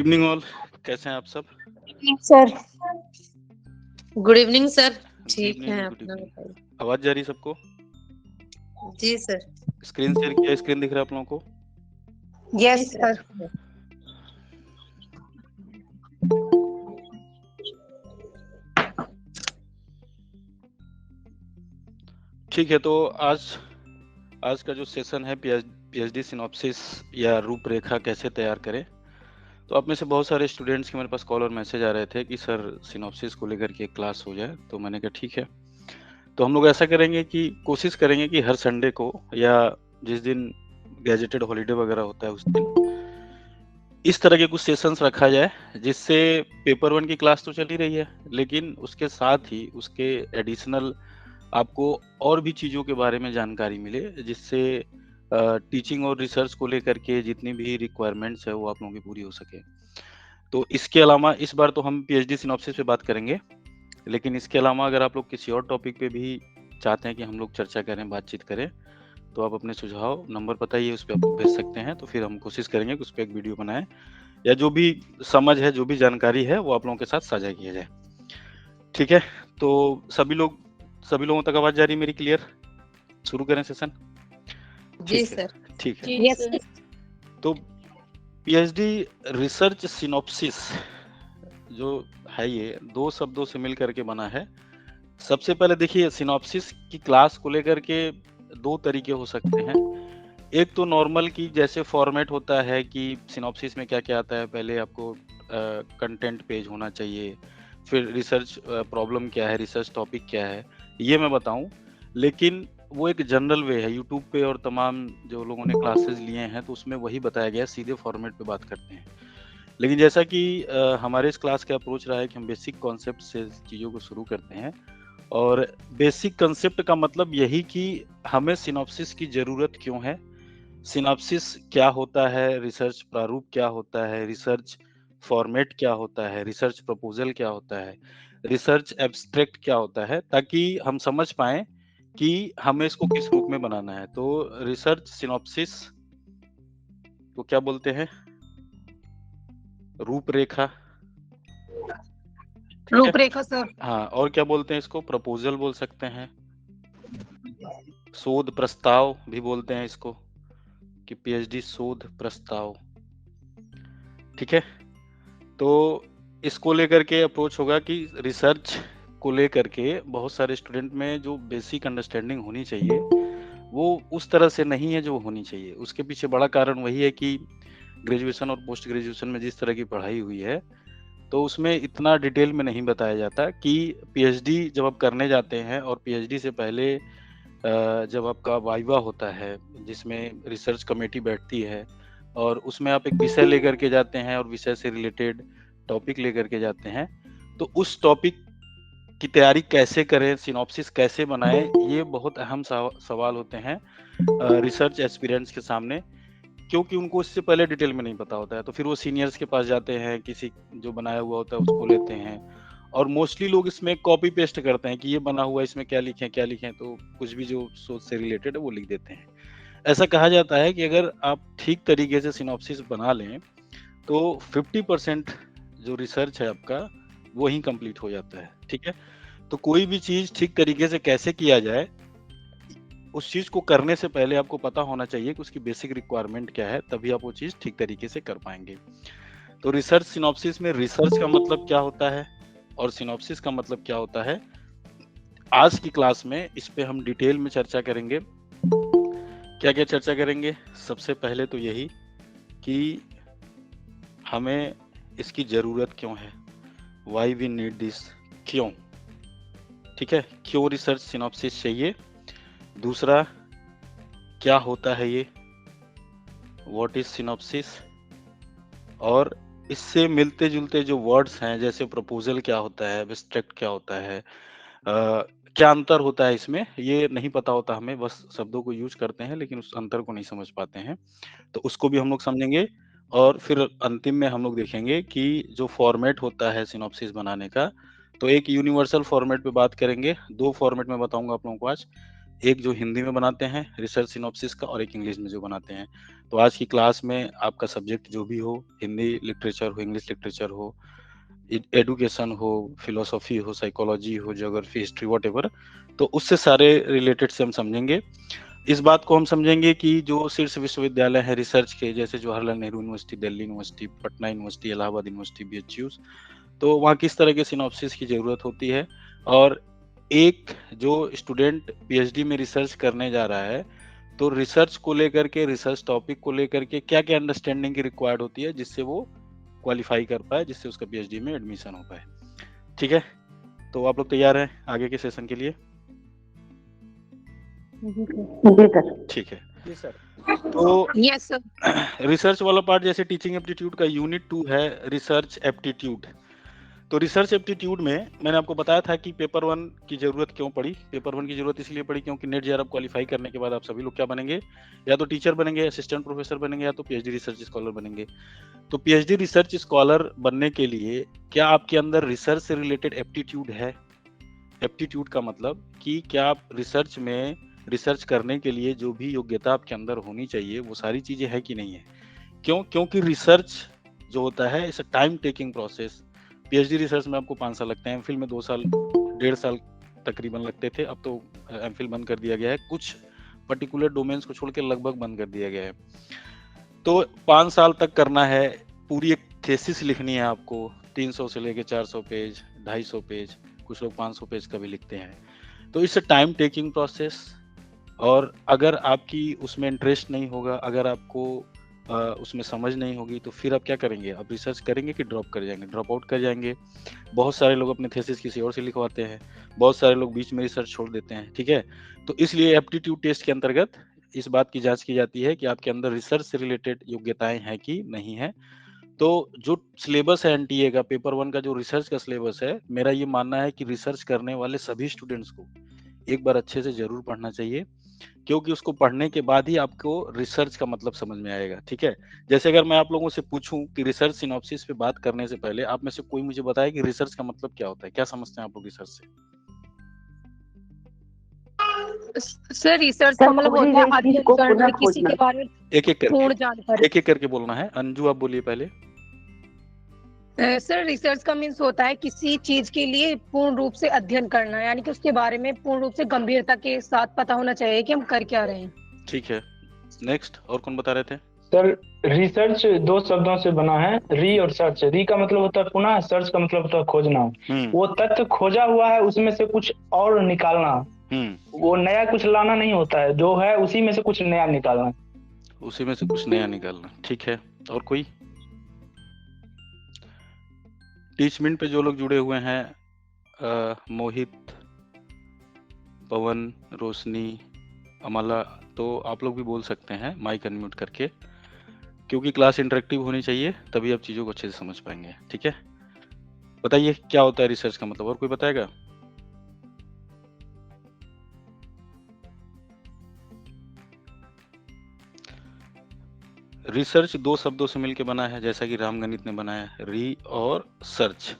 Evening all, कैसे हैं आप सब? Sir. Good evening sir. Good ठीक है, इवनिंग, गुड अपना इवनिंग। बताइए। आवाज जा रही है सबको? जी सर। स्क्रीन शेयर किया, स्क्रीन दिख रहा है आप लोगों को? Yes sir. ठीक है, तो आज का जो सेशन है पीएचडी सिनॉप्सिस या रूपरेखा कैसे तैयार करें। तो आप में से बहुत सारे स्टूडेंट्स के मेरे पास कॉल और मैसेज आ रहे थे कि सर सिनॉप्सिस को लेकर के एक क्लास हो जाए, तो मैंने कहा ठीक है। तो हम लोग ऐसा करेंगे कि कोशिश करेंगे कि हर संडे को या जिस दिन गैजेटेड हॉलीडे वगैरह होता है उस दिन इस तरह के कुछ सेशंस रखा जाए, जिससे पेपर 1 की क्लास तो चल ही रही है, लेकिन उसके साथ ही उसके एडिशनल आपको और भी चीज़ों के बारे में जानकारी मिले, जिससे टीचिंग और रिसर्च को लेकर के जितनी भी रिक्वायरमेंट्स है वो आप लोगों की पूरी हो सके। तो इसके अलावा इस बार तो हम पीएचडी सिनॉप्सिस पे बात करेंगे, लेकिन इसके अलावा अगर आप लोग किसी और टॉपिक पे भी चाहते हैं कि हम लोग चर्चा करें, बातचीत करें, तो आप अपने सुझाव नंबर बताइए, उस पे आप भेज सकते हैं। तो फिर हम कोशिश करेंगे कि उस पे एक वीडियो बनाएं, या जो भी समझ है, जो भी जानकारी है, वो आप लोगों के साथ साझा किया जाए। ठीक है, तो सभी लोगों तक आवाज जा रही है मेरी क्लियर? शुरू करें सेशन? जी ठीक है, सर। ठीक है। Yes sir. तो पीएचडी रिसर्च सिनॉप्सिस जो है, ये दो शब्दों से मिल करके बना है। सबसे पहले देखिए, सिनॉप्सिस की क्लास को लेकर के दो तरीके हो सकते हैं। एक तो नॉर्मल की जैसे फॉर्मेट होता है कि सिनॉप्सिस में क्या क्या आता है, पहले आपको कंटेंट पेज होना चाहिए, फिर रिसर्च प्रॉब्लम क्या है, रिसर्च टॉपिक क्या है, ये मैं बताऊं। लेकिन वो एक जनरल वे है, यूट्यूब पे और तमाम जो लोगों ने क्लासेस लिए हैं तो उसमें वही बताया गया है, सीधे फॉर्मेट पे बात करते हैं। लेकिन जैसा कि हमारे इस क्लास का अप्रोच रहा है कि हम बेसिक कॉन्सेप्ट से चीज़ों को शुरू करते हैं, और बेसिक कंसेप्ट का मतलब यही कि हमें सिनॉप्सिस की ज़रूरत क्यों है, सिनॉप्सिस क्या होता है, रिसर्च प्रारूप क्या होता है, रिसर्च फॉर्मेट क्या होता है, रिसर्च प्रपोजल क्या होता है, रिसर्च एब्स्ट्रैक्ट क्या होता है, ताकि हम समझ पाएं कि हमें इसको किस रूप में बनाना है। तो रिसर्च सिनॉप्सिस को क्या बोलते हैं? रूपरेखा। ठीक है, रूपरेखा सर। हाँ। और क्या बोलते हैं इसको? प्रपोजल बोल सकते हैं, शोध प्रस्ताव भी बोलते हैं इसको, कि पीएचडी शोध प्रस्ताव। ठीक है, तो इसको लेकर के अप्रोच होगा कि रिसर्च को लेकर के बहुत सारे स्टूडेंट में जो बेसिक अंडरस्टैंडिंग होनी चाहिए वो उस तरह से नहीं है जो होनी चाहिए। उसके पीछे बड़ा कारण वही है कि ग्रेजुएशन और पोस्ट ग्रेजुएशन में जिस तरह की पढ़ाई हुई है, तो उसमें इतना डिटेल में नहीं बताया जाता कि पीएचडी जब आप करने जाते हैं और पीएचडी से पहले जब आपका वाइवा होता है, जिसमें रिसर्च कमेटी बैठती है और उसमें आप एक विषय लेकर के जाते हैं और विषय से रिलेटेड टॉपिक लेकर के जाते हैं, तो उस टॉपिक की तैयारी कैसे करें, सिनॉप्सिस कैसे बनाएं, ये बहुत अहम सवाल होते हैं रिसर्च एस्पिरेंट्स के सामने, क्योंकि उनको इससे पहले डिटेल में नहीं पता होता है। तो फिर वो सीनियर्स के पास जाते हैं, किसी जो बनाया हुआ होता है उसको लेते हैं, और मोस्टली लोग इसमें कॉपी पेस्ट करते हैं कि ये बना हुआ है, इसमें क्या लिखें, तो कुछ भी जो सोच से रिलेटेड है वो लिख देते हैं। ऐसा कहा जाता है कि अगर आप ठीक तरीके से सिनॉप्सिस बना लें तो 50% जो रिसर्च है आपका वो ही कंप्लीट हो जाता है। ठीक है, तो कोई भी चीज ठीक तरीके से कैसे किया जाए, उस चीज को करने से पहले आपको पता होना चाहिए कि उसकी बेसिक रिक्वायरमेंट क्या है, तभी आप वो चीज ठीक तरीके से कर पाएंगे। तो रिसर्च सिनॉप्सिस में रिसर्च का मतलब क्या होता है और सिनॉप्सिस का मतलब क्या होता है, आज की क्लास में इस पे हम डिटेल में चर्चा करेंगे। क्या क्या चर्चा करेंगे? सबसे पहले तो यही कि हमें इसकी जरूरत क्यों है, वाई वी नीड दिस, क्यों। ठीक है, क्यों रिसर्च सिनॉप्सिस चाहिए। दूसरा, क्या होता है ये, व्हाट इज सिनॉप्सिस। और इससे मिलते जुलते जो वर्ड्स हैं, जैसे प्रपोजल क्या होता है, एब्स्ट्रैक्ट क्या होता है, क्या अंतर होता है इसमें, ये नहीं पता होता हमें, बस शब्दों को यूज करते हैं लेकिन उस अंतर को नहीं समझ पाते हैं, तो उसको भी हम लोग समझेंगे। और फिर अंतिम में हम लोग देखेंगे कि जो फॉर्मेट होता है सिनॉप्सिस बनाने का, तो एक यूनिवर्सल फॉर्मेट पे बात करेंगे। दो फॉर्मेट में बताऊंगा आप लोगों को आज, एक जो हिंदी में बनाते हैं रिसर्च सिनॉप्सिस का और एक इंग्लिश में जो बनाते हैं। तो आज की क्लास में आपका सब्जेक्ट जो भी हो, हिंदी लिटरेचर हो, इंग्लिश लिटरेचर हो, एडुकेशन हो, फिलोसॉफी हो, साइकोलॉजी हो, ज्योग्राफी, हिस्ट्री, व्हाटएवर, तो उससे सारे रिलेटेड से हम समझेंगे। इस बात को हम समझेंगे कि जो शीर्ष विश्वविद्यालय है रिसर्च के, जैसे Jawaharlal Nehru university, Delhi university, Patna university, Allahabad university, BHUs, तो वहाँ किस तरह के सिनॉप्सिस की जरूरत होती है, और एक जो स्टूडेंट पीएचडी में रिसर्च करने जा रहा है, तो रिसर्च को लेकर के, रिसर्च टॉपिक को लेकर के क्या क्या अंडरस्टैंडिंग की रिक्वायर्ड होती है, जिससे वो क्वालिफाई कर पाए, जिससे उसका पीएचडी में एडमिशन हो पाए। ठीक है, तो आप लोग तैयार हैं आगे के सेशन के लिए? जी सर। ठीक है जी सर। तो यस सर। रिसर्च वाला पार्ट, जैसे टीचिंग एप्टीट्यूड का यूनिट 2 है रिसर्च एप्टीट्यूड। तो रिसर्च एप्टीट्यूड में मैंने आपको बताया था कि पेपर 1 की जरूरत क्यों पड़ी। पेपर 1 की जरूरत इसलिए पड़ी क्योंकि नेट जेआरएफ क्वालिफाई करने के बाद आप सभी लोग क्या बनेंगे, या तो टीचर बनेंगे, असिस्टेंट प्रोफेसर बनेंगे, या तो पीएचडी रिसर्च स्कॉलर बनेंगे। तो पीएचडी रिसर्च स्कॉलर बनने के लिए क्या आपके अंदर रिसर्च से रिलेटेड एप्टीट्यूड है? एप्टीट्यूड का मतलब कि क्या आप रिसर्च में रिसर्च करने के लिए जो भी योग्यता आपके अंदर होनी चाहिए, वो सारी चीजें है कि नहीं है? क्यों? क्योंकि रिसर्च जो होता है it's a time taking process. PhD research में आपको 5 साल लगते हैं, एमफिल में 2 साल 1.5 साल तकरीबन लगते थे, अब तो एमफिल बंद कर दिया गया है, कुछ पर्टिकुलर डोमेन्स को छोड़ के लगभग बंद कर दिया गया है। तो 5 साल तक करना है, पूरी एक थीसिस लिखनी है आपको, 300 से लेके 400 पेज, 250 पेज, कुछ लोग 500 पेज का भी लिखते हैं। तो it's a time taking process, और अगर आपकी उसमें इंटरेस्ट नहीं होगा, अगर आपको उसमें समझ नहीं होगी, तो फिर आप क्या करेंगे? आप रिसर्च करेंगे कि ड्रॉप कर जाएंगे, ड्रॉप आउट कर जाएंगे। बहुत सारे लोग अपने थीसिस किसी और से लिखवाते हैं, बहुत सारे लोग बीच में रिसर्च छोड़ देते हैं। ठीक है, तो इसलिए एप्टीट्यूड टेस्ट के अंतर्गत इस बात की जांच की जाती है कि आपके अंदर रिसर्च से रिलेटेड योग्यताएं हैं कि नहीं है। तो जो सिलेबस है एनटीए का, पेपर 1 का जो रिसर्च का सिलेबस है, मेरा ये मानना है कि रिसर्च करने वाले सभी स्टूडेंट्स को एक बार अच्छे से जरूर पढ़ना चाहिए, क्योंकि उसको पढ़ने के बाद ही आपको रिसर्च का मतलब समझ में आएगा। ठीक है, जैसे अगर मैं आप लोगों से पूछूं कि रिसर्च सिनॉप्सिस पे बात करने से पहले आप में से कोई मुझे बताए कि रिसर्च का मतलब क्या होता है, क्या समझते हैं आप लोग रिसर्च से? सर रिसर्च सर, का मतलब खोजी होता है गई चीज अध्ययन को करना, पुनः किसी खोजना। के बारे में एक एक पूर्ण करके जानकारी। बोलना है। अंजू आप बोलिए पहले। सर रिसर्च का मीन्स होता है किसी चीज के लिए पूर्ण रूप से अध्ययन करना, यानी कि उसके बारे में पूर्ण रूप से गंभीरता के साथ पता होना चाहिए कि हम कर क्या रहे हैं। ठीक है, नेक्स्ट और कौन बता रहे थे? सर रिसर्च 2 शब्दों से बना है, री और सर्च। री का मतलब होता है पुनः, सर्च का मतलब होता है खोजना। वो तथ्य खोजा हुआ है, उसमें से कुछ और निकालना। वो नया कुछ लाना नहीं होता है, जो है उसी में से कुछ नया निकालना। उसी में से कुछ नया निकालना। ठीक है, और कोई? टीचमेंट पे जो लोग जुड़े हुए हैं, मोहित, पवन, रोशनी, अमला, तो आप लोग भी बोल सकते हैं माइक अनम्यूट करके, क्योंकि क्लास इंटरेक्टिव होनी चाहिए, तभी आप चीजों को अच्छे से समझ पाएंगे। ठीक है, बताइए क्या होता है रिसर्च का मतलब, और कोई बताएगा? रिसर्च 2 शब्दों से मिलकर बना है, जैसा कि रामगणित ने बनाया, री और सर्च।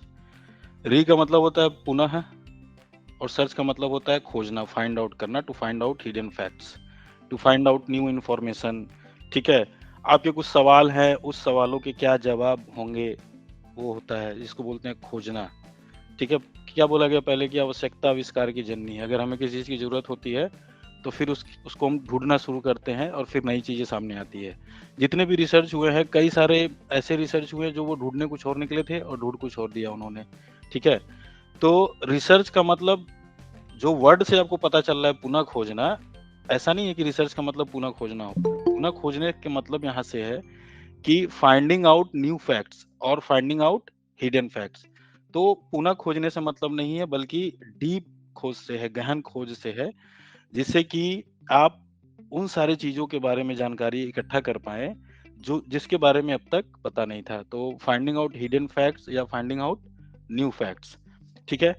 री का मतलब होता है पुनः, और सर्च का मतलब होता है खोजना, फाइंड आउट करना, to find out hidden facts, to find out new information. ठीक है, आपके कुछ सवाल हैं, उस सवालों के क्या जवाब होंगे, वो होता है, जिसको बोलते हैं खोजना। ठीक है, क्या बोला गया पहले कि आवश्यकता आविष्कार की जननी है। अगर हमें किसी चीज की जरूरत होती है तो फिर उसको हम ढूंढना शुरू करते हैं, और फिर नई चीजें सामने आती है। जितने भी रिसर्च हुए हैं, कई सारे ऐसे रिसर्च हुए जो वो ढूंढने कुछ और निकले थे और ढूंढ कुछ और दिया उन्होंने। ठीक है, तो रिसर्च का मतलब जो वर्ड से आपको पता चल रहा है पुनः खोजना, ऐसा नहीं है कि रिसर्च का मतलब पुनः खोजना हो। पुनः खोजने के मतलब यहाँ से है कि फाइंडिंग आउट न्यू फैक्ट्स और फाइंडिंग आउट हिडन फैक्ट्स। तो पुनः खोजने से मतलब नहीं है, बल्कि डीप खोज से है, गहन खोज से है, जिससे कि आप उन सारी चीजों के बारे में जानकारी इकट्ठा कर पाए जो जिसके बारे में अब तक पता नहीं था। तो फाइंडिंग आउट हिडन फैक्ट्स या फाइंडिंग आउट न्यू फैक्ट्स। ठीक है,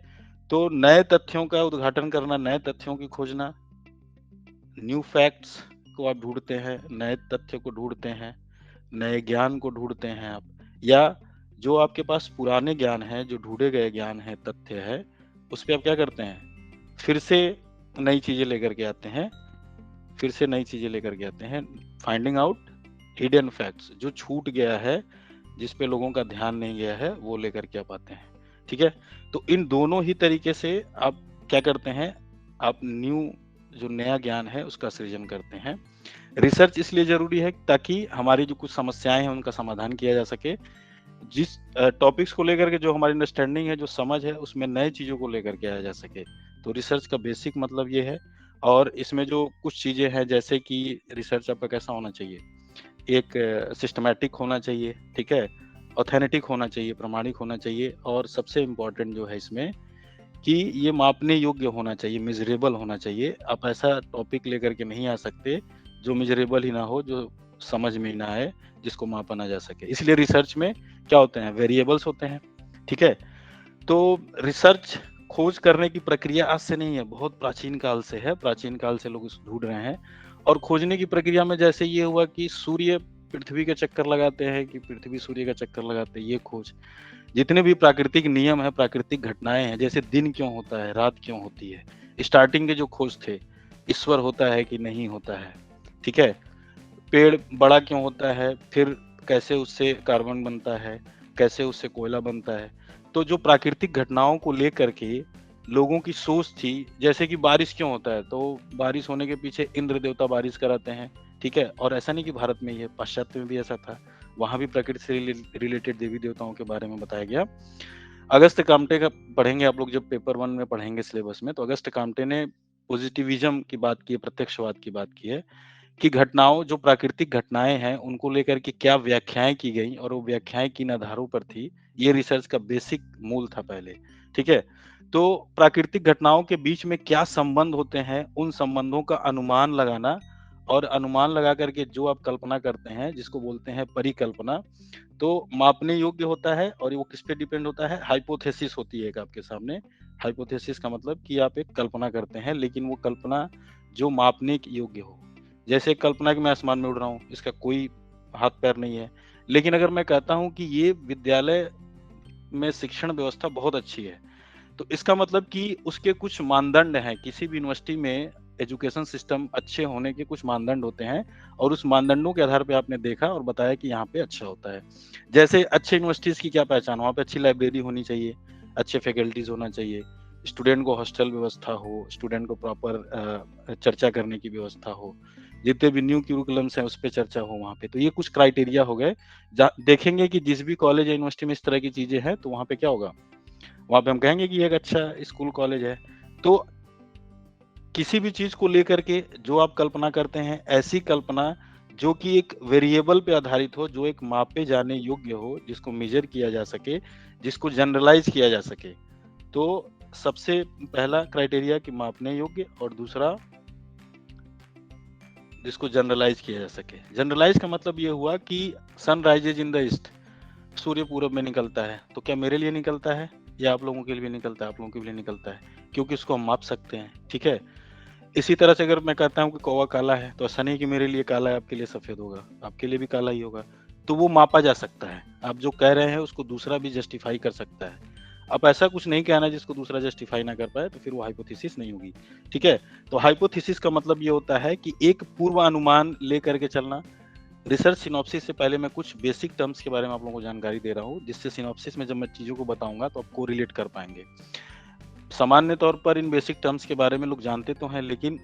तो नए तथ्यों का उद्घाटन करना, नए तथ्यों की खोजना, न्यू फैक्ट्स को आप ढूंढते हैं, नए तथ्य को ढूंढते हैं, नए ज्ञान को ढूंढते हैं आप, या जो आपके पास पुराने ज्ञान है, जो ढूंढे गए ज्ञान है, तथ्य है, उस पर आप क्या करते हैं? फिर से नई चीजें लेकर के आते हैं, फिर से नई चीजें लेकर के आते हैं। फाइंडिंग आउट हिडन फैक्ट्स, जो छूट गया है, जिस पे लोगों का ध्यान नहीं गया है, वो लेकर के आप आते हैं। ठीक है, तो इन दोनों ही तरीके से आप क्या करते हैं, आप जो नया ज्ञान है उसका सृजन करते हैं। रिसर्च इसलिए जरूरी है ताकि हमारी जो कुछ समस्याएं हैं उनका समाधान किया जा सके। जिस टॉपिक्स को लेकर के जो हमारी अंडरस्टैंडिंग है, जो समझ है, उसमें नए चीजों को लेकर के आया जा सके। तो रिसर्च का बेसिक मतलब ये है। और इसमें जो कुछ चीजें हैं, जैसे कि रिसर्च आपका कैसा होना चाहिए, एक सिस्टमैटिक होना चाहिए, ठीक है, ऑथेंटिक होना चाहिए, प्रमाणिक होना चाहिए, और सबसे इम्पोर्टेंट जो है इसमें कि ये मापने योग्य होना चाहिए, मेजरेबल होना चाहिए। आप ऐसा टॉपिक लेकर के नहीं आ सकते जो मेजरेबल ही ना हो, जो समझ में ना आए, जिसको मापा ना जा सके। इसलिए रिसर्च में क्या होते हैं, वेरिएबल्स होते हैं। ठीक है, तो रिसर्च खोज करने की प्रक्रिया आज से नहीं है, बहुत प्राचीन काल से है। प्राचीन काल से लोग ढूंढ रहे हैं, और खोजने की प्रक्रिया में जैसे ये हुआ कि सूर्य पृथ्वी के चक्कर लगाते हैं, कि पृथ्वी सूर्य का चक्कर लगाते हैं, ये खोज। जितने भी प्राकृतिक नियम है, प्राकृतिक घटनाएं हैं, जैसे दिन क्यों होता है, रात क्यों होती है, स्टार्टिंग के जो खोज थे, ईश्वर होता है कि नहीं होता है, ठीक है, पेड़ बड़ा क्यों होता है, फिर कैसे उससे कार्बन बनता है, कैसे उससे कोयला बनता है। तो जो प्राकृतिक घटनाओं को लेकर के लोगों की सोच थी, जैसे कि बारिश क्यों होता है, तो बारिश होने के पीछे इंद्र देवता बारिश कराते हैं, ठीक है। और ऐसा नहीं कि भारत में ही है, पाश्चात्य में भी ऐसा था, वहां भी प्रकृति से रिलेटेड देवी देवताओं के बारे में बताया गया। अगस्त काम्टे का पढ़ेंगे आप लोग जब पेपर 1 में पढ़ेंगे सिलेबस में, तो अगस्त काम्टे ने पॉजिटिविज्म की बात की है, प्रत्यक्षवाद की बात की है, कि घटनाओं, जो प्राकृतिक घटनाएं हैं, उनको लेकर के क्या व्याख्याएं की गई और वो व्याख्याएं किन आधारों पर थी, ये रिसर्च का बेसिक मूल था पहले। ठीक है, तो प्राकृतिक घटनाओं के बीच में क्या संबंध होते हैं, उन संबंधों का अनुमान लगाना, और अनुमान लगा करके जो आप कल्पना करते हैं, जिसको बोलते हैं परिकल्पना, तो मापने योग्य होता है। और वो किस पे डिपेंड होता है, हाइपोथेसिस होती है एक आपके सामने। हाइपोथेसिस का मतलब कि आप एक कल्पना करते हैं, लेकिन वो कल्पना जो मापने योग्य हो। जैसे कल्पना कि मैं आसमान में उड़ रहा हूँ, इसका कोई हाथ पैर नहीं है, लेकिन अगर मैं कहता हूँ कि ये विद्यालय में शिक्षण व्यवस्था बहुत अच्छी है, तो इसका मतलब कि उसके कुछ मानदंड हैं। किसी भी यूनिवर्सिटी में एजुकेशन सिस्टम अच्छे होने के कुछ मानदंड होते हैं, और उस मानदंडों के आधार पे आपने देखा और बताया कि यहाँ पे अच्छा होता है। जैसे अच्छे यूनिवर्सिटीज की क्या पहचान, वहाँ पे अच्छी लाइब्रेरी होनी चाहिए, अच्छे फैकल्टीज होना चाहिए, स्टूडेंट को हॉस्टल व्यवस्था हो, स्टूडेंट को प्रॉपर चर्चा करने की व्यवस्था हो, जितने भी न्यू क्यूरिकुलम्स हैं उस पर चर्चा हो वहाँ पे। तो ये कुछ क्राइटेरिया हो गए। देखेंगे कि जिस भी कॉलेज या यूनिवर्सिटी में इस तरह की चीजें हैं, तो वहाँ पे क्या होगा, वहाँ पे हम कहेंगे कि एक अच्छा स्कूल कॉलेज है। तो किसी भी चीज को लेकर के जो आप कल्पना करते हैं, ऐसी कल्पना जो कि एक वेरिएबल पे आधारित हो, जो एक मापे जाने योग्य हो, जिसको मेजर किया जा सके, जिसको जनरलाइज किया जा सके। तो सबसे पहला क्राइटेरिया कि मापने योग्य, और दूसरा जिसको जनरलाइज किया जा सके। जनरलाइज का मतलब ये हुआ कि सनराइजेज इन द ईस्ट, सूर्य पूरब में निकलता है, तो क्या मेरे लिए निकलता है या आप लोगों के लिए निकलता है, आप लोगों के लिए निकलता है, क्योंकि उसको हम माप सकते हैं। ठीक है, इसी तरह से अगर मैं कहता हूँ कि कौवा काला है, तो ऐसा नहीं कि मेरे लिए काला है आपके लिए सफेद होगा, आपके लिए भी काला ही होगा, तो वो मापा जा सकता है। आप जो कह रहे हैं उसको दूसरा भी जस्टिफाई कर सकता है। अब ऐसा कुछ नहीं कहना जिसको दूसरा जस्टिफाई ना कर पाए, तो फिर वो हाइपोथेसिस नहीं होगी। ठीक है, तो हाइपोथेसिस का मतलब ये होता है कि एक पूर्व अनुमान लेकर के चलना। रिसर्च सिनॉप्सिस से पहले मैं कुछ बेसिक टर्म्स के बारे में आप लोगों को जानकारी दे रहा हूँ, जिससे सिनॉप्सिस में जब मैं चीजों को बताऊंगा तो आप कोरिलेट कर पाएंगे। सामान्य तौर पर इन बेसिक टर्म्स के बारे में लोग जानते तो हैं, लेकिन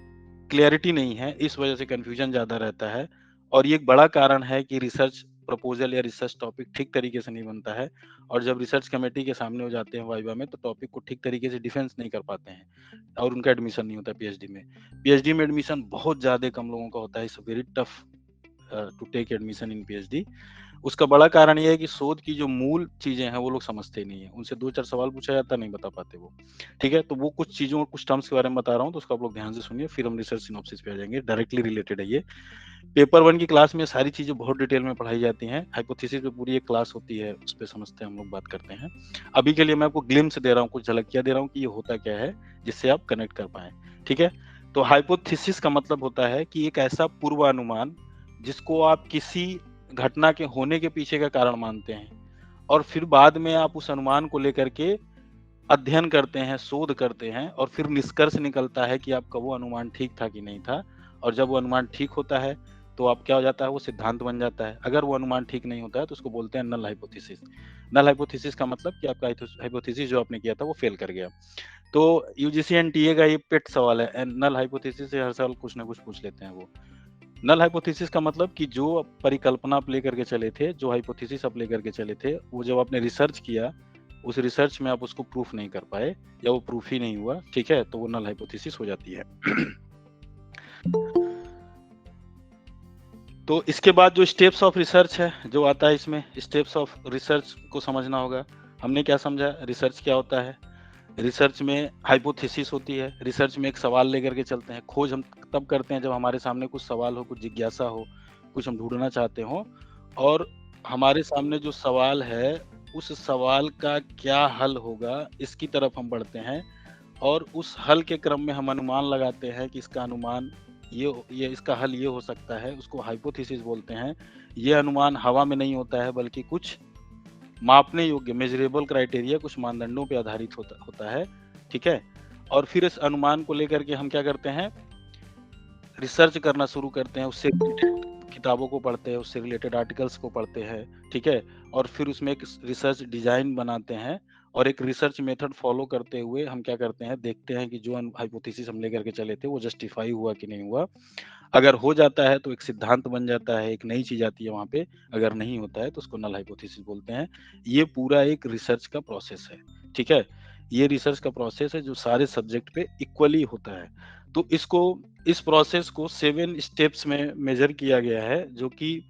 क्लियरिटी नहीं है, इस वजह से कंफ्यूजन ज्यादा रहता है। और ये एक बड़ा कारण है कि रिसर्च प्रपोजल या रिसर्च टॉपिक ठीक तरीके से नहीं बनता है, और जब रिसर्च कमेटी के सामने हो जाते हैं वाइवा में, तो टॉपिक को ठीक तरीके से डिफेंस नहीं कर पाते हैं, और उनका एडमिशन नहीं होता पीएचडी में। पीएचडी में एडमिशन बहुत ज्यादा कम लोगों का होता है, it's very tough to take admission in PhD. उसका बड़ा कारण यह है कि शोध की जो मूल चीजें हैं वो लोग समझते ही नहीं है, उनसे 2-4 सवाल पूछा जाता, नहीं बता पाते वो। ठीक है, तो वो कुछ चीजों कुछ टर्म्स के बारे में बता रहा हूँ, तो उसको आप लोग ध्यान से सुनिए, फिर हम रिसर्च सिनॉप्सिस पे आ जाएंगे, डायरेक्टली रिलेटेड है ये। पेपर 1 की क्लास में सारी चीजें बहुत डिटेल में पढ़ाई जाती हैं, हाइपोथेसिस पे पूरी एक क्लास होती है, उस पर समझते हैं हम लोग, बात करते हैं। अभी के लिए मैं आपको ग्लिम्स दे रहा हूँ, कुछ झलकियां दे रहा हूँ कि ये होता क्या है, जिससे आप कनेक्ट कर पाए। ठीक है, तो हाइपोथेसिस का मतलब होता है कि एक ऐसा पूर्वानुमान जिसको आप किसी घटना के होने के पीछे का कारण मानते हैं, और फिर बाद में आप उस अनुमान को लेकर के अध्ययन करते हैं, शोध करते हैं, और फिर निष्कर्ष निकलता है कि आपका वो अनुमान ठीक था कि नहीं था। और जब वो अनुमान ठीक होता है, तो आप क्या हो जाता है, वो सिद्धांत बन जाता है। अगर वो अनुमान ठीक नहीं होता है तो उसको बोलते हैं नल हाइपोथेसिस। नल हाइपोथेसिस का मतलब कि आपका हाइपोथेसिस जो आपने किया था वो फेल कर गया। तो यूजीसी एनटीए का ये पेट सवाल है, नल हाइपोथेसिस से हर साल कुछ ना कुछ पूछ लेते हैं वो। नल हाइपोथेसिस का मतलब कि जो परिकल्पना आप लेकर के चले थे, जो हाइपोथेसिस आप लेकर के चले थे, वो जब आपने रिसर्च किया, उस रिसर्च में आप उसको प्रूफ नहीं कर पाए या वो प्रूफ ही नहीं हुआ, ठीक है, तो वो नल हाइपोथेसिस हो जाती है। तो इसके बाद जो स्टेप्स ऑफ रिसर्च है जो आता है, इसमें स्टेप्स ऑफ रिसर्च को समझना होगा। हमने क्या समझा, रिसर्च क्या होता है? रिसर्च में हाइपोथेसिस होती है, रिसर्च में एक सवाल लेकर के चलते हैं। खोज हम तब करते हैं जब हमारे सामने कुछ सवाल हो, कुछ जिज्ञासा हो, कुछ हम ढूंढना चाहते हो, और हमारे सामने जो सवाल है उस सवाल का क्या हल होगा इसकी तरफ हम बढ़ते हैं, और उस हल के क्रम में हम अनुमान लगाते हैं कि इसका अनुमान ये इसका हल ये हो सकता है, उसको हाइपोथेसिस बोलते हैं। ये अनुमान हवा में नहीं होता है, बल्कि कुछ मापने योग्य मेजरेबल क्राइटेरिया, कुछ मानदंडों पे आधारित होता है, ठीक है। और फिर इस अनुमान को लेकर के हम क्या करते हैं, रिसर्च करना शुरू करते हैं, उससे रिलेटेड किताबों को पढ़ते हैं, उससे रिलेटेड आर्टिकल्स को पढ़ते हैं, ठीक है। और फिर उसमें एक रिसर्च डिजाइन बनाते हैं, और एक रिसर्च मेथड फॉलो करते हुए हम क्या करते हैं, देखते हैं कि जो हाइपोथेसिस हम लेकर के चले थे वो जस्टिफाई हुआ कि नहीं हुआ। अगर हो जाता है तो एक सिद्धांत बन जाता है, एक नई चीज आती है वहां पे। अगर नहीं होता है तो उसको नल हाइपोथेसिस बोलते हैं। ये पूरा एक रिसर्च का प्रोसेस है, ठीक है। ये रिसर्च का प्रोसेस है जो सारे सब्जेक्ट पे इक्वली होता है। तो इस प्रोसेस को 7 स्टेप्स में मेजर किया गया है, जो कि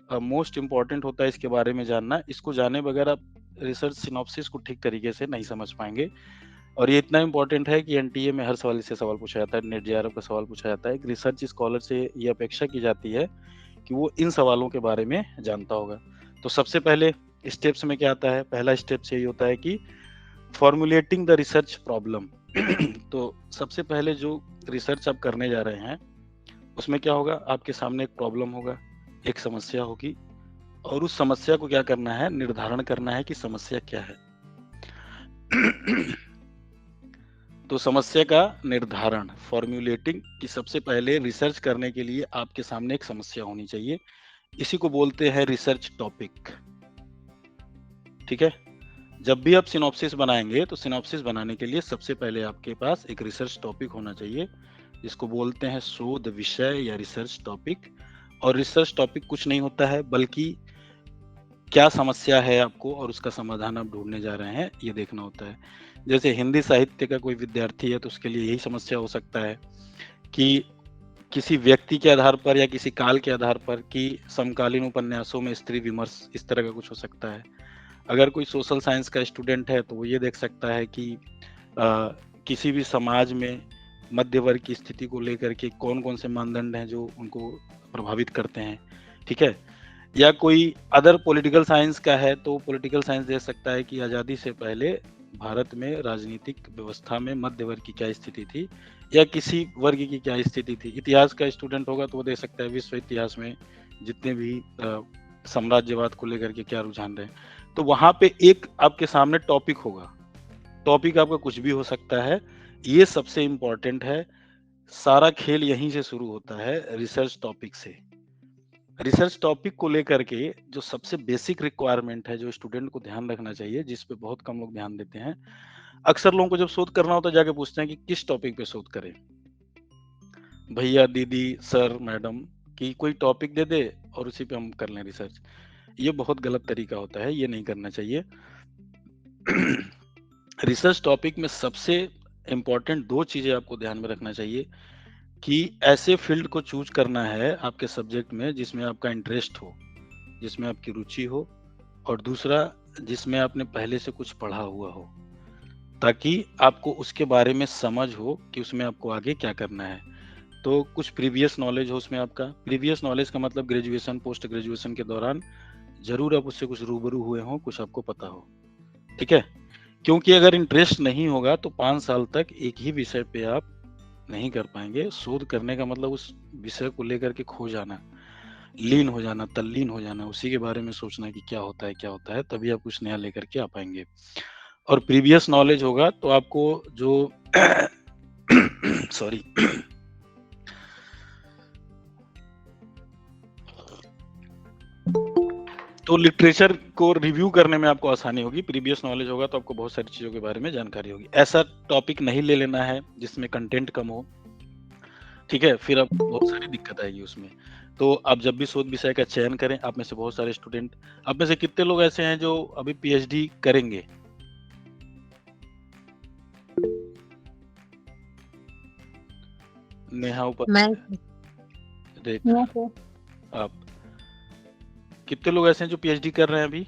मोस्ट इम्पॉर्टेंट होता है इसके बारे में जानना। इसको जाने बगैर आप रिसर्च सिनॉप्सिस को ठीक तरीके से नहीं समझ पाएंगे। और ये इतना इम्पोर्टेंट है कि एनटीए में हर सवाल इससे सवाल पूछा जाता है, नेट जेआरएफ का सवाल पूछा जाता है। एक रिसर्च स्कॉलर से ये अपेक्षा की जाती है कि वो इन सवालों के बारे में जानता होगा। तो सबसे पहले स्टेप्स में क्या आता है, पहला स्टेप यही होता है कि फॉर्मुलेटिंग द रिसर्च प्रॉब्लम। तो सबसे पहले जो रिसर्च आप करने जा रहे हैं उसमें क्या होगा, आपके सामने एक प्रॉब्लम होगा, एक समस्या होगी, और उस समस्या को क्या करना है, निर्धारण करना है कि समस्या क्या है। तो समस्या का निर्धारण, फॉर्मुलेटिंग, कि सबसे पहले रिसर्च करने के लिए आपके सामने एक समस्या होनी चाहिए। इसी को बोलते हैं रिसर्च टॉपिक, ठीक है। जब भी आप सिनॉप्सिस बनाएंगे तो सिनॉप्सिस बनाने के लिए सबसे पहले आपके पास एक रिसर्च टॉपिक होना चाहिए, जिसको बोलते हैं शोध विषय या रिसर्च टॉपिक। और रिसर्च टॉपिक कुछ नहीं होता है, बल्कि क्या समस्या है आपको और उसका समाधान आप ढूंढने जा रहे हैं, ये देखना होता है। जैसे हिंदी साहित्य का कोई विद्यार्थी है तो उसके लिए यही समस्या हो सकता है कि किसी व्यक्ति के आधार पर या किसी काल के आधार पर कि समकालीन उपन्यासों में स्त्री विमर्श, इस तरह का कुछ हो सकता है। अगर कोई सोशल साइंस का स्टूडेंट है तो वो ये देख सकता है कि किसी भी समाज में मध्य वर्ग की स्थिति को लेकर के कौन कौन से मानदंड हैं जो उनको प्रभावित करते हैं, ठीक है। या कोई अदर पॉलिटिकल साइंस का है तो पॉलिटिकल साइंस देख सकता है कि आज़ादी से पहले भारत में राजनीतिक व्यवस्था में मध्य वर्ग की क्या स्थिति थी या किसी वर्ग की क्या स्थिति थी। इतिहास का स्टूडेंट होगा तो वो देख सकता है विश्व इतिहास में जितने भी साम्राज्यवाद को लेकर के क्या रुझान रहे। तो वहां पे एक आपके सामने टॉपिक होगा, टॉपिक आपका कुछ भी हो सकता है। ये सबसे इम्पोर्टेंट है, सारा खेल यहीं से शुरू होता है, रिसर्च टॉपिक से। रिसर्च टॉपिक को लेकर के जो सबसे बेसिक रिक्वायरमेंट है जो स्टूडेंट को ध्यान रखना चाहिए, जिस पे बहुत कम लोग ध्यान देते हैं। अक्सर लोगों को जब शोध करना होता है जाके पूछते हैं कि किस टॉपिक पे शोध करें, भैया दीदी सर मैडम, कि कोई टॉपिक दे दे और उसी पे हम कर लें रिसर्च। ये बहुत गलत तरीका होता है, ये नहीं करना चाहिए। रिसर्च टॉपिक में सबसे इम्पोर्टेंट 2 चीजें आपको ध्यान में रखना चाहिए कि ऐसे फील्ड को चूज करना है आपके सब्जेक्ट में जिसमें आपका इंटरेस्ट हो, जिसमें आपकी रुचि हो, और दूसरा जिसमें आपने पहले से कुछ पढ़ा हुआ हो, ताकि आपको उसके बारे में समझ हो कि उसमें आपको आगे क्या करना है। तो कुछ प्रीवियस नॉलेज हो उसमें आपका। प्रीवियस नॉलेज का मतलब ग्रेजुएशन पोस्ट ग्रेजुएशन के दौरान जरूर आप उससे कुछ रूबरू हुए हो, कुछ आपको पता हो, ठीक है। क्योंकि अगर इंटरेस्ट नहीं होगा तो 5 साल तक एक ही विषय पे आप नहीं कर पाएंगे। शोध करने का मतलब उस विषय को लेकर के खो जाना, लीन हो जाना, तल्लीन हो जाना, उसी के बारे में सोचना कि क्या होता है, तभी आप कुछ नया लेकर के आ पाएंगे। और प्रीवियस नॉलेज होगा तो आपको जो सॉरी तो लिटरेचर को रिव्यू करने में आपको आसानी होगी, प्रीवियस नॉलेज होगा तो आपको बहुत सारी चीजों के बारे में जानकारी होगी। ऐसा टॉपिक नहीं ले लेना है जिसमें कंटेंट कम हो, ठीक है, फिर आपको बहुत सारी दिक्कत आएगी उसमें। तो आप जब भी शोध विषय का चयन करें, आप में से बहुत सारे स्टूडेंट, आप में से कितने लोग ऐसे हैं जो अभी पीएचडी करेंगे? नेहा ऊपर देख, आप कितने लोग ऐसे हैं जो पीएचडी कर रहे हैं अभी?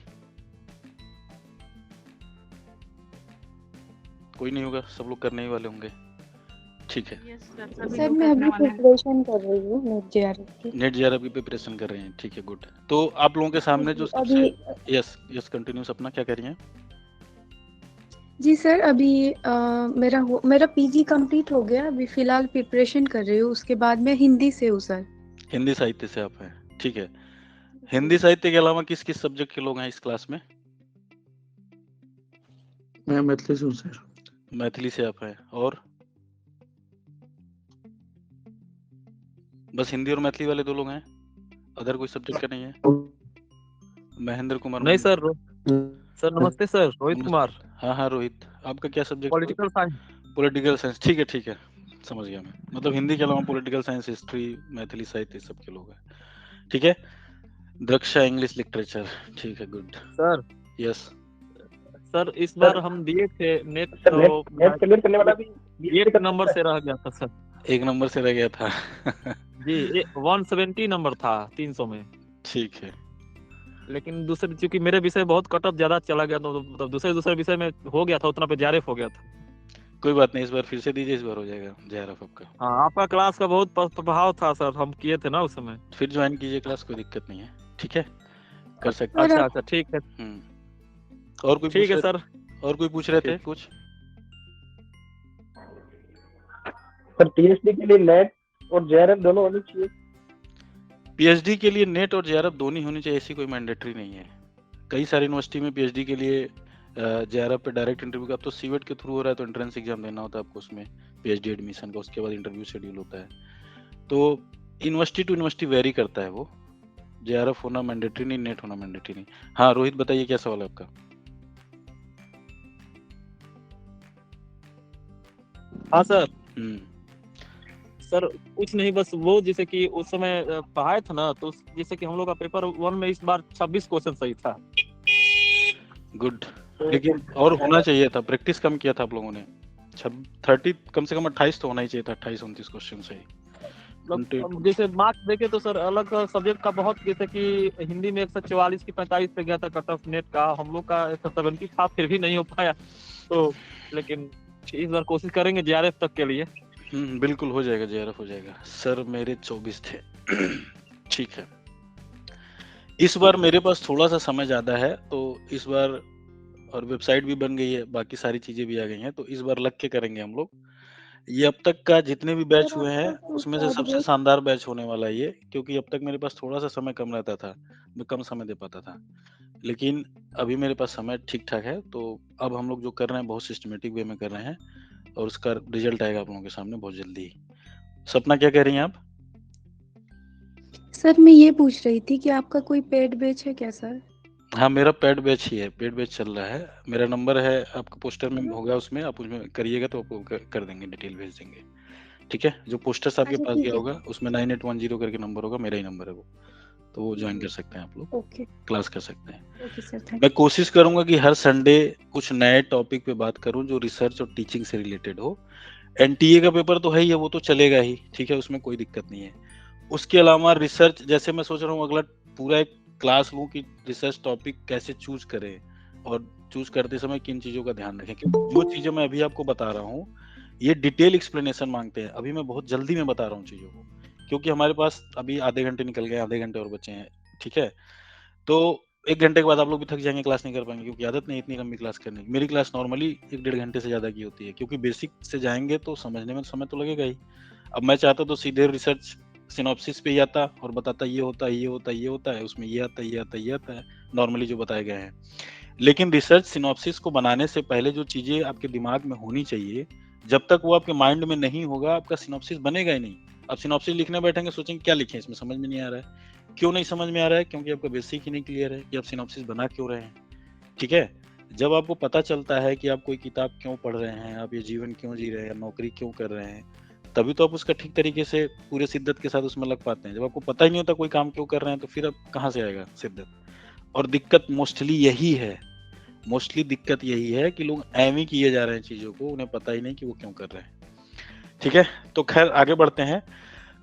कोई नहीं होगा, सब लोग करने ही वाले होंगे, ठीक है। सर मैं अभी प्रिपरेशन कर रही हूँ नेट जेआरएफ की प्रिपरेशन कर रहे हैं, ठीक है, गुड। तो आप लोगों के सामने जो सबसे यस कंटिन्यूस अपना क्या कर रही हैं? जी सर, अभी मेरा पीजी कंप्लीट हो गया, अभी फिलहाल प्रिपरेशन कर रही हूँ, उसके बाद मैं हिंदी से हूँ सर। हिंदी साहित्य से आप हैं, ठीक है। हिंदी साहित्य के अलावा किस किस सब्जेक्ट के लोग हैं इस क्लास में? मैं मैथिली से हूँ सर। मैथिली से आप हैं, और बस हिंदी और मैथिली वाले दो लोग हैं, अदर कोई सब्जेक्ट का नहीं है? महेंद्र कुमार? नहीं सर, सर नमस्ते सर, रोहित कुमार। हाँ रोहित, आपका क्या subject? Political science. Political science, ठीक है, समझ गया मैं। मतलब हिंदी के अलावा पॉलिटिकल साइंस, हिस्ट्री, मैथिली साहित्य सब के लोग हैं, ठीक है। दक्षा इंग्लिश लिटरेचर, ठीक है, गुड सर। यस सर इस बार हम दिए थे नेट, तो नेट क्लियर करने वाला भी एक नंबर से रह गया था सर। एक नंबर से रह गया था जी, 170 नंबर था 300 में, ठीक है। लेकिन दूसरे, चूंकि मेरे विषय बहुत कट ऑफ ज्यादा चला गया, तो दूसरे विषय में हो गया था उतना पे जेआरएफ हो गया था। कोई बात नहीं, इस बार फिर से दीजिए, इस बार हो जाएगा जेआरएफ आपका। हाँ, आपका क्लास का बहुत प्रभाव था सर, हम किए थे ना उस समय। फिर ज्वाइन कीजिए क्लास, कोई दिक्कत नहीं है, ठीक है, कर सकते हैं। अच्छा, ठीक है। और कोई ठीक है सर, और कोई पूछ रहे थे कुछ? सर पीएचडी के लिए नेट और जेआरएफ दोनों होनी चाहिए? पीएचडी के लिए नेट और जेआरएफ दोनों होनी चाहिए, ऐसी कोई मैंडेटरी नहीं है। कई सारी यूनिवर्सिटी में पीएचडी के लिए जेआरएफ पे डायरेक्ट इंटरव्यू का, अब तो सीवेट के थ्रू हो रहा है, तो एंट्रेंस एग्जाम देना होता है आपको उसमें पीएचडी एडमिशन का, उसके बाद इंटरव्यू शेड्यूल होता है। तो यूनिवर्सिटी टू यूनिवर्सिटी वेरी करता है वो, जेआरएफ होना मैंडेटरी नहीं, नेट होना मैंडेटरी नहीं। हाँ रोहित बताइए, क्या सवाल है आपका? हाँ सर। सर कुछ नहीं, बस वो जैसे कि उस समय पढ़ाए थे ना, तो जैसे कि हम लोग का पेपर 1 में इस बार 26 क्वेश्चन सही था। गुड, लेकिन और होना चाहिए था, प्रैक्टिस कम किया था आप लोगों ने। 30 कम से कम 28 तो होना ही चाहिए था, 28-29 क्वेश्चन सही। जैसे मार्क्स देखे तो सर अलग सब्जेक्ट का बहुत, जैसे कि हिंदी में 144 की 45 पे गया था कट ऑफ नेट का, हम लोग का 170 था, फिर भी नहीं हो पाया। तो लेकिन इस बार कोशिश करेंगे जेआरएफ तक के लिए। बिल्कुल हो जाएगा, जेआरएफ हो जाएगा। सर मेरे 24 थे ठीक है। इस बार मेरे पास थोड़ा सा समय ज्यादा है, तो इस बार, और वेबसाइट भी बन गई है, बाकी सारी चीजें भी आ गई हैं, तो इस बार लग के करेंगे हम लोग। ये अब तक का जितने भी बैच हुए हैं उसमें से सबसे शानदार बैच होने वाला है ये, क्योंकि अब तक मेरे पास थोड़ा सा समय कम रहता था, मैं कम समय दे पाता था, लेकिन अभी मेरे पास समय ठीक ठाक है। तो अब हम लोग जो कर रहे हैं बहुत सिस्टमेटिक वे में कर रहे हैं, और उसका रिजल्ट आएगा आप लोगों के सामने बहुत जल्दी। सपना क्या कह रही हैं आप? सर मैं ये पूछ रही थी कि आपका कोई पेड बैच है क्या सर? हाँ मेरा पेड बैच ही है, पेड बैच चल रहा है। मेरा नंबर है आपका पोस्टर में होगा, उसमें आप उसमें करिएगा तो आपको कर देंगे, डिटेल भेज देंगे, ठीक है। जो पोस्टर्स आपके पास गया होगा उसमें 9810 करके नंबर होगा, मेरा ही नंबर है वो, तो वो ज्वाइन कर सकते हैं आप लोग, ओके, क्लास कर सकते हैं। ओके सर, थैंक मैं कोशिश करूंगा कि हर संडे कुछ नए टॉपिक पे बात करूं जो रिसर्च और टीचिंग से रिलेटेड हो। एनटीए का पेपर तो है ही है, वो तो चलेगा ही, ठीक है, उसमें कोई दिक्कत नहीं है। उसके अलावा रिसर्च, जैसे मैं सोच रहा हूँ अगला पूरा एक क्लास लूं कि रिसर्च टॉपिक कैसे चूज करें, और चूज करते समय किन चीजों का ध्यान रखें, क्योंकि जो चीजें मैं अभी आपको बता रहा हूँ ये डिटेल एक्सप्लेनेशन मांगते हैं। अभी मैं बहुत जल्दी में बता रहा हूँ चीजों को, क्योंकि हमारे पास अभी आधे घंटे निकल गए, आधे घंटे और बचे हैं, ठीक है। तो 1 घंटे के बाद आप लोग भी थक जाएंगे, क्लास नहीं कर पाएंगे, क्योंकि आदत नहीं इतनी लंबी क्लास करने की। मेरी क्लास नॉर्मली 1-1.5 घंटे से ज्यादा की होती है, क्योंकि बेसिक से जाएंगे तो समझने में समय तो लगेगा ही। अब मैं चाहता तो सीधे रिसर्च सिनॉप्सिस पे ही आता और बताता ये होता है, ये होता है, ये होता है, उसमें ये आता है, ये आता है, ये आता है, नॉर्मली जो बताए गए हैं। लेकिन रिसर्च सिनॉप्सिस को बनाने से पहले जो चीजें आपके दिमाग में होनी चाहिए, जब तक वो आपके माइंड में नहीं होगा आपका सिनॉप्सिस बनेगा ही नहीं। अब सिनॉप्सिस लिखने बैठेंगे, सोचेंगे क्या लिखें, इसमें समझ में नहीं आ रहा है, क्यों नहीं समझ में आ रहा है? क्योंकि आपका बेसिक ही नहीं क्लियर है कि आप सिनॉप्सिस बना क्यों रहे हैं। ठीक है, जब आपको पता चलता है कि आप कोई किताब क्यों पढ़ रहे हैं, आप ये जीवन क्यों जी रहे हैं, नौकरी क्यों कर रहे हैं, तभी तो आप उसका ठीक तरीके से पूरे शिद्दत के साथ उसमें लग पाते हैं। जब आपको पता ही नहीं होता कोई काम क्यों कर रहे हैं, तो फिर अब कहाँ से आएगा शिद्दत? और दिक्कत मोस्टली यही है, मोस्टली दिक्कत यही है कि लोग ऐवी किए जा रहे हैं चीजों को, उन्हें पता ही नहीं कि वो क्यों कर रहे हैं। ठीक है, तो खैर आगे बढ़ते हैं।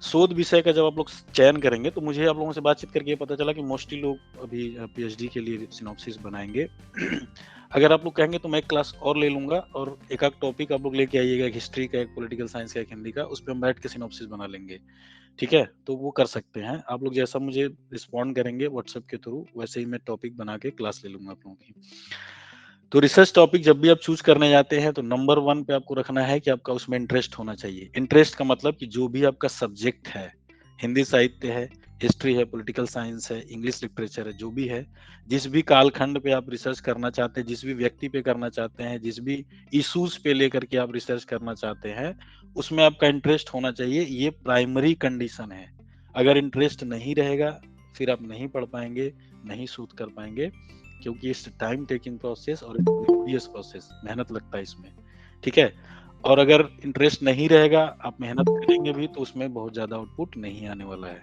शोध विषय का जब आप लोग चयन करेंगे, तो मुझे आप लोगों से बातचीत करके पता चला कि मोस्टली लोग अभी पीएचडी के लिए सिनॉप्सिस बनाएंगे। अगर आप लोग कहेंगे तो मैं एक क्लास और ले लूंगा और एक आध टॉपिक आप लोग लेके आइएगा, एक हिस्ट्री का, एक पॉलिटिकल साइंस का, एक हिंदी का, उस पर हम बैठ के सिनॉप्सिस बना लेंगे। ठीक है, तो वो कर सकते हैं आप लोग, जैसा मुझे रिस्पॉन्ड करेंगे व्हाट्सएप के थ्रू, वैसे ही मैं टॉपिक बना के क्लास ले लूंगा आप लोगों की। तो रिसर्च टॉपिक जब भी आप चूज करने जाते हैं तो नंबर 1 पे आपको रखना है कि आपका उसमें इंटरेस्ट होना चाहिए। इंटरेस्ट का मतलब कि जो भी आपका सब्जेक्ट है, हिंदी साहित्य है, हिस्ट्री है, पॉलिटिकल साइंस है, इंग्लिश लिटरेचर है, जो भी है, जिस भी कालखंड पे आप रिसर्च करना चाहते हैं, जिस भी व्यक्ति पे करना चाहते हैं, जिस भी इश्यूज पे लेकर के आप रिसर्च करना चाहते हैं, उसमें आपका इंटरेस्ट होना चाहिए। ये प्राइमरी कंडीशन है। अगर इंटरेस्ट नहीं रहेगा फिर आप नहीं पढ़ पाएंगे, नहीं शोध कर पाएंगे, क्योंकि इट्स टाइम टेकिंग प्रोसेस और टीडियस प्रोसेस, मेहनत लगता है इसमें। ठीक है, और अगर इंटरेस्ट नहीं रहेगा, आप मेहनत करेंगे भी तो उसमें बहुत ज्यादा आउटपुट नहीं आने वाला है।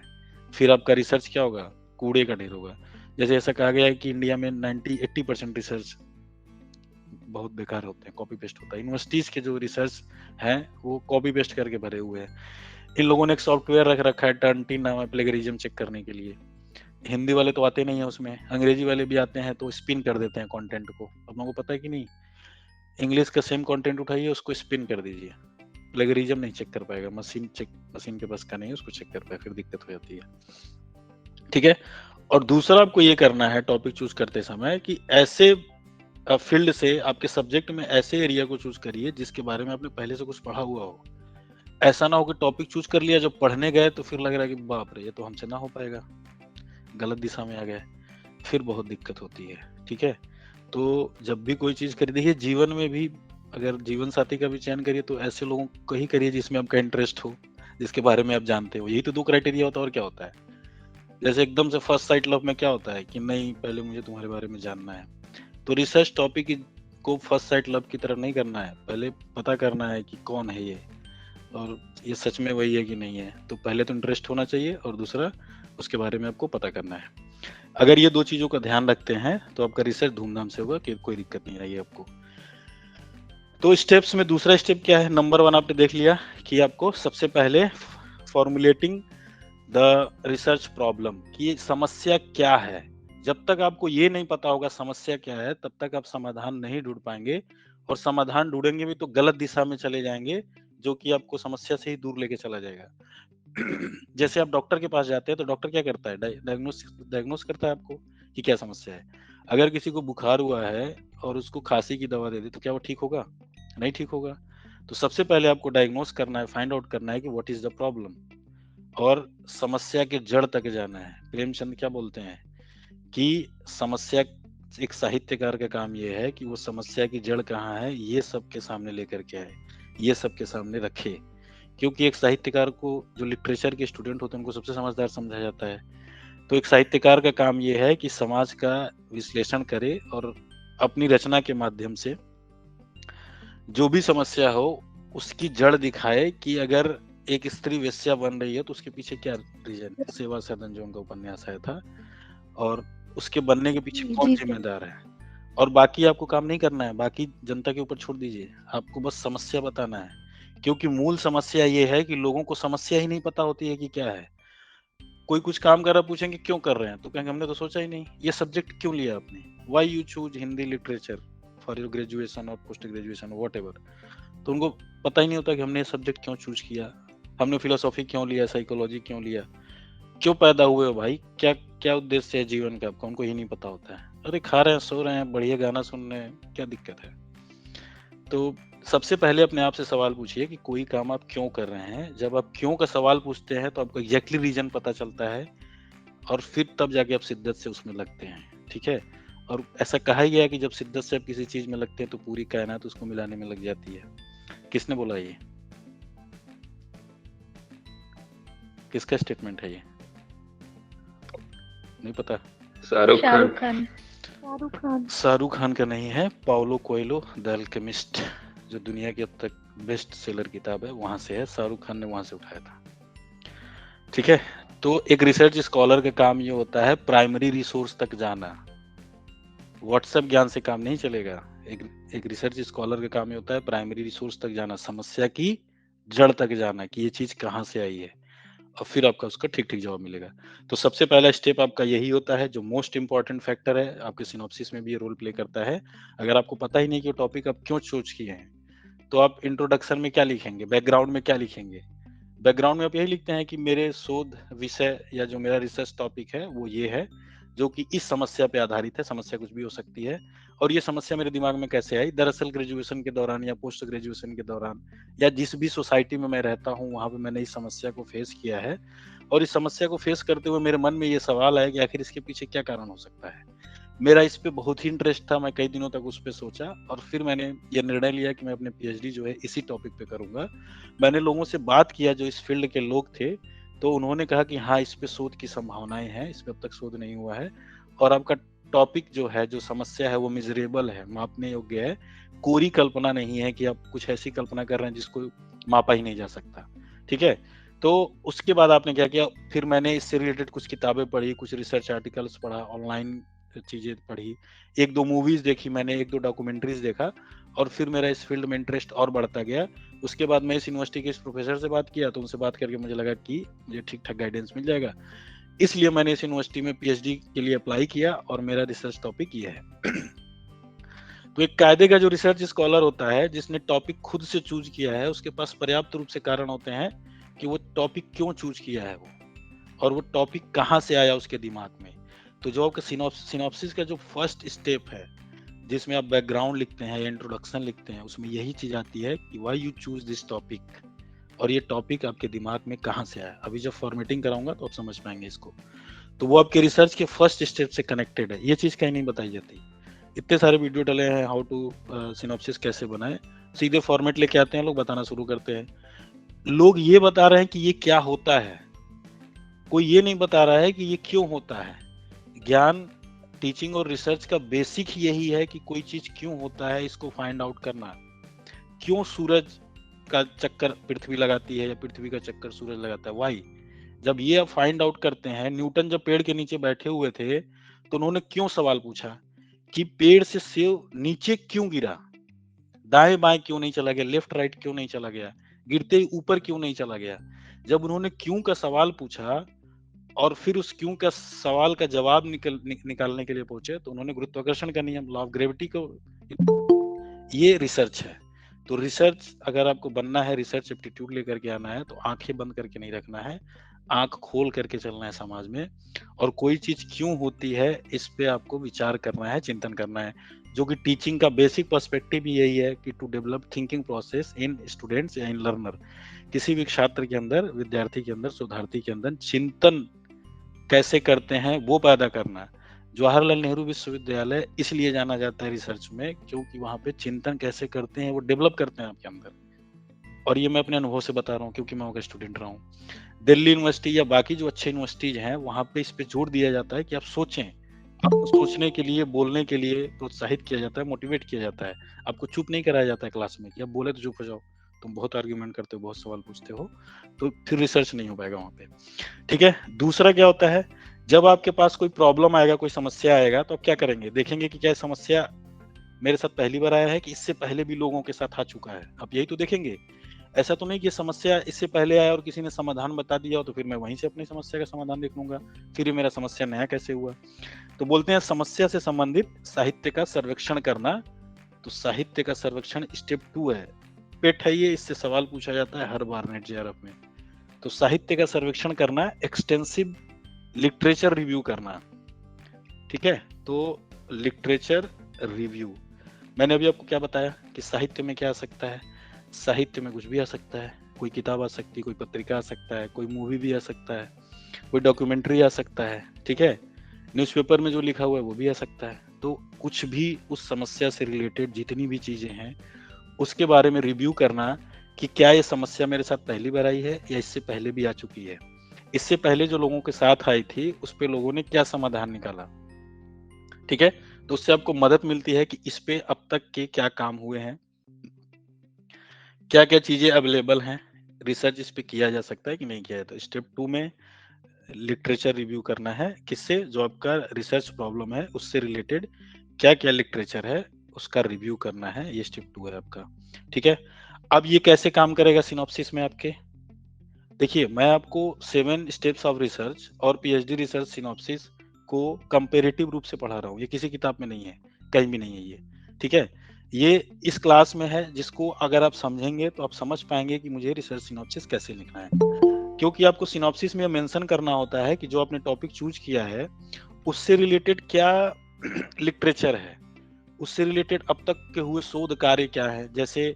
फिर आपका रिसर्च क्या होगा? कूड़े का ढेर होगा। जैसे ऐसा कहा गया है कि इंडिया में 80% रिसर्च बहुत बेकार होते हैं, कॉपी पेस्ट होता है। यूनिवर्सिटीज के जो रिसर्च हैं वो कॉपी पेस्ट करके भरे हुए हैं। इन लोगों ने एक सॉफ्टवेयर रख रखा है, टर्नटिन नाम है, प्लेगरिज्म चेक करने के लिए। हिंदी वाले तो आते नहीं है उसमें, अंग्रेजी वाले भी आते हैं तो स्पिन कर देते हैं कंटेंट को। आप लोगों को पता है कि नहीं? इंग्लिश का सेम कंटेंट उठाइए, उसको स्पिन कर दीजिए। प्लेगरिज्म नहीं चेक कर पाएगा, मशीन के बस का नहीं, उसको चेक कर पाए, फिर दिक्कत हो जाती है। ठीक है, और दूसरा आपको ये करना है टॉपिक चूज करते समय कि ऐसे फील्ड से, आपके सब्जेक्ट में ऐसे एरिया को चूज करिए जिसके बारे में आपने पहले से कुछ पढ़ा हुआ हो। ऐसा ना हो कि टॉपिक चूज कर लिया, जब पढ़ने गए तो फिर लग रहा है कि बाप रे, ये तो हमसे ना हो पाएगा, गलत दिशा में आ गए, फिर बहुत दिक्कत होती है। ठीक है, तो जब भी कोई चीज करिए, देखिए जीवन में भी अगर जीवन साथी का भी चयन करिए तो ऐसे लोगों को ही करिए जिसमें आपका इंटरेस्ट हो, जिसके बारे में आप जानते हो। यही तो 2 क्राइटेरिया होता है, और क्या होता है? जैसे एकदम से फर्स्ट साइट लव में क्या होता है कि नहीं, पहले मुझे तुम्हारे बारे में जानना है। तो रिसर्च टॉपिक को फर्स्ट साइट लव की तरह नहीं करना है, पहले पता करना है कि कौन है ये, और ये सच में वही है कि नहीं है। तो पहले तो इंटरेस्ट होना चाहिए, और दूसरा उसके बारे में आपको पता करना है। अगर ये 2 चीजों का ध्यान रखते हैं तो आपका रिसर्च धूमधाम से होगा, कि कोई दिक्कत नहीं आएगी आपको। तो स्टेप्स में दूसरा स्टेप क्या है? नंबर 1 आपने देख लिया कि आपको सबसे पहले फॉर्मुलेटिंग द रिसर्च प्रॉब्लम, कि समस्या क्या है। जब तक आपको ये नहीं पता होगा समस्या क्या है, तब तक आप समाधान नहीं ढूंढ पाएंगे, और समाधान ढूंढेंगे भी तो गलत दिशा में चले जाएंगे, जो कि आपको समस्या से ही दूर लेके चला जाएगा। जैसे आप डॉक्टर के पास जाते हैं तो डॉक्टर क्या करता है? डायग्नोस करता है आपको कि क्या समस्या है। अगर किसी को बुखार हुआ है और उसको खांसी की दवा दे दी तो क्या वो ठीक होगा? नहीं ठीक होगा। तो सबसे पहले आपको डायग्नोस करना है, फाइंड आउट करना है कि व्हाट इज द प्रॉब्लम, और समस्या के जड़ तक जाना है। प्रेमचंद क्या बोलते हैं कि समस्या, एक साहित्यकार का काम ये है कि वो समस्या की जड़ कहाँ है ये सबके सामने लेकर के आए, ये सबके सामने रखे। क्योंकि एक साहित्यकार को, जो लिटरेचर के स्टूडेंट होते हैं उनको सबसे समझदार समझा जाता है। तो एक साहित्यकार का काम ये है कि समाज का विश्लेषण करे और अपनी रचना के माध्यम से जो भी समस्या हो उसकी जड़ दिखाए, कि अगर एक स्त्री वेश्या बन रही है तो उसके पीछे क्या रीजन है। सेवा सदन जो उनका उपन्यास आया था, और उसके बनने के पीछे कौन जिम्मेदार है। और बाकी आपको काम नहीं करना है, बाकी जनता के ऊपर छोड़ दीजिए, आपको बस समस्या बताना है। क्योंकि मूल समस्या ये है कि लोगों को समस्या ही नहीं पता होती है कि क्या है। कोई कुछ काम कर रहा, पूछेंगे क्यों कर रहे हैं, तो कहेंगे हमने तो सोचा ही नहीं। ये सब्जेक्ट क्यों लिया आपने? Why you choose Hindi literature for your graduation और पोस्ट ग्रेजुएशन व्हाटएवर। तो उनको पता ही नहीं होता कि हमने ये सब्जेक्ट क्यों चूज किया, हमने फिलोसॉफी क्यों लिया, साइकोलॉजी क्यों लिया, क्यों पैदा हुए हो भाई, क्या क्या उद्देश्य है जीवन का आपका, उनको ही नहीं पता होता है। अरे खा रहे हैं, सो रहे हैं, बढ़िया गाना सुन रहे हैं, क्या दिक्कत है। तो सबसे पहले अपने आप से सवाल पूछिए कि कोई काम आप क्यों कर रहे हैं। जब आप क्यों का सवाल पूछते हैं तो आपको एग्जैक्टली रीजन पता चलता है, और फिर तब जाके आप शिद्दत से उसमें लगते हैं। ठीक है, और ऐसा कहा ही गया है कि जब शिद्दत से आप किसी चीज में लगते हैं तो पूरी कायनात उसको मिलाने में लग जाती है। किसने बोला ये? किसका स्टेटमेंट है ये? नहीं पता? शाहरुख खान। शाहरुख खान का नहीं है, पाउलो कोएलो द अल्केमिस्ट, जो दुनिया की अब तक बेस्ट सेलर किताब है, वहां से है। शाहरुख खान ने वहां से उठाया था। ठीक है, तो एक रिसर्च स्कॉलर का काम ये होता है प्राइमरी रिसोर्स तक जाना। व्हाट्सएप ज्ञान से काम नहीं चलेगा। एक रिसर्च स्कॉलर का काम ये होता है प्राइमरी रिसोर्स तक जाना, समस्या की जड़ तक जाना कि ये चीज कहाँ से आई है, और फिर आपका उसका ठीक ठीक जवाब मिलेगा। तो सबसे पहला स्टेप आपका यही होता है, जो मोस्ट इंपॉर्टेंट फैक्टर है, आपके सिनॉप्सिस में भी ये रोल प्ले करता है। अगर आपको पता ही नहीं कि वो टॉपिक आप क्यों चूज किए हैं, तो आप इंट्रोडक्शन में क्या लिखेंगे, बैकग्राउंड में क्या लिखेंगे? बैकग्राउंड में आप यही लिखते हैं कि मेरे शोध विषय या जो मेरा रिसर्च टॉपिक है वो ये है, जो कि इस समस्या पे आधारित है। समस्या कुछ भी हो सकती है, और ये समस्या मेरे दिमाग में कैसे आई। दरअसल ग्रेजुएशन के दौरान या पोस्ट ग्रेजुएशन के दौरान या जिस भी सोसाइटी में मैं रहता हूँ, वहां पे मैंने इस समस्या को फेस किया है, और इस समस्या को फेस करते हुए मेरे मन में ये सवाल आया कि आखिर इसके पीछे क्या कारण हो सकता है। मेरा इस पे बहुत ही इंटरेस्ट था, मैं कई दिनों तक उस पे सोचा, और फिर मैंने ये निर्णय लिया कि मैं अपने पीएचडी जो है इसी टॉपिक पे करूंगा। मैंने लोगों से बात किया जो इस फील्ड के लोग थे, तो उन्होंने कहा कि हाँ, इस पे शोध की संभावनाएं हैं, इस पे अब तक शोध नहीं हुआ है, और आपका टॉपिक जो है, जो समस्या है, वो मिजरेबल है, मापने योग्य है, कोरी कल्पना नहीं है कि आप कुछ ऐसी कल्पना कर रहे हैं जिसको मापा ही नहीं जा सकता। ठीक है, तो उसके बाद आपने क्या किया, फिर मैंने इससे रिलेटेड कुछ किताबें पढ़ी, कुछ रिसर्च आर्टिकल्स पढ़ा, ऑनलाइन चीजें पढ़ी, एक दो मूवीज देखी मैंने, एक दो डॉक्यूमेंट्रीज देखा, और फिर मेरा इस फील्ड में इंटरेस्ट और बढ़ता गया। उसके बाद मैं इस यूनिवर्सिटी के इस प्रोफेसर से बात किया, तो उनसे बात करके मुझे लगा कि मुझे ठीक ठाक गाइडेंस मिल जाएगा, इसलिए मैंने इस यूनिवर्सिटी में पीएचडी के लिए अप्लाई किया, और मेरा रिसर्च टॉपिक ये है। तो एक कायदे का जो रिसर्च स्कॉलर होता है, जिसने टॉपिक खुद से चूज किया है, उसके पास पर्याप्त रूप से कारण होते हैं कि वो टॉपिक क्यों चूज किया है वो, और वो टॉपिक कहाँ से आया उसके दिमाग में। तो जो आपका सिनॉप्सिस का जो फर्स्ट स्टेप है, जिसमें आप बैकग्राउंड लिखते हैं या इंट्रोडक्शन लिखते हैं, उसमें यही चीज आती है कि why you choose this topic, और ये टॉपिक आपके दिमाग में कहाँ से आया। अभी जब फॉर्मेटिंग कराऊंगा तो आप समझ पाएंगे इसको। तो वो आपके रिसर्च के फर्स्ट स्टेप से कनेक्टेड है, ये चीज कहीं नहीं बताई जाती। इतने सारे वीडियो डले हैं हाउ टू सिनॉप्सिस कैसे बनाए, सीधे फॉर्मेट लेके आते हैं लोग, बताना शुरू करते हैं। लोग ये बता रहे हैं कि ये क्या होता है, कोई ये नहीं बता रहा है कि ये क्यों होता है। ज्ञान, टीचिंग और रिसर्च का बेसिक यही है कि कोई चीज क्यों होता है, इसको फाइंड आउट करना। क्यों सूरज का चक्कर पृथ्वी लगाती है या पृथ्वी का चक्कर सूरज लगाता है, वाई। जब ये आप फाइंड आउट करते हैं, न्यूटन जब पेड़ के नीचे बैठे हुए थे, तो उन्होंने क्यों सवाल पूछा कि पेड़ से सेब नीचे क्यों गिरा, दाएं बाएं क्यों नहीं चला गया, लेफ्ट राइट क्यों नहीं चला गया, गिरते ऊपर क्यों नहीं चला गया। जब उन्होंने क्यों का सवाल पूछा और फिर उस क्यों का सवाल का जवाब निकालने के लिए पहुंचे, तो उन्होंने गुरुत्वाकर्षण का नियम, लॉ ऑफ ग्रेविटी को, ये रिसर्च है। तो रिसर्च अगर आपको बनना है, रिसर्च एप्टीट्यूड लेकर के आना है, तो आंखें बंद करके नहीं रखना है, आंख खोल करके चलना है समाज में, और कोई चीज क्यों होती है इस पे आपको विचार करना है, चिंतन करना है, जो कि टीचिंग का बेसिक पर्सपेक्टिव भी यही है कि to develop thinking process in students या इन लर्नर। किसी भी छात्र के अंदर, विद्यार्थी के अंदर, शोधार्थी के अंदर चिंतन कैसे करते हैं वो पैदा करना। जवाहरलाल नेहरू विश्वविद्यालय इसलिए जाना जाता है रिसर्च में, क्योंकि वहां पे चिंतन कैसे करते हैं वो डेवलप करते हैं आपके अंदर। और ये मैं अपने अनुभव से बता रहा हूँ, क्योंकि मैं वहाँ का स्टूडेंट रहा हूँ। दिल्ली यूनिवर्सिटी या बाकी जो अच्छे यूनिवर्सिटीज हैं, वहां पे इस पे जोर दिया जाता है कि आप सोचें, आपको सोचने के लिए, बोलने के लिए प्रोत्साहित किया जाता है, मोटिवेट किया जाता है। आपको चुप नहीं कराया जाता है क्लास में कि आप बोले तो चुप हो जाओ, तुम बहुत आर्ग्यूमेंट करते हो, बहुत सवाल पूछते हो, तो फिर रिसर्च नहीं हो पाएगा वहां पे। ठीक है, दूसरा क्या होता है, जब आपके पास कोई प्रॉब्लम आएगा, कोई समस्या आएगा, तो आप क्या करेंगे, देखेंगे कि क्या समस्या मेरे साथ पहली बार आया है कि इससे पहले भी लोगों के साथ आ चुका है, आप यही तो देखेंगे। ऐसा तो नहीं कि समस्या इससे पहले आया और किसी ने समाधान बता दिया तो फिर मैं वहीं से अपनी समस्या का समाधान देख लूंगा, फिर ये मेरा समस्या नया कैसे हुआ। तो बोलते हैं समस्या से संबंधित साहित्य का सर्वेक्षण करना। तो साहित्य का सर्वेक्षण स्टेप 2 है। पेट है ये, इससे सवाल पूछा जाता है हर बार नेट जेआरएफ में। तो साहित्य का सर्वेक्षण करना, एक्सटेंसिव लिटरेचर रिव्यू करना। ठीक है, तो लिटरेचर रिव्यू, मैंने अभी आपको क्या बताया कि साहित्य में क्या आ सकता है। साहित्य में कुछ भी आ सकता है, कोई किताब आ सकती है, कोई पत्रिका आ सकता है, कोई मूवी भी आ सकता है, कोई डॉक्यूमेंट्री आ सकता है। ठीक है, न्यूज़पेपर में जो लिखा हुआ है वो भी आ सकता है। तो कुछ भी उस समस्या से रिलेटेड जितनी भी चीजें हैं उसके बारे में रिव्यू करना कि क्या ये समस्या मेरे साथ पहली बार आई है या इससे पहले भी आ चुकी है। इससे पहले जो लोगों के साथ आई थी उस पे लोगों ने क्या समाधान निकाला, ठीक है। तो उससे आपको मदद मिलती है कि इस पे अब तक के क्या काम हुए हैं, क्या क्या चीजें अवेलेबल हैं, रिसर्च इस पे किया जा सकता है कि नहीं किया है। तो स्टेप 2 में लिटरेचर रिव्यू करना है, किससे, जो आपका रिसर्च प्रॉब्लम है उससे रिलेटेड क्या क्या लिटरेचर है उसका रिव्यू करना है, ये स्टेप 2 है आपका, ठीक है। अब ये कैसे काम करेगा सिनॉप्सिस में आपके, देखिए मैं आपको 7 स्टेप्स ऑफ रिसर्च और पीएचडी रिसर्च सिनॉप्सिस को कंपैरेटिव रूप से पढ़ा रहा हूँ, ये किसी किताब में नहीं है, कहीं भी नहीं है ये, ठीक है। ये इस क्लास में है, जिसको अगर आप समझेंगे तो आप समझ पाएंगे कि मुझे रिसर्च सिनॉप्सिस कैसे लिखना है, क्योंकि आपको सिनॉप्सिस में मेंशन करना होता है कि जो आपने टॉपिक चूज किया है उससे रिलेटेड क्या लिटरेचर है, उससे रिलेटेड अब तक के हुए शोध कार्य क्या है। जैसे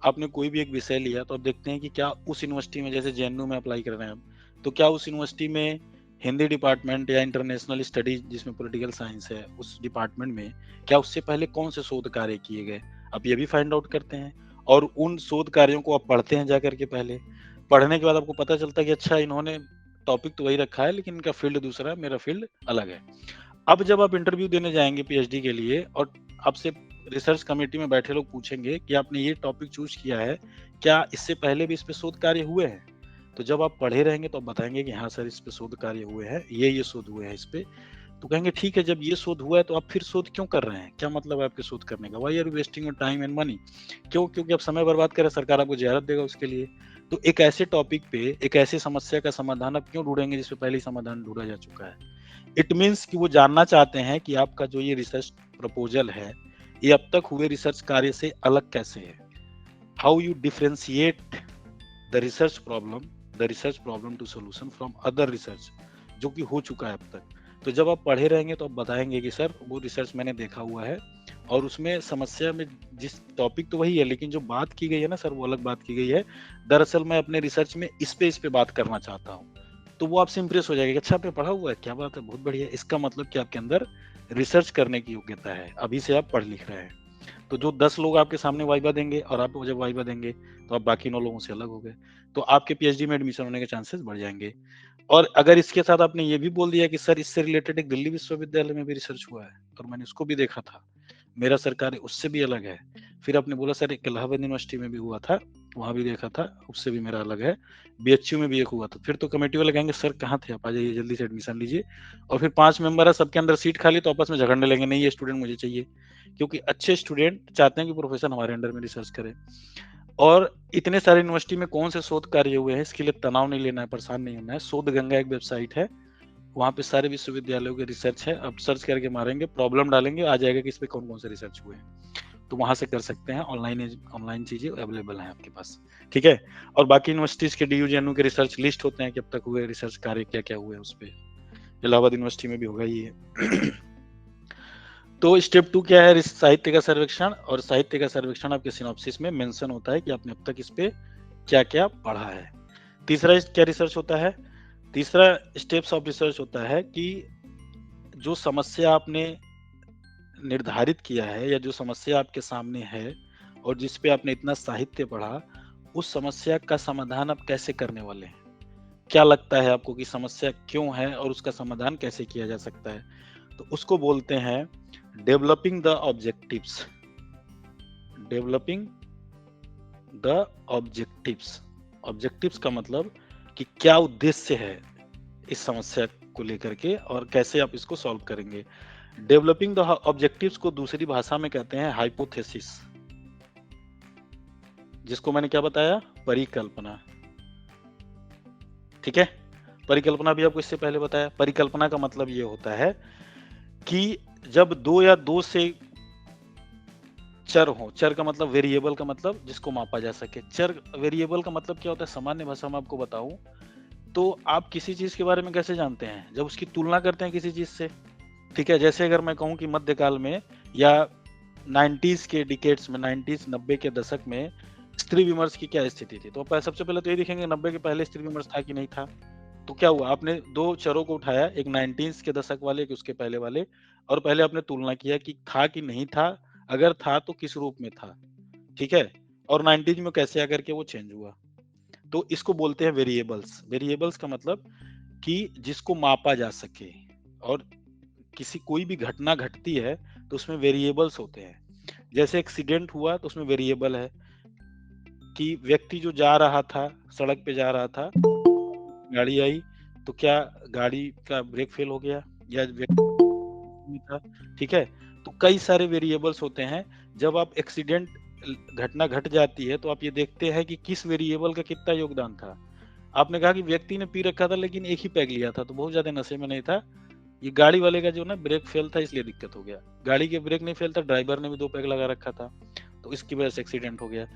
आपने कोई भी एक विषय लिया तो आप देखते हैं कि क्या उस यूनिवर्सिटी में, जैसे जेएनयू में अप्लाई कर रहे हैं हम, तो क्या उस यूनिवर्सिटी में हिंदी डिपार्टमेंट या इंटरनेशनल स्टडीज जिसमें पॉलिटिकल साइंस है उस डिपार्टमेंट में क्या उससे पहले कौन से शोध कार्य किए गए, आप ये भी फाइंड आउट करते हैं। और उन शोध कार्यों को आप पढ़ते हैं जाकर के, पहले पढ़ने के बाद आपको पता चलता है कि अच्छा इन्होंने टॉपिक तो वही रखा है लेकिन इनका फील्ड दूसरा है, मेरा फील्ड अलग है। अब जब आप इंटरव्यू देने जाएंगे पीएचडी के लिए और आपसे रिसर्च कमेटी में बैठे लोग पूछेंगे कि आपने ये टॉपिक चूज किया है, क्या इससे पहले भी इस पे शोध कार्य हुए हैं, तो जब आप पढ़े रहेंगे तो आप बताएंगे कि हाँ सर इस पे शोध कार्य हुए हैं, ये शोध हुए हैं इस पे, तो कहेंगे ठीक है जब ये शोध हुआ है तो आप फिर शोध क्यों कर रहे हैं, क्या मतलब है आपके शोध करने का, why are you wasting your time and money, क्यों, क्योंकि आप समय बर्बाद कर रहे हैं, सरकार आपको जियारत देगा उसके लिए। तो एक ऐसे टॉपिक पे एक ऐसी समस्या का समाधान आप क्यों ढूंढेंगे जिसपे पहले ही समाधान ढूंढा जा चुका है। इट मीन्स कि वो जानना चाहते हैं कि आपका जो ये रिसर्च प्रपोजल है ये अब तक हुए रिसर्च कार्य से अलग कैसे है, how you differentiate the research problem to solution from other research जो कि हो चुका है अब तक। तो जब आप पढ़े रहेंगे तो आप बताएंगे कि सर वो रिसर्च मैंने देखा हुआ है और उसमें समस्या में जिस टॉपिक तो वही है लेकिन जो बात की गई है ना सर वो अलग बात की गई है, दरअसल मैं अपने रिसर्च में इस पे बात करना चाहता हूँ। तो वो आपसे इंप्रेस हो जाएगा, अच्छा आपने पढ़ा हुआ है, क्या बात है, बहुत बढ़िया, इसका मतलब कि आपके अंदर रिसर्च करने की योग्यता है, अभी से आप पढ़ लिख रहे हैं। तो जो 10 लोग आपके सामने वाइवा देंगे और आप जब वाइवा देंगे तो आप बाकी 9 लोगों से अलग हो गए, तो आपके पीएचडी में एडमिशन होने के चांसेस बढ़ जाएंगे। और अगर इसके साथ आपने ये भी बोल दिया कि सर इससे रिलेटेड एक दिल्ली विश्वविद्यालय में भी रिसर्च हुआ है और मैंने उसको भी देखा था, मेरा सरकार उससे भी अलग है, फिर आपने बोला सर एक इलाहाबाद यूनिवर्सिटी में भी हुआ था, वहां भी देखा था, उससे भी मेरा अलग है, बीएचयू में भी एक हुआ था, फिर तो कमेटी वाले कहेंगे सर कहाँ थे आप, आ जाइए जल्दी से एडमिशन लीजिए। और फिर 5 मेंबर है, सबके अंदर सीट खाली, तो आपस में झगड़ने लगेंगे, नहीं ये स्टूडेंट मुझे चाहिए, क्योंकि अच्छे स्टूडेंट चाहते हैं कि प्रोफेसर हमारे अंडर में रिसर्च करे। और इतने सारे यूनिवर्सिटी में कौन से शोध कार्य हुए हैं इसके लिए तनाव नहीं लेना है, परेशान नहीं होना है। शोध गंगा एक वेबसाइट है, वहां पे सारे विश्वविद्यालयों के रिसर्च है, आप सर्च करके मारेंगे, प्रॉब्लम डालेंगे, आ जाएगा कि इस पे कौन कौन से रिसर्च हुए हैं, तो वहां से कर सकते हैं, ऑनलाइन चीजें अवेलेबल हैं आपके पास, ठीक है। और बाकी यूनिवर्सिटीज के डीयू जेएनयू के रिसर्च लिस्ट होते हैं कि अब तक हुए रिसर्च कार्य क्या क्या हुए उस पे, इलाहाबाद यूनिवर्सिटी में भी होगा ये। तो स्टेप 2 क्या है, साहित्य का सर्वेक्षण, और साहित्य का सर्वेक्षण आपके सिनॉप्सिस में मेंशन होता है कि आपने अब तक इस पे क्या क्या पढ़ा है। तीसरा क्या रिसर्च होता है, तीसरा स्टेप्स ऑफ रिसर्च होता है कि जो समस्या आपने निर्धारित किया है या जो समस्या आपके सामने है और जिस पे आपने इतना साहित्य पढ़ा, उस समस्या का समाधान आप कैसे करने वाले हैं, क्या लगता है आपको कि समस्या क्यों है और उसका समाधान कैसे किया जा सकता है, तो उसको बोलते हैं developing the objectives. Developing the objectives, objectives का मतलब कि क्या उद्देश्य है इस समस्या को लेकर के और कैसे आप इसको सॉल्व करेंगे। डेवलपिंग द ऑब्जेक्टिव्स को दूसरी भाषा में कहते हैं हाइपोथेसिस, जिसको मैंने क्या बताया, परिकल्पना, ठीक है। परिकल्पना भी आपको इससे पहले बताया। परिकल्पना का मतलब ये होता है कि जब 2 या 2 से चर हो, चर का मतलब वेरिएबल का मतलब जिसको मापा जा सके, चर वेरिएबल का मतलब क्या होता है, सामान्य भाषा में आपको बताऊं तो आप किसी चीज के बारे में कैसे जानते हैं, जब उसकी तुलना करते हैं किसी चीज से, ठीक है। जैसे अगर मैं कहूं कि मध्यकाल में या 90s के डिकेड्स में, 90 के दशक में स्त्री विमर्श की क्या स्थिति थी, तो सबसे पहले तो ये देखेंगे 90 के पहले स्त्री विमर्श था कि नहीं था। तो क्या हुआ, आपने 2 चरों को उठाया, एक 90s के दशक वाले, एक उसके पहले वाले, और पहले आपने तुलना किया कि था कि नहीं था, अगर था तो किस रूप में था, ठीक है, और 90s में कैसे आकर के वो चेंज हुआ। तो इसको बोलते हैं वेरिएबल्स। वेरिएबल्स का मतलब कि जिसको मापा जा सके। और किसी कोई भी घटना घटती है तो उसमें वेरिएबल्स होते हैं। जैसे एक्सीडेंट हुआ तो उसमें वेरिएबल है कि व्यक्ति जो जा रहा था, सड़क पे जा रहा था, गाड़ी आई तो क्या गाड़ी का ब्रेक फेल हो गया या व्यक्ति था, ठीक है। तो कई सारे वेरिएबल्स होते हैं। जब आप एक्सीडेंट घटना घट जाती है तो आप ये देखते हैं कि किस वेरिएबल का कितना योगदान था। आपने कहा कि व्यक्ति ने पी रखा था लेकिन एक ही पैग लिया था, तो बहुत ज्यादा नशे में नहीं था। ये गाड़ी वाले का जो ना ब्रेक फेल था इसलिए दिक्कत हो गया। गाड़ी के ब्रेक नहीं फेल था, ड्राइवर ने भी 2 पैग लगा रखा था, तो इसकी वजह से एक्सीडेंट हो गया।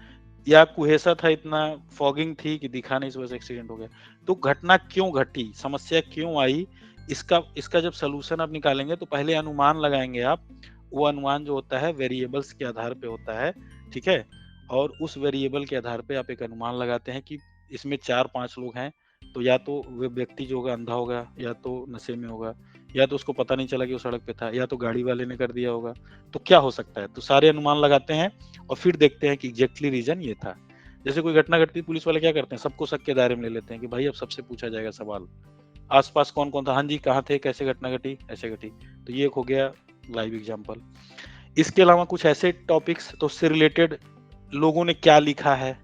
या कुहेसा था, इतना फॉगिंग थी कि दिखा नहीं, इस वजह से एक्सीडेंट हो गया। तो घटना क्यों घटी, समस्या क्यों आई, इसका जब सोल्यूशन आप निकालेंगे तो पहले अनुमान लगाएंगे आप। वो अनुमान जो होता है वेरिएबल्स के आधार पे होता है, ठीक है। और उस वेरिएबल के आधार पे आप एक अनुमान लगाते हैं कि इसमें 4-5 लोग हैं, तो या तो वो व्यक्ति जो होगा अंधा होगा, या तो नशे में होगा, या तो उसको पता नहीं चला कि वो सड़क पे था, या तो गाड़ी वाले ने कर दिया होगा। तो क्या हो सकता है, तो सारे अनुमान लगाते हैं और फिर देखते हैं कि एग्जैक्टली रीजन ये था। जैसे कोई घटना घटती, पुलिस वाले क्या करते हैं, सबको शक के दायरे में ले लेते हैं कि भाई अब सबसे पूछा जाएगा सवाल, आसपास कौन कौन था, हाँ जी कहाँ थे, कैसे घटना घटी, ऐसे घटी। तो ये एक हो गया लाइव एग्जांपल। इसके अलावा कुछ ऐसे टॉपिक्स, तो उससे रिलेटेड लोगों ने क्या लिखा है,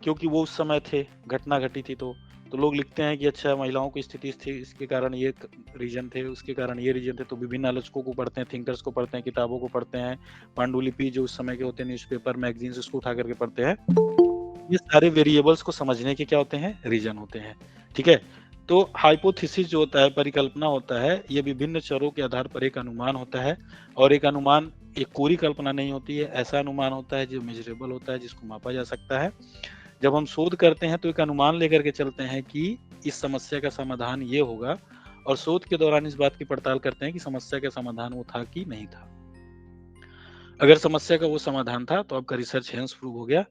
क्योंकि वो उस समय थे, घटना घटी थी, तो लोग लिखते हैं कि अच्छा महिलाओं की स्थिति थी, इसके कारण ये रीजन थे, उसके कारण ये रीजन थे। तो विभिन्न आलोचकों को पढ़ते हैं, थिंकर्स को पढ़ते हैं, किताबों को पढ़ते हैं, पांडुलिपि जो उस समय के होते हैं, न्यूज़पेपर, मैगजीन्स, उसको उठा करके पढ़ते हैं। ये सारे वेरिएबल्स को समझने के क्या होते हैं, रीजन होते हैं, ठीक है। तो हाइपोथेसिस जो होता है, परिकल्पना होता है, ये विभिन्न चरों के आधार पर एक अनुमान होता है। और एक अनुमान एक कोरी कल्पना नहीं होती है, ऐसा अनुमान होता है जो मेजरेबल होता है, जिसको मापा जा सकता है। जब हम शोध करते हैं तो एक अनुमान लेकर के चलते हैं कि इस समस्या का समाधान ये होगा, और शोध के दौरान इस बात की पड़ताल करते हैं कि समस्या का समाधान वो था कि नहीं था। अगर समस्या का वो समाधान था तो आपका रिसर्च हेंस प्रूव हो गया।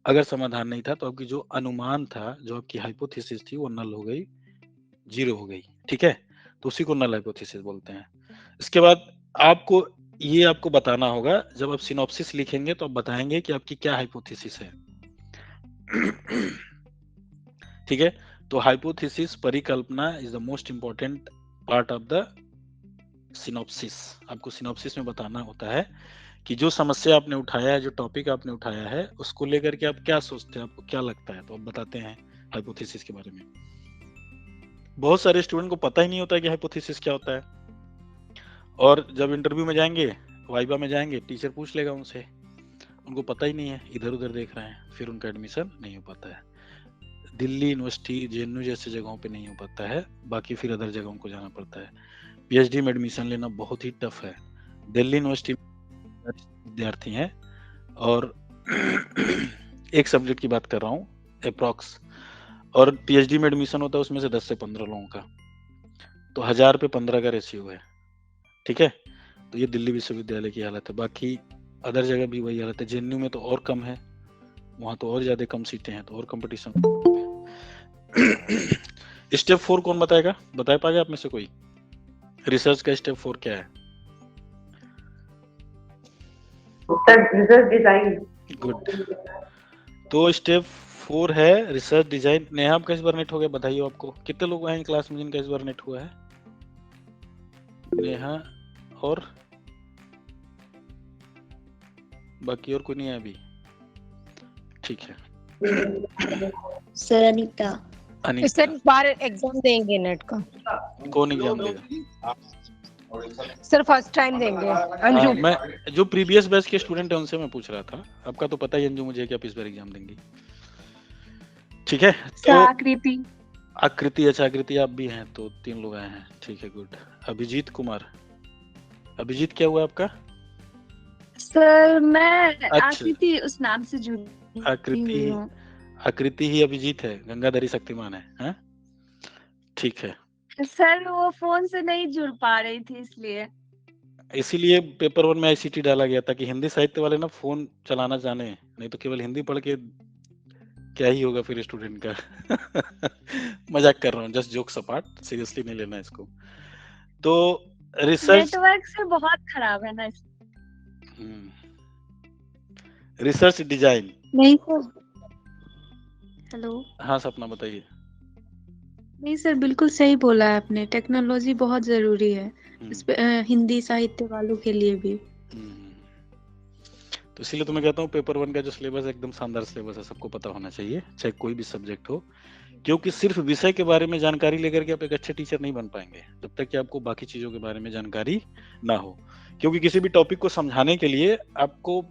अगर समाधान नहीं था तो आपकी जो अनुमान था, जो आपकी हाइपोथेसिस थी, वो नल हो गई, जीरो हो गई, ठीक है। तो उसी को नल हाइपोथेसिस बोलते हैं। इसके बाद आपको बताना होगा, जब आप सिनॉप्सिस लिखेंगे तो आप बताएंगे कि आपकी क्या हाइपोथेसिस है। ठीक है। तो हाइपोथेसिस, परिकल्पना is the most important part of the synopsis. आपको सिनॉप्सिस में बताना होता है कि जो समस्या आपने उठाया है, जो टॉपिक आपने उठाया है, उसको लेकर के आप क्या सोचते हैं, आपको क्या लगता है, तो आप बताते हैं हाइपोथेसिस के बारे में। बहुत सारे स्टूडेंट को पता ही नहीं होता है कि हाइपोथेसिस क्या होता है, और जब इंटरव्यू में जाएंगे, वाइवा में जाएंगे, टीचर पूछ लेगा उनसे, उनको पता ही नहीं है, इधर उधर देख रहे हैं, फिर उनका एडमिशन नहीं हो पाता है। दिल्ली यूनिवर्सिटी, जेएनयू जैसे जगहों पे नहीं हो पाता है, बाकी फिर अदर जगहों को जाना पड़ता है। पीएचडी में एडमिशन लेना बहुत ही टफ है। दिल्ली यूनिवर्सिटी विद्यार्थी हैं, और एक सब्जेक्ट की बात कर रहा हूँ अप्रॉक्स, और पीएचडी में एडमिशन होता है उसमें से 10 से 15 लोगों का, तो 1000 पे 15 का रेशियो है, ठीक है। तो ये दिल्ली विश्वविद्यालय की हालत है, बाकी अदर जगह भी वही हालत है। जेएनयू में तो और कम है, वहां तो और ज्यादा कम सीटें हैं, तो और कंपटीशन। स्टेप 4 कौन बताएगा, बता पाएगा आप में से कोई, रिसर्च का स्टेप 4 क्या है? Research design. गुड। तो स्टेप 4 है रिसर्च डिजाइन। नेहा, आपका इस बार नेट हो गया, बधाई हो आपको। कितने लोग हैं क्लास में जिनका इस बार नेट हुआ है? नेहा और बाकी और कोई नहीं है अभी? ठीक है। सर अनीता। सर इस बार एग्जाम देंगे नेट का। कौन एग्जाम देगा? सर फर्स्ट टाइम देंगे अंजू। मैं जो प्रीवियस बैच के स्टूडेंट है उनसे मैं पूछ रहा था, आपका तो पता ही अंजू मुझे कि आप इस बार एग्जाम देंगी, ठीक है। तो आकृति। अच्छा आकृति आप भी हैं, तो 3 लोग आए हैं, ठीक है, गुड। अभिजीत कुमार, अभिजीत क्या हुआ आपका? सर मैं अच्छा। आकृति उस नाम से जुड़ी आकृति ही अभिजीत है, गंगाधरी शक्तिमान है, हाँ? ठीक है सर, वो फोन से नहीं जुड़ पा रही थी इसीलिए पेपर 1 में आईसीटी डाला गया था कि हिंदी साहित्य वाले ना फोन चलाना जाने, नहीं तो केवल हिंदी पढ़ के क्या ही होगा फिर स्टूडेंट का। मजाक कर रहा हूँ, जस्ट जोक्स अपार्ट, सीरियसली नहीं लेना इसको। तो रिसर्च नेटवर्क से बहुत खराब है ना। Research design. नहीं सर। हेलो। हाँ सपना बताइए। नहीं सर, बिल्कुल सही बोला है आपने, टेक्नोलॉजी बहुत जरूरी है हिंदी साहित्य वालों के लिए भी। तो इसीलिए तो मैं कहता हूँ पेपर 1 का जो सिलेबस है एकदम शानदार सिलेबस है, सबको पता होना चाहिए, चाहे कोई भी सब्जेक्ट हो, क्योंकि सिर्फ विषय के बारे में जानकारी लेकर के आप एक अच्छे टीचर नहीं बन पाएंगे जब तक कि आपको बाकी चीजों के बारे में जानकारी ना हो। क्योंकि किसी भी टॉपिक को समझाने के लिए आपको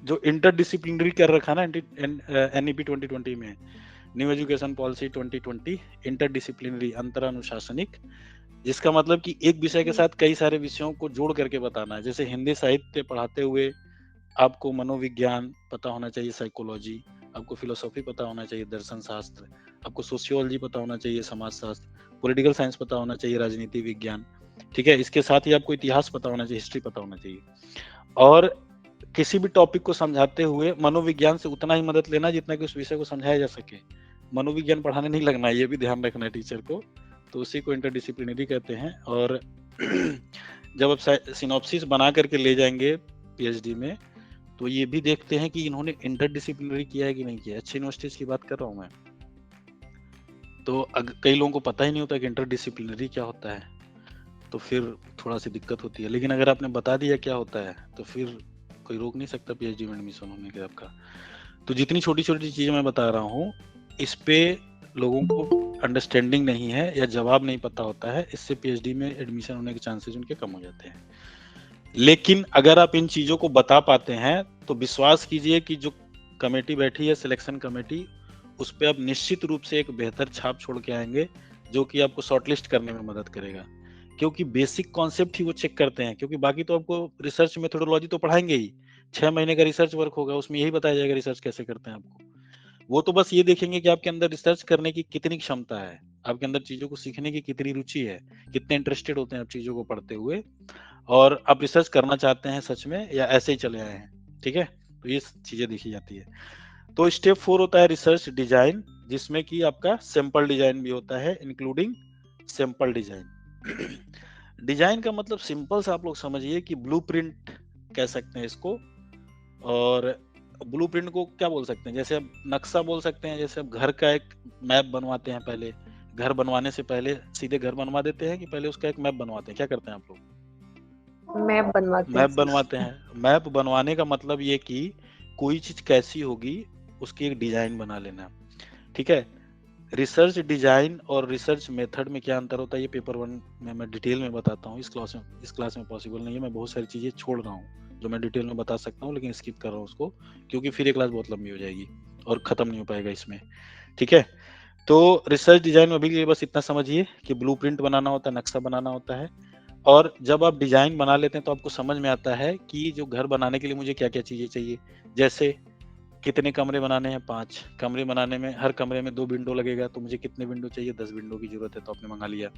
जो इंटरडिसिप्लिनरी कर रखा ना NEP 2020 में, न्यू एजुकेशन पॉलिसी 2020, इंटरडिसिप्लिनरी अंतरानुशासनिक, जिसका मतलब कि एक विषय के साथ कई सारे विषयों को जोड़ करके बताना है। जैसे हिंदी साहित्य पढ़ाते हुए आपको मनोविज्ञान पता होना चाहिए, साइकोलॉजी, आपको फिलोसॉफी पता होना चाहिए, दर्शन शास्त्र, आपको सोशियोलॉजी पता होना चाहिए, समाज शास्त्र, पॉलिटिकल साइंस पता होना चाहिए, राजनीति विज्ञान, ठीक है। इसके साथ ही आपको इतिहास पता होना चाहिए, हिस्ट्री पता होना चाहिए। और किसी भी टॉपिक को समझाते हुए मनोविज्ञान से उतना ही मदद लेना जितना कि उस विषय को समझाया जा सके। मनोविज्ञान पढ़ाने नहीं लगना, ये भी ध्यान रखना है टीचर को। तो उसी को इंटरडिसिप्लिनरी कहते हैं। और जब आप सिनॉप्सिस बना करके ले जाएंगे PhD में, तो ये भी देखते हैं कि इन्होंने इंटरडिसिप्लिनरी किया है कि नहीं किया। अच्छी यूनिवर्सिटीज की बात कर रहा हूँ मैं। तो कई लोगों को पता ही नहीं होता कि इंटरडिसिप्लिनरी क्या होता है, तो फिर थोड़ा सी दिक्कत होती है। लेकिन अगर आपने बता दिया क्या होता है तो फिर कोई रोक नहीं सकता PhD में एडमिशन होने के आपका। तो जितनी छोटी छोटी चीजें मैं बता रहा हूँ, इस पे लोगों को अंडरस्टैंडिंग नहीं है या जवाब नहीं पता होता है, इससे PhD में एडमिशन होने के चांसेस उनके कम हो जाते हैं। लेकिन अगर आप इन चीजों को बता पाते हैं तो विश्वास कीजिए कि जो कमेटी बैठी है, सिलेक्शन कमेटी, उस पर आप निश्चित रूप से एक बेहतर छाप छोड़ के आएंगे, जो कि आपको शॉर्टलिस्ट करने में मदद करेगा। क्योंकि बेसिक कॉन्सेप्ट ही वो चेक करते हैं, क्योंकि बाकी तो आपको रिसर्च मेथोडोलॉजी तो पढ़ाएंगे ही, 6 महीने का रिसर्च वर्क होगा, उसमें यही बताया जाएगा रिसर्च कैसे करते हैं आपको। वो तो बस ये देखेंगे कि आपके अंदर रिसर्च करने की कितनी क्षमता है, आपके अंदर चीजों को सीखने की कितनी रुचि है, कितने इंटरेस्टेड होते हैं आप चीजों को पढ़ते हुए, और आप रिसर्च करना चाहते हैं सच में या ऐसे ही चले आए हैं, ठीक है। तो ये चीजें देखी जाती है। तो स्टेप 4 होता है रिसर्च डिजाइन, जिसमें कि आपका सैंपल डिजाइन भी होता है, इंक्लूडिंग सैंपल डिजाइन। डिजाइन का मतलब सिंपल सा आप लोग समझिए कि ब्लूप्रिंट कह सकते हैं इसको। और ब्लूप्रिंट को क्या बोल सकते हैं, जैसे आप नक्शा बोल सकते हैं। जैसे आप घर का एक मैप बनवाते हैं, पहले घर बनवाने से पहले सीधे घर बनवा देते हैं कि पहले उसका एक मैप बनवाते हैं? क्या करते हैं आप लोग? मैप बनवाते हैं। मैप बनवाने का मतलब ये कि कोई चीज कैसी होगी उसकी एक डिजाइन बना लेना, ठीक है। रिसर्च डिजाइन और रिसर्च मेथड में क्या अंतर होता है, ये पेपर 1 में मैं डिटेल में बताता हूँ। इस क्लास में पॉसिबल नहीं है, मैं बहुत सारी चीजें छोड़ रहा हूँ जो मैं डिटेल में बता सकता हूँ, लेकिन स्किप कर रहा हूँ उसको, क्योंकि फिर ये क्लास बहुत लंबी हो जाएगी और खत्म नहीं हो पाएगा इसमें, ठीक है। तो रिसर्च डिजाइन में अभी बस इतना समझिए कि ब्लूप्रिंट बनाना होता है, नक्शा बनाना होता है। और जब आप डिजाइन बना लेते हैं तो आपको समझ में आता है कि जो घर बनाने के लिए मुझे क्या क्या चीजें चाहिए। जैसे कितने कमरे बनाने हैं, 5 कमरे बनाने में हर कमरे में 2 विंडो लगेगा, तो मुझे कितने विंडो चाहिए, 10 विंडो की जरूरत है, तो आपने मंगा लिया।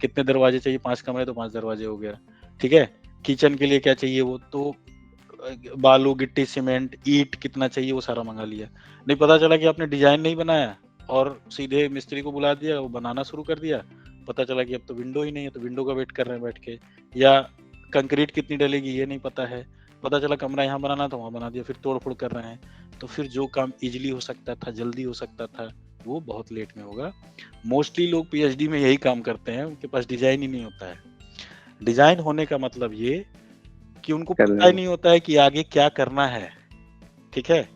कितने दरवाजे चाहिए, 5 कमरे तो 5 दरवाजे हो गया, ठीक है। किचन के लिए क्या चाहिए, वो तो बालू गिट्टी सीमेंट ईंट कितना चाहिए वो सारा मंगा लिया। नहीं पता चला कि आपने डिजाइन नहीं बनाया और सीधे मिस्त्री को बुला दिया, वो बनाना शुरू कर दिया, पता चला कि अब तो विंडो ही नहीं है, तो विंडो का वेट कर रहे हैं बैठ के। या कंक्रीट कितनी डलेगी ये नहीं पता है, पता चला कमरा यहाँ बनाना था वहां बना दिया, फिर तोड़ फोड़ कर रहे हैं। तो फिर जो काम इजीली हो सकता था, जल्दी हो सकता था, वो बहुत लेट में होगा। मोस्टली लोग PhD में यही काम करते हैं, उनके पास डिजाइन ही नहीं होता है। डिजाइन होने का मतलब ये कि उनको पता ही नहीं होता है कि आगे क्या करना है, ठीक है।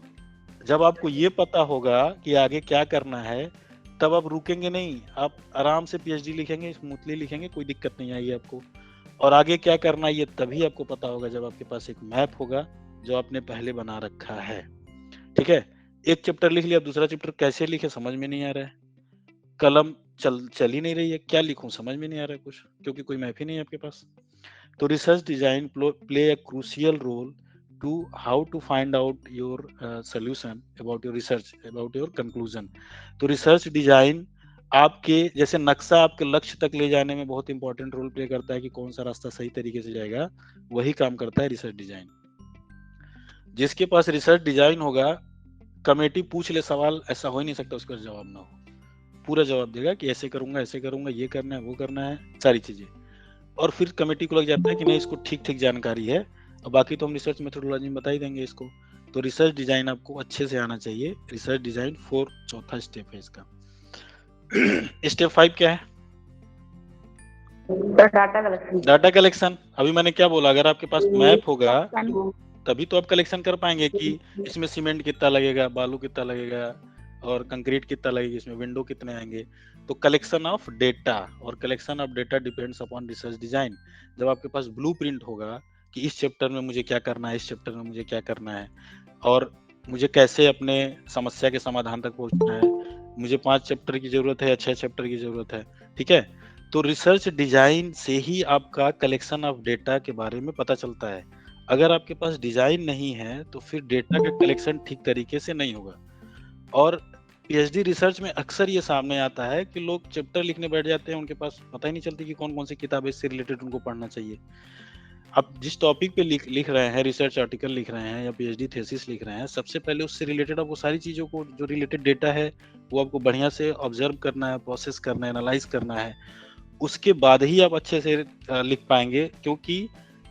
जब आपको ये पता होगा कि आगे क्या करना है, तब आप रुकेंगे नहीं, आप आराम से PhD लिखेंगे, स्मूथली लिखेंगे, कोई दिक्कत नहीं आएगी आपको। और आगे क्या करना है ये तभी आपको पता होगा जब आपके पास एक मैप होगा जो आपने पहले बना रखा है, ठीक है। एक चैप्टर लिख लिया, दूसरा चैप्टर कैसे लिखे समझ में नहीं आ रहा है, कलम चल ही नहीं रही है, क्या लिखूं समझ में नहीं आ रहा है कुछ, क्योंकि कोई मैप ही नहीं है आपके पास। तो research design play a crucial role to how to find out your solution about your research, about your conclusion। तो रिसर्च डिजाइन आपके जैसे नक्शा आपके लक्ष्य तक ले जाने में बहुत इंपॉर्टेंट रोल प्ले करता है कि कौन सा रास्ता सही तरीके से जाएगा, वही काम करता है रिसर्च डिजाइन। जिसके पास रिसर्च डिजाइन होगा, कमेटी पूछ ले सवाल, ऐसा हो ही नहीं सकता उसका जवाब ना हो, पूरा जवाब देगा कि ऐसे करूंगा, ऐसे करूंगा, ये करना है, वो करना है, सारी चीजें। और फिर कमेटी को लग जाता है कि नहीं इसको ठीक ठीक जानकारी है, और बाकी तो हम रिसर्च मेथोडोलॉजी में बता ही देंगे इसको। तो रिसर्च डिजाइन आपको अच्छे से आना चाहिए। रिसर्च डिजाइन 4 चौथा स्टेप है इसका। स्टेप 5 क्या है? Data collection. Data collection. अभी मैंने क्या बोला, अगर आपके पास मैप होगा तभी तो आप कलेक्शन कर पाएंगे कि इसमें सीमेंट कितना लगेगा, बालू कितना लगेगा और कंक्रीट कितना लगेगा, इसमें विंडो कितने आएंगे। तो कलेक्शन ऑफ डेटा, और collection of data depends upon research design. जब आपके पास ब्लूप्रिंट होगा कि इस चैप्टर में मुझे क्या करना है, इस चैप्टर में मुझे क्या करना है, और मुझे कैसे अपने समस्या के समाधान तक पहुंचना है, मुझे 5 चैप्टर की जरूरत है या 6 चैप्टर की जरूरत है, ठीक है। तो रिसर्च डिजाइन से ही आपका कलेक्शन ऑफ डेटा के बारे में पता चलता है। अगर आपके पास डिजाइन नहीं है तो फिर डेटा का कलेक्शन ठीक तरीके से नहीं होगा। और पीएचडी रिसर्च में अक्सर ये सामने आता है कि लोग चैप्टर लिखने बैठ जाते हैं, उनके पास पता ही नहीं चलती कि कौन कौन सी किताबें इससे रिलेटेड उनको पढ़ना चाहिए। आप जिस टॉपिक पे लिख रहे हैं, रिसर्च आर्टिकल लिख रहे हैं या पीएचडी थीसिस लिख रहे हैं, सबसे पहले उससे रिलेटेड आपको सारी चीजों को, जो रिलेटेड डेटा है वो आपको बढ़िया से ऑब्जर्व करना है, प्रोसेस करना है, एनालाइज करना है। उसके बाद ही आप अच्छे से लिख पाएंगे, क्योंकि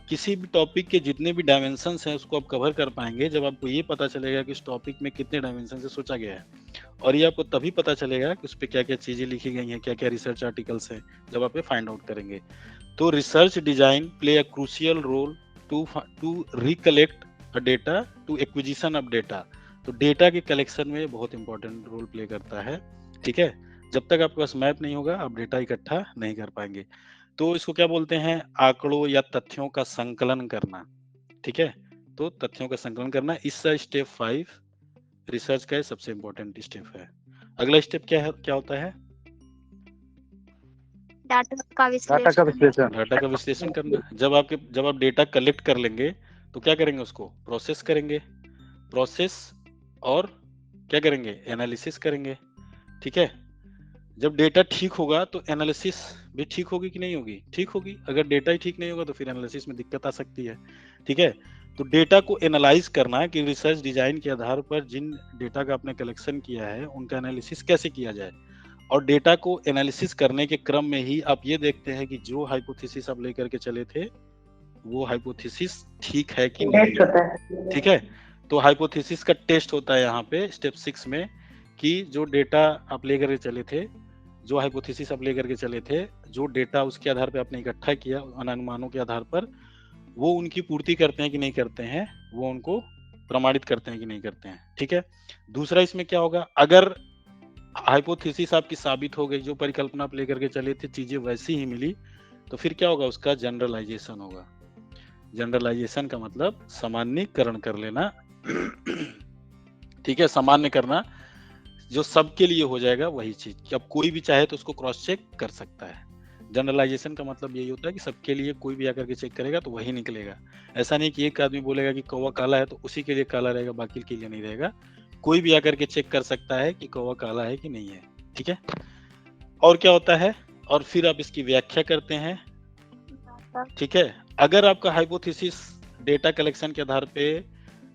किसी भी टॉपिक के जितने भी डायमेंशंस हैं उसको आप कवर कर पाएंगे जब आपको ये पता चलेगा कि इस टॉपिक में कितने डायमेंशन से सोचा गया है। और ये आपको तभी पता चलेगा कि उस पर क्या क्या चीजें लिखी गई हैं, क्या क्या रिसर्च आर्टिकल्स हैं, जब आप ये फाइंड आउट करेंगे। तो research design play a crucial role to recollect a data to acquisition of data. तो डेटा के कलेक्शन में बहुत इंपॉर्टेंट रोल प्ले करता है, ठीक है। जब तक आपके पास मैप नहीं होगा आप डेटा इकट्ठा नहीं कर पाएंगे। तो इसको क्या बोलते हैं, आंकड़ों या तथ्यों का संकलन करना, ठीक है। तो तथ्यों का संकलन करना, इसका स्टेप 5 रिसर्च का सबसे इंपॉर्टेंट स्टेप है। अगला स्टेप क्या है, क्या होता है? डाटा का विश्लेषण। डाटा का विश्लेषण करना। जब आप डेटा कलेक्ट कर लेंगे तो क्या करेंगे, उसको प्रोसेस करेंगे, प्रोसेस और क्या करेंगे, एनालिसिस करेंगे, ठीक है। जब डेटा ठीक होगा तो एनालिसिस भी ठीक होगी कि नहीं होगी, ठीक होगी। अगर डेटा ही ठीक नहीं होगा तो फिर एनालिसिस में दिक्कत आ सकती है, ठीक है। तो डेटा को एनालाइज करना है कि रिसर्च डिजाइन के आधार पर जिन डेटा का आपने कलेक्शन किया है उनका एनालिसिस कैसे किया जाए। और डेटा को एनालिसिस करने के क्रम में ही आप ये देखते हैं कि जो हाइपोथेसिस आप लेकर के चले थे वो हाइपोथेसिस ठीक है कि नहीं, ठीक है। तो हाइपोथेसिस का टेस्ट होता है यहाँ पे स्टेप 6 में, कि जो डेटा आप लेकर के चले थे, जो हाइपोथेसिस आप लेकर के चले थे, जो डेटा उसके आधार पर आपने इकट्ठा किया अनुमानों के आधार पर, वो उनकी पूर्ति करते हैं कि नहीं करते हैं, वो उनको प्रमाणित करते हैं कि नहीं करते हैं, ठीक है। दूसरा इसमें क्या होगा, अगर हाइपोथेसिस आपकी साबित हो गई, जो परिकल्पना आप लेकर के चले थे चीजें वैसी ही मिली, तो फिर क्या होगा, उसका जनरलाइजेशन होगा। जनरलाइजेशन का मतलब सामान्यकरण कर लेना, ठीक है, सामान्य करना, जो सबके लिए हो जाएगा वही चीज, कि अब कोई भी चाहे तो उसको क्रॉस चेक कर सकता है। जनरलाइजेशन का मतलब यही होता है कि सबके लिए कोई भी आकर के चेक करेगा तो वही निकलेगा। ऐसा नहीं कि एक आदमी बोलेगा कि कौवा काला है तो उसी के लिए काला रहेगा, बाकी के लिए नहीं रहेगा। कोई भी आकर के चेक कर सकता है कि कौवा काला है कि नहीं है, ठीक है। और क्या होता है, और फिर आप इसकी व्याख्या करते हैं, ठीक है। अगर आपका हाइपोथेसिस डेटा कलेक्शन के आधार पे,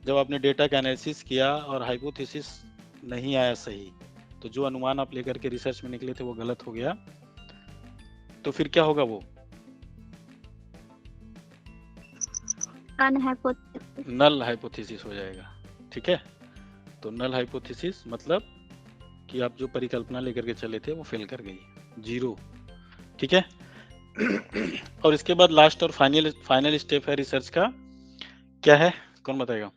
जब आपने डेटा का एनालिसिस किया और हाइपोथेसिस नहीं आया सही, तो जो अनुमान आप लेकर के रिसर्च में निकले थे वो गलत हो गया, तो फिर क्या होगा, वो नल हाइपोथेसिस हो जाएगा, ठीक है। तो नल हाइपोथेसिस मतलब कि आप जो परिकल्पना लेकर के चले थे वो फेल कर गई, 0, ठीक है। और इसके बाद लास्ट और फाइनल स्टेप है रिसर्च का, क्या है, कौन बताएगा?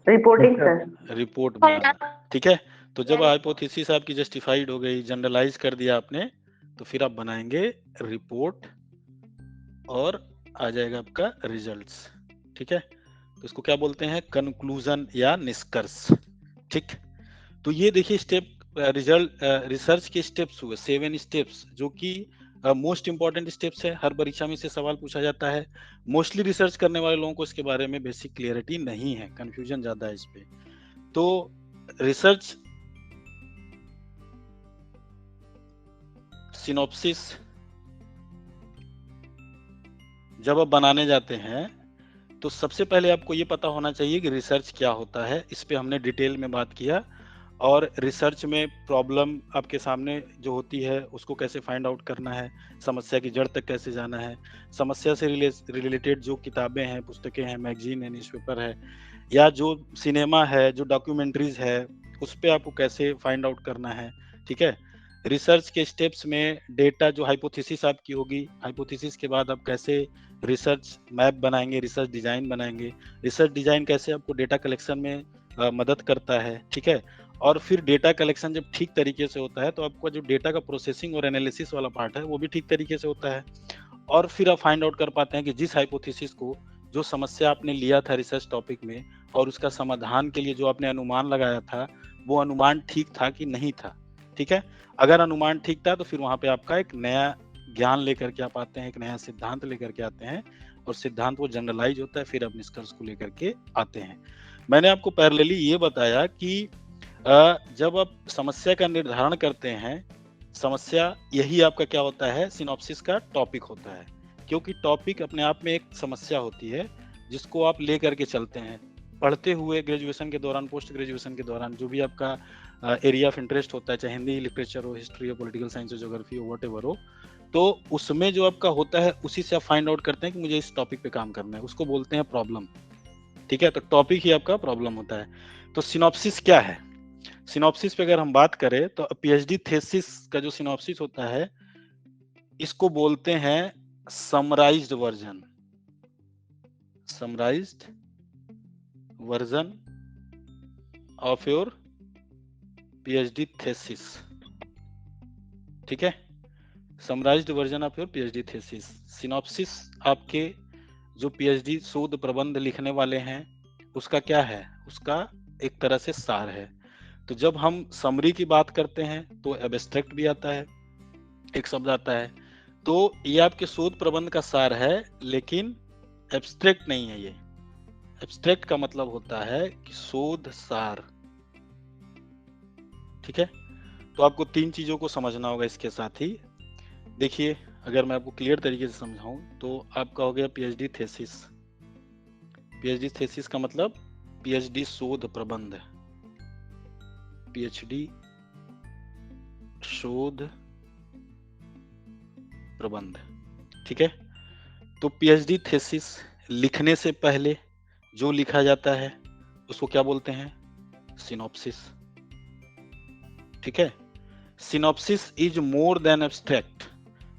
Reporting sir. रिपोर्ट बनाना, ठीक है। तो जब हाइपोथेसिस आपकी जस्टिफाइड हो गई, जनरलाइज कर दिया आपने, तो फिर आप बनाएंगे रिपोर्ट और आ जाएगा आपका रिजल्ट्स, ठीक है। तो इसको क्या बोलते हैं, कंक्लूजन या निष्कर्ष, ठीक। तो ये देखिए स्टेप रिसर्च के स्टेप्स हुए, 7 स्टेप्स, जो कि मोस्ट इंपॉर्टेंट स्टेप्स है। हर परीक्षा में से सवाल पूछा जाता है। मोस्टली रिसर्च करने वाले लोगों को इसके बारे में बेसिक क्लियरिटी नहीं है, कंफ्यूजन ज्यादा है इस पे। तो रिसर्च सिनॉप्सिस जब आप बनाने जाते हैं तो सबसे पहले आपको ये पता होना चाहिए कि रिसर्च क्या होता है। इस पे हमने डिटेल में बात किया। और रिसर्च में प्रॉब्लम आपके सामने जो होती है उसको कैसे फाइंड आउट करना है, समस्या की जड़ तक कैसे जाना है, समस्या से रिलेटेड जो किताबें हैं, पुस्तकें हैं, मैगजीन है, न्यूज़पेपर है, या जो सिनेमा है, जो डॉक्यूमेंट्रीज है, उस पे आपको कैसे फाइंड आउट करना है, ठीक है। रिसर्च के स्टेप्स में डेटा जो हाइपोथेसिस आपकी होगी, हाइपोथेसिस के बाद आप कैसे रिसर्च मैप बनाएंगे, रिसर्च डिजाइन बनाएंगे, रिसर्च डिजाइन कैसे आपको डेटा कलेक्शन में मदद करता है, ठीक है। और फिर डेटा कलेक्शन जब ठीक तरीके से होता है तो आपका जो डेटा का प्रोसेसिंग और एनालिसिस वाला पार्ट है वो भी ठीक तरीके से होता है, और फिर आप फाइंड आउट कर पाते हैं कि जिस हाइपोथेसिस को, जो समस्या आपने लिया था रिसर्च टॉपिक में और उसका समाधान के लिए जो आपने अनुमान लगाया था, वो अनुमान ठीक था कि नहीं था, ठीक है। अगर अनुमान ठीक था तो फिर वहां पे आपका एक नया ज्ञान लेकर के आप आते हैं, एक नया सिद्धांत लेकर के आते हैं, और सिद्धांत वो जनरलाइज होता है, फिर आप निष्कर्ष को लेकर के आते हैं। मैंने आपको पैरेलली ये बताया कि जब आप समस्या का निर्धारण करते हैं, समस्या यही आपका क्या होता है, सिनॉप्सिस का टॉपिक होता है, क्योंकि टॉपिक अपने आप में एक समस्या होती है जिसको आप ले करके चलते हैं पढ़ते हुए, ग्रेजुएशन के दौरान, पोस्ट ग्रेजुएशन के दौरान, जो भी आपका एरिया ऑफ इंटरेस्ट होता है, चाहे हिंदी लिटरेचर हो, हिस्ट्री हो, पॉलिटिकल साइंस हो, ज्योग्राफी हो, व्हाटएवर हो, तो उसमें जो आपका होता है उसी से आप फाइंड आउट करते हैं कि मुझे इस टॉपिक पे काम करना है, उसको बोलते हैं प्रॉब्लम, ठीक है। तो टॉपिक ही आपका प्रॉब्लम होता है। तो सिनॉप्सिस क्या है? सिनॉप्सिस पे अगर हम बात करें तो पीएचडी थीसिस का जो सिनॉप्सिस होता है, इसको बोलते हैं summarised version, summarised version of your PhD thesis, ठीक है। Summarised version of your PhD thesis. Synopsis आपके जो पीएचडी शोध प्रबंध लिखने वाले हैं उसका क्या है, उसका एक तरह से सार है। तो जब हम समरी की बात करते हैं तो एब्स्ट्रैक्ट भी आता है, एक शब्द आता है, तो ये आपके शोध प्रबंध का सार है, लेकिन एब्स्ट्रैक्ट नहीं है। ये एब्स्ट्रैक्ट का मतलब होता है कि शोध सार, ठीक है। तो आपको तीन चीजों को समझना होगा इसके साथ ही। देखिए, अगर मैं आपको क्लियर तरीके से समझाऊं तो आपका हो गया पीएचडी थीसिस। पीएचडी थीसिस का मतलब पीएचडी शोध प्रबंध, पीएचडी शोध प्रबंध, ठीक है। तो पीएचडी थीसिस लिखने से पहले जो लिखा जाता है उसको क्या बोलते हैं, सिनॉप्सिस, ठीक है। Synopsis is more than abstract.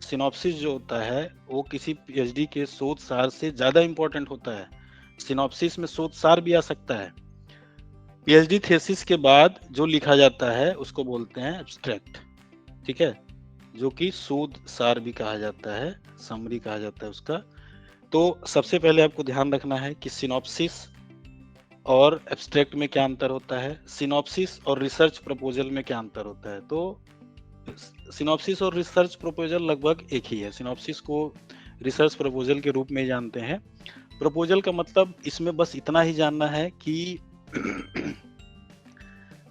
Synopsis जो होता है वो किसी पीएचडी के शोध सार से ज्यादा इंपॉर्टेंट होता है। सिनॉप्सिस में शोध सार भी आ सकता है। पीएचडी थीसिस के बाद जो लिखा जाता है उसको बोलते हैं एब्स्ट्रैक्ट, ठीक है, जो कि शोध सार भी कहा जाता है, समरी कहा जाता है उसका। तो सबसे पहले आपको ध्यान रखना है कि सिनॉप्सिस और एब्स्ट्रैक्ट में क्या अंतर होता है, सिनॉप्सिस और रिसर्च प्रपोजल में क्या अंतर होता है। तो सिनॉप्सिस और रिसर्च प्रपोजल लगभग एक ही है। सिनॉप्सिस को रिसर्च प्रपोजल के रूप में जानते हैं। प्रपोजल का मतलब इसमें बस इतना ही जानना है कि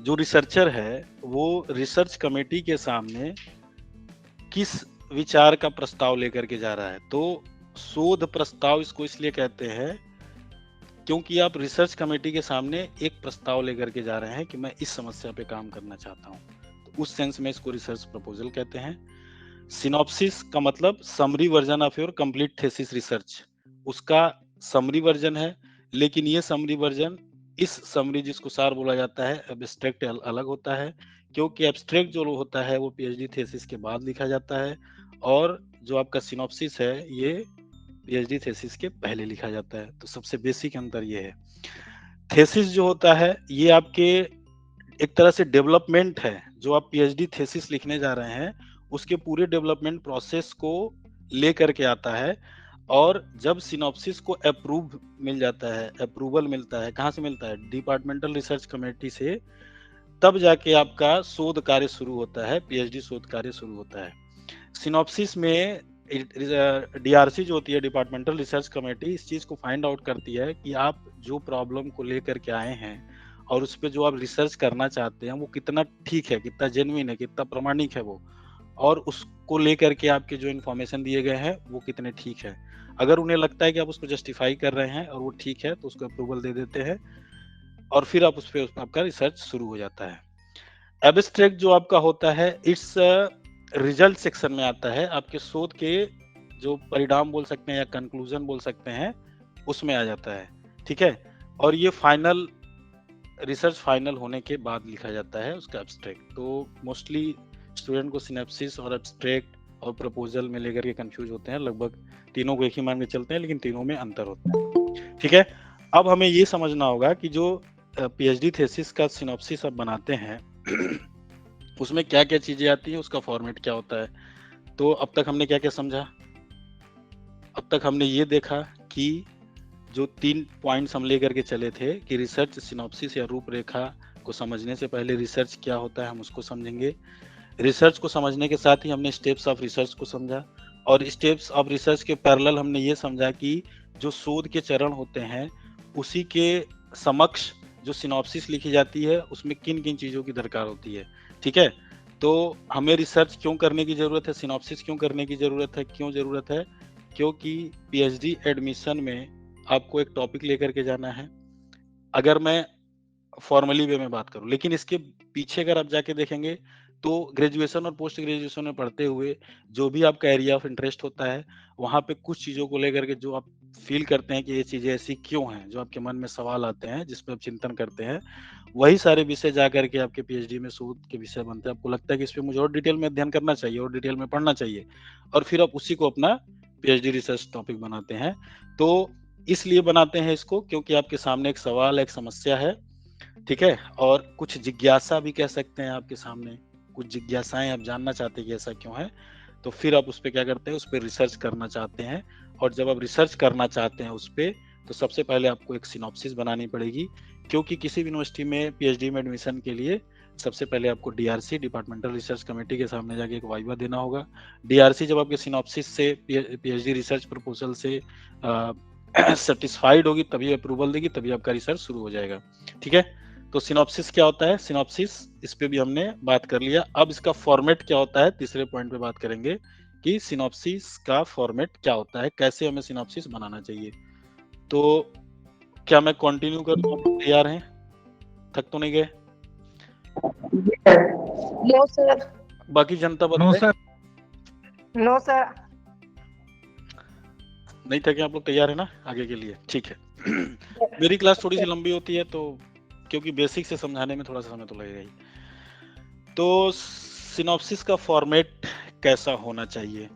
जो रिसर्चर है वो रिसर्च कमेटी के सामने किस विचार का प्रस्ताव लेकर के जा रहा है। तो शोध प्रस्ताव इसको इसलिए कहते हैं क्योंकि आप रिसर्च कमेटी के सामने एक प्रस्ताव लेकर के जा रहे हैं कि मैं इस समस्या पे काम करना चाहता हूं, तो उस सेंस में इसको रिसर्च प्रपोजल कहते हैं। सिनॉप्सिस का मतलब summary version of your complete thesis research, उसका समरी वर्जन है, लेकिन ये समरी वर्जन, इस समरी जिसको सार बोला जाता है, एब्स्ट्रैक्ट अलग होता है, क्योंकि एब्स्ट्रैक्ट जो होता है वो पीएचडी थीसिस के बाद लिखा जाता है, और जो आपका सिनॉप्सिस है ये पीएचडी थीसिस के पहले लिखा जाता है। तो सबसे बेसिक अंतर ये है। थीसिस जो होता है ये आपके एक तरह से डेवलपमेंट है, जो आप पीएचडी थीसिस लिखने जा रहे हैं उसके पूरे डेवलपमेंट प्रोसेस को लेकर के आता है। और जब सिनॉप्सिस को अप्रूव मिल जाता है, अप्रूवल मिलता है, कहाँ से मिलता है, डिपार्टमेंटल रिसर्च कमेटी से, तब जाके आपका शोध कार्य शुरू होता है, पीएचडी शोध कार्य शुरू होता है। सिनॉप्सिस में डीआरसी जो होती है, डिपार्टमेंटल रिसर्च कमेटी, इस चीज को फाइंड आउट करती है कि आप जो प्रॉब्लम को लेकर के आए हैं और उस पर जो आप रिसर्च करना चाहते हैं वो कितना ठीक है, कितना जेन्युइन है, कितना प्रमाणिक है वो, और उसको लेकर के आपके जो इन्फॉर्मेशन दिए गए हैं वो कितने ठीक है। अगर उन्हें लगता है कि आप उसको जस्टिफाई कर रहे हैं और वो ठीक है तो उसको अप्रूवल दे देते हैं, और फिर आप उस पर आपका रिसर्च शुरू हो जाता है। एब्स्ट्रैक्ट जो आपका होता है इट्स रिजल्ट सेक्शन में आता है, आपके शोध के जो परिणाम बोल सकते हैं या कंक्लूजन बोल सकते हैं उसमें आ जाता है, ठीक है। और ये फाइनल रिसर्च फाइनल होने के बाद लिखा जाता है उसका एब्स्ट्रैक्ट। तो मोस्टली स्टूडेंट को सिनेप्सिस और एब्स्ट्रैक्ट और प्रपोजल में लेकर के कंफ्यूज होते हैं। लगभग तीनों को एक ही मान के चलते हैं, लेकिन तीनों में अंतर होता है। ठीक है, अब हमें ये समझना होगा कि जो पीएचडी थीसिस का सिनॉप्सिस आप बनाते हैं उसमें क्या क्या चीजें आती हैं, उसका फॉर्मेट क्या होता है। तो अब तक हमने क्या क्या समझा? अब तक हमने ये देखा कि जो 3 पॉइंट्स हम लेकर के चले थे कि रिसर्च सिनॉप्सिस या रूपरेखा को समझने से पहले रिसर्च क्या होता है हम उसको समझेंगे। रिसर्च को समझने के साथ ही हमने स्टेप्स ऑफ रिसर्च को समझा, और स्टेप्स ऑफ रिसर्च के पैरेलल हमने ये समझा कि जो शोध के चरण होते हैं उसी के समक्ष जो सिनॉप्सिस लिखी जाती है उसमें किन किन चीजों की दरकार होती है। ठीक है, तो हमें रिसर्च क्यों करने की जरूरत है, सिनॉप्सिस क्यों करने की जरूरत है, क्यों जरूरत है? क्योंकि पीएचडी एडमिशन में आपको एक टॉपिक लेकर के जाना है। अगर मैं फॉर्मली वे में बात करूं, लेकिन इसके पीछे अगर आप जाके देखेंगे तो ग्रेजुएशन और पोस्ट ग्रेजुएशन में पढ़ते हुए जो भी आपका एरिया ऑफ इंटरेस्ट होता है वहां पे कुछ चीजों को लेकर के जो आप फील करते हैं कि ये चीजें ऐसी क्यों हैं, जो आपके मन में सवाल आते हैं जिस पे आप चिंतन करते हैं, वही सारे विषय जाकर के आपके पीएचडी में शोध के विषय बनते हैं। आपको लगता है कि इस पे मुझे और डिटेल में अध्ययन करना चाहिए और डिटेल में पढ़ना चाहिए, और फिर आप उसी को अपना पीएचडी रिसर्च टॉपिक बनाते हैं। तो इसलिए बनाते हैं इसको क्योंकि आपके सामने एक सवाल, एक समस्या है। ठीक है, और कुछ जिज्ञासा भी कह सकते हैं आपके सामने, कुछ जिज्ञासाएं आप जानना चाहते हैं कि ऐसा क्यों है, तो फिर आप उस पर क्या करते हैं, उस पर रिसर्च करना चाहते हैं। और जब आप रिसर्च करना चाहते हैं उस पर, तो सबसे पहले आपको एक सिनॉप्सिस बनानी पड़ेगी, क्योंकि किसी भी यूनिवर्सिटी में पीएचडी में एडमिशन के लिए सबसे पहले आपको डीआरसी, डिपार्टमेंटल रिसर्च कमेटी के सामने जाके एक वाइवा देना होगा। डीआरसी जब आपके सिनॉप्सिस से, पीएचडी रिसर्च प्रपोजल से सेटिस्फाइड होगी तभी अप्रूवल देगी, तभी आपका रिसर्च शुरू हो जाएगा। ठीक है, तो सिनॉप्सिस क्या होता है? सिनॉप्सिस इस पे भी हमने बात कर लिया। अब इसका फॉर्मेट क्या होता है, तीसरे पॉइंट पे बात करेंगे कि सिनॉप्सिस का फॉर्मेट क्या होता है, कैसे हमें सिनॉप्सिस बनाना चाहिए। तो क्या मैं कंटिन्यू करूं? आप तैयार हैं? थक तो नहीं गए? No sir. बाकी जनता बताए? No sir. नहीं थके आप लोग? तैयार है ना आगे के लिए? ठीक है। मेरी क्लास थोड़ी सी लंबी होती है तो क्योंकि बेसिक से समझाने में थोड़ा सा समय तो लगेगा ही। तो सिनॉप्सिस का फॉर्मेट कैसा होना चाहिए?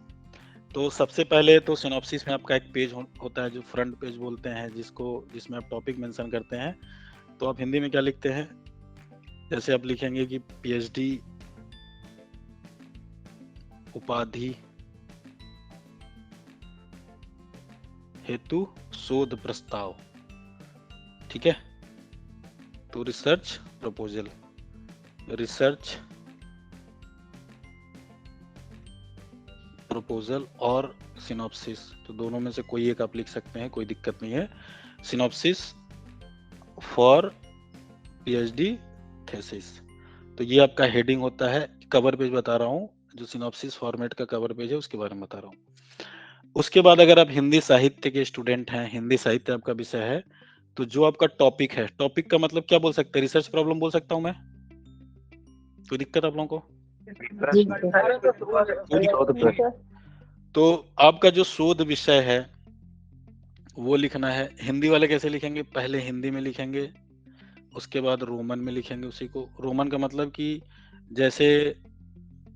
तो सबसे पहले तो सिनॉप्सिस में आपका एक पेज होता है जो फ्रंट पेज बोलते हैं, जिसमें आप टॉपिक मेंशन करते हैं। तो आप हिंदी में क्या लिखते हैं? जैसे आप लिखेंगे कि पीएचडी उपाधि हेतु शोध प्रस्ताव। ठीक है, तो रिसर्च प्रपोजल, रिसर्च प्रपोजल और सिनॉप्सिस, तो दोनों में से कोई एक आप लिख सकते हैं, कोई दिक्कत नहीं है। सिनॉप्सिस फॉर पीएचडी थीसिस, तो ये आपका हेडिंग होता है। कवर पेज बता रहा हूँ, जो सिनॉप्सिस फॉर्मेट का कवर पेज है उसके बारे में बता रहा हूँ। उसके बाद अगर आप हिंदी साहित्य के स्टूडेंट हैं, हिंदी साहित्य आपका विषय है, तो जो आपका टॉपिक है, टॉपिक का मतलब क्या बोल सकते हैं? रिसर्च प्रॉब्लम बोल सकता हूं मैं? कोई दिक्कत आप लोगों को? तो आपका जो शोध विषय है वो लिखना है। हिंदी वाले कैसे लिखेंगे? पहले हिंदी में लिखेंगे, उसके बाद रोमन में लिखेंगे उसी को। रोमन का मतलब कि जैसे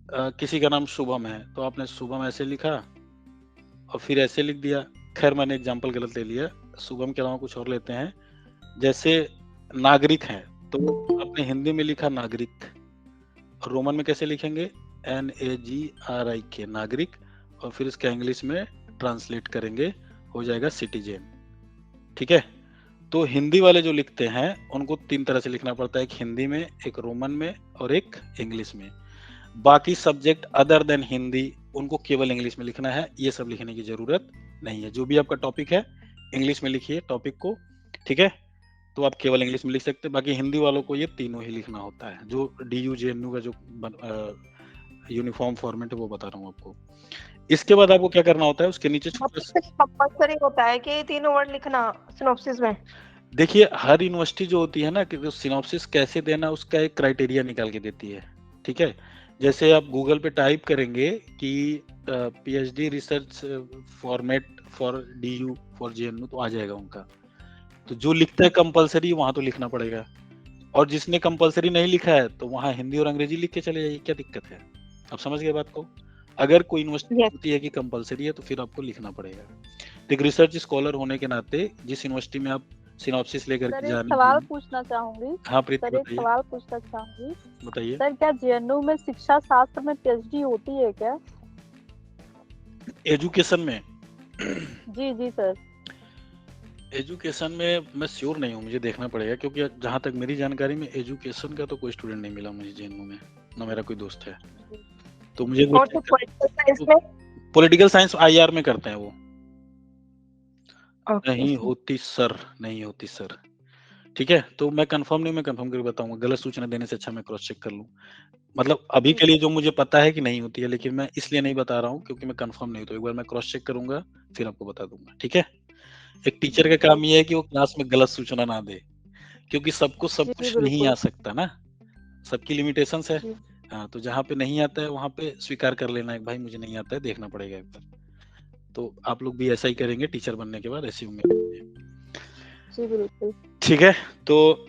किसी का नाम शुभम है तो आपने शुभम ऐसे लिखा और फिर ऐसे लिख दिया। खैर मैंने एग्जाम्पल गलत ले लिया, शुभम के अलावा कुछ और लेते हैं। जैसे नागरिक है तो आपने हिंदी में लिखा नागरिक, और रोमन में कैसे लिखेंगे? NAGRIK, नागरिक, और फिर इसका इंग्लिश में ट्रांसलेट करेंगे, हो जाएगा सिटीजन। ठीक है, तो हिंदी वाले जो लिखते हैं उनको 3 तरह से लिखना पड़ता है, एक हिंदी में, एक रोमन में और एक इंग्लिश में। बाकी सब्जेक्ट अदर देन हिंदी उनको केवल इंग्लिश में लिखना है, ये सब लिखने की जरूरत नहीं है। जो भी आपका टॉपिक है इंग्लिश में लिखिए टॉपिक को। ठीक है, तो आप केवल इंग्लिश में लिख सकते हैं। बाकी हिंदी वालों को ये तीनों ही लिखना होता है। जो DU-JNU का जो यूनिफॉर्म फॉर्मेट है वो बता रहा हूँ आपको। इसके बाद आपको क्या करना होता है, उसके नीचे कंपल्सरी होता है कि तीनों वर्ड लिखना सिनॉप्सिस में? देखिए, हर यूनिवर्सिटी जो होती है ना कि सिनॉप्सिस कैसे देना उसका एक क्राइटेरिया निकाल के देती है। ठीक है, जैसे आप गूगल पे टाइप करेंगे कि PhD research format for DU for JNU तो आ जाएगा उनका। तो जो लिखता है कंपलसरी वहां तो लिखना पड़ेगा, और जिसने कंपलसरी नहीं लिखा है तो वहां हिंदी और अंग्रेजी लिख के चले जाइए, क्या दिक्कत है? अब समझ गए बात को? अगर कोई यूनिवर्सिटी होती है कि कंपलसरी है तो फिर आपको लिखना पड़ेगा। तो एक रिसर्च स्कॉलर होने के नाते जिस यूनिवर्सिटी में आप सिनॉप्सिस लेकर के जाने, सवाल पूछना चाहूंगी। हाँ प्रीति सर एक बताइए। सवाल पूछना चाहूंगी, बताइए सर क्या जेएनयू में शिक्षा शास्त्र में पीएचडी होती है क्या? एजुकेशन में? जी सर। एजुकेशन में मैं श्योर नहीं हूँ, मुझे देखना पड़ेगा, क्योंकि जहाँ तक मेरी जानकारी में एजुकेशन का तो कोई स्टूडेंट नहीं मिला मुझे जेएनयू में, ना मेरा कोई दोस्त है। तो मुझे पॉलिटिकल साइंस आईआर में करते हैं वो। नहीं होती सर, नहीं होती सर। ठीक है, तो मैं कंफर्म नहीं, मैं कंफर्म करके बताऊंगा। गलत सूचना देने से अच्छा मैं क्रॉस चेक कर लूं। मतलब अभी के लिए जो मुझे पता है कि नहीं होती है, लेकिन मैं इसलिए नहीं बता रहा हूँ क्योंकि मैं कंफर्म नहीं, तो एक बार मैं क्रॉस चेक करूंगा फिर आपको बता दूंगा। ठीक है, एक टीचर का काम ये है कि वो क्लास में गलत सूचना ना दे, क्योंकि सबको सब कुछ नहीं आ सकता ना, सबकी लिमिटेशंस है। हाँ, तो जहाँ पे नहीं आता है वहां पे स्वीकार कर लेना है, भाई मुझे नहीं आता है, देखना पड़ेगा एक बार। तो आप लोग भी ऐसा ही करेंगे टीचर बनने के बाद, ऐसी उम्मीद जी बिल्कुल। ठीक है, तो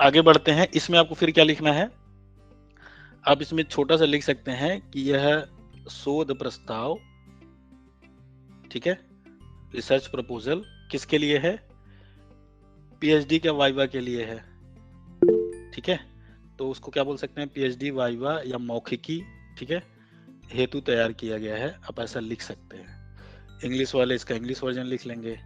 आगे बढ़ते हैं। इसमें आपको फिर क्या लिखना है, आप इसमें छोटा सा लिख सकते हैं कि यह शोध प्रस्ताव, ठीक है, रिसर्च प्रपोजल किसके लिए है? पीएचडी का वाइवा के लिए है। ठीक है, तो उसको क्या बोल सकते हैं? पीएचडी वाइवा या मौखिकी, ठीक है, हेतु तैयार किया गया है, आप ऐसा लिख सकते हैं। इंग्लिश वाले इसका इंग्लिश वर्जन लिख लेंगे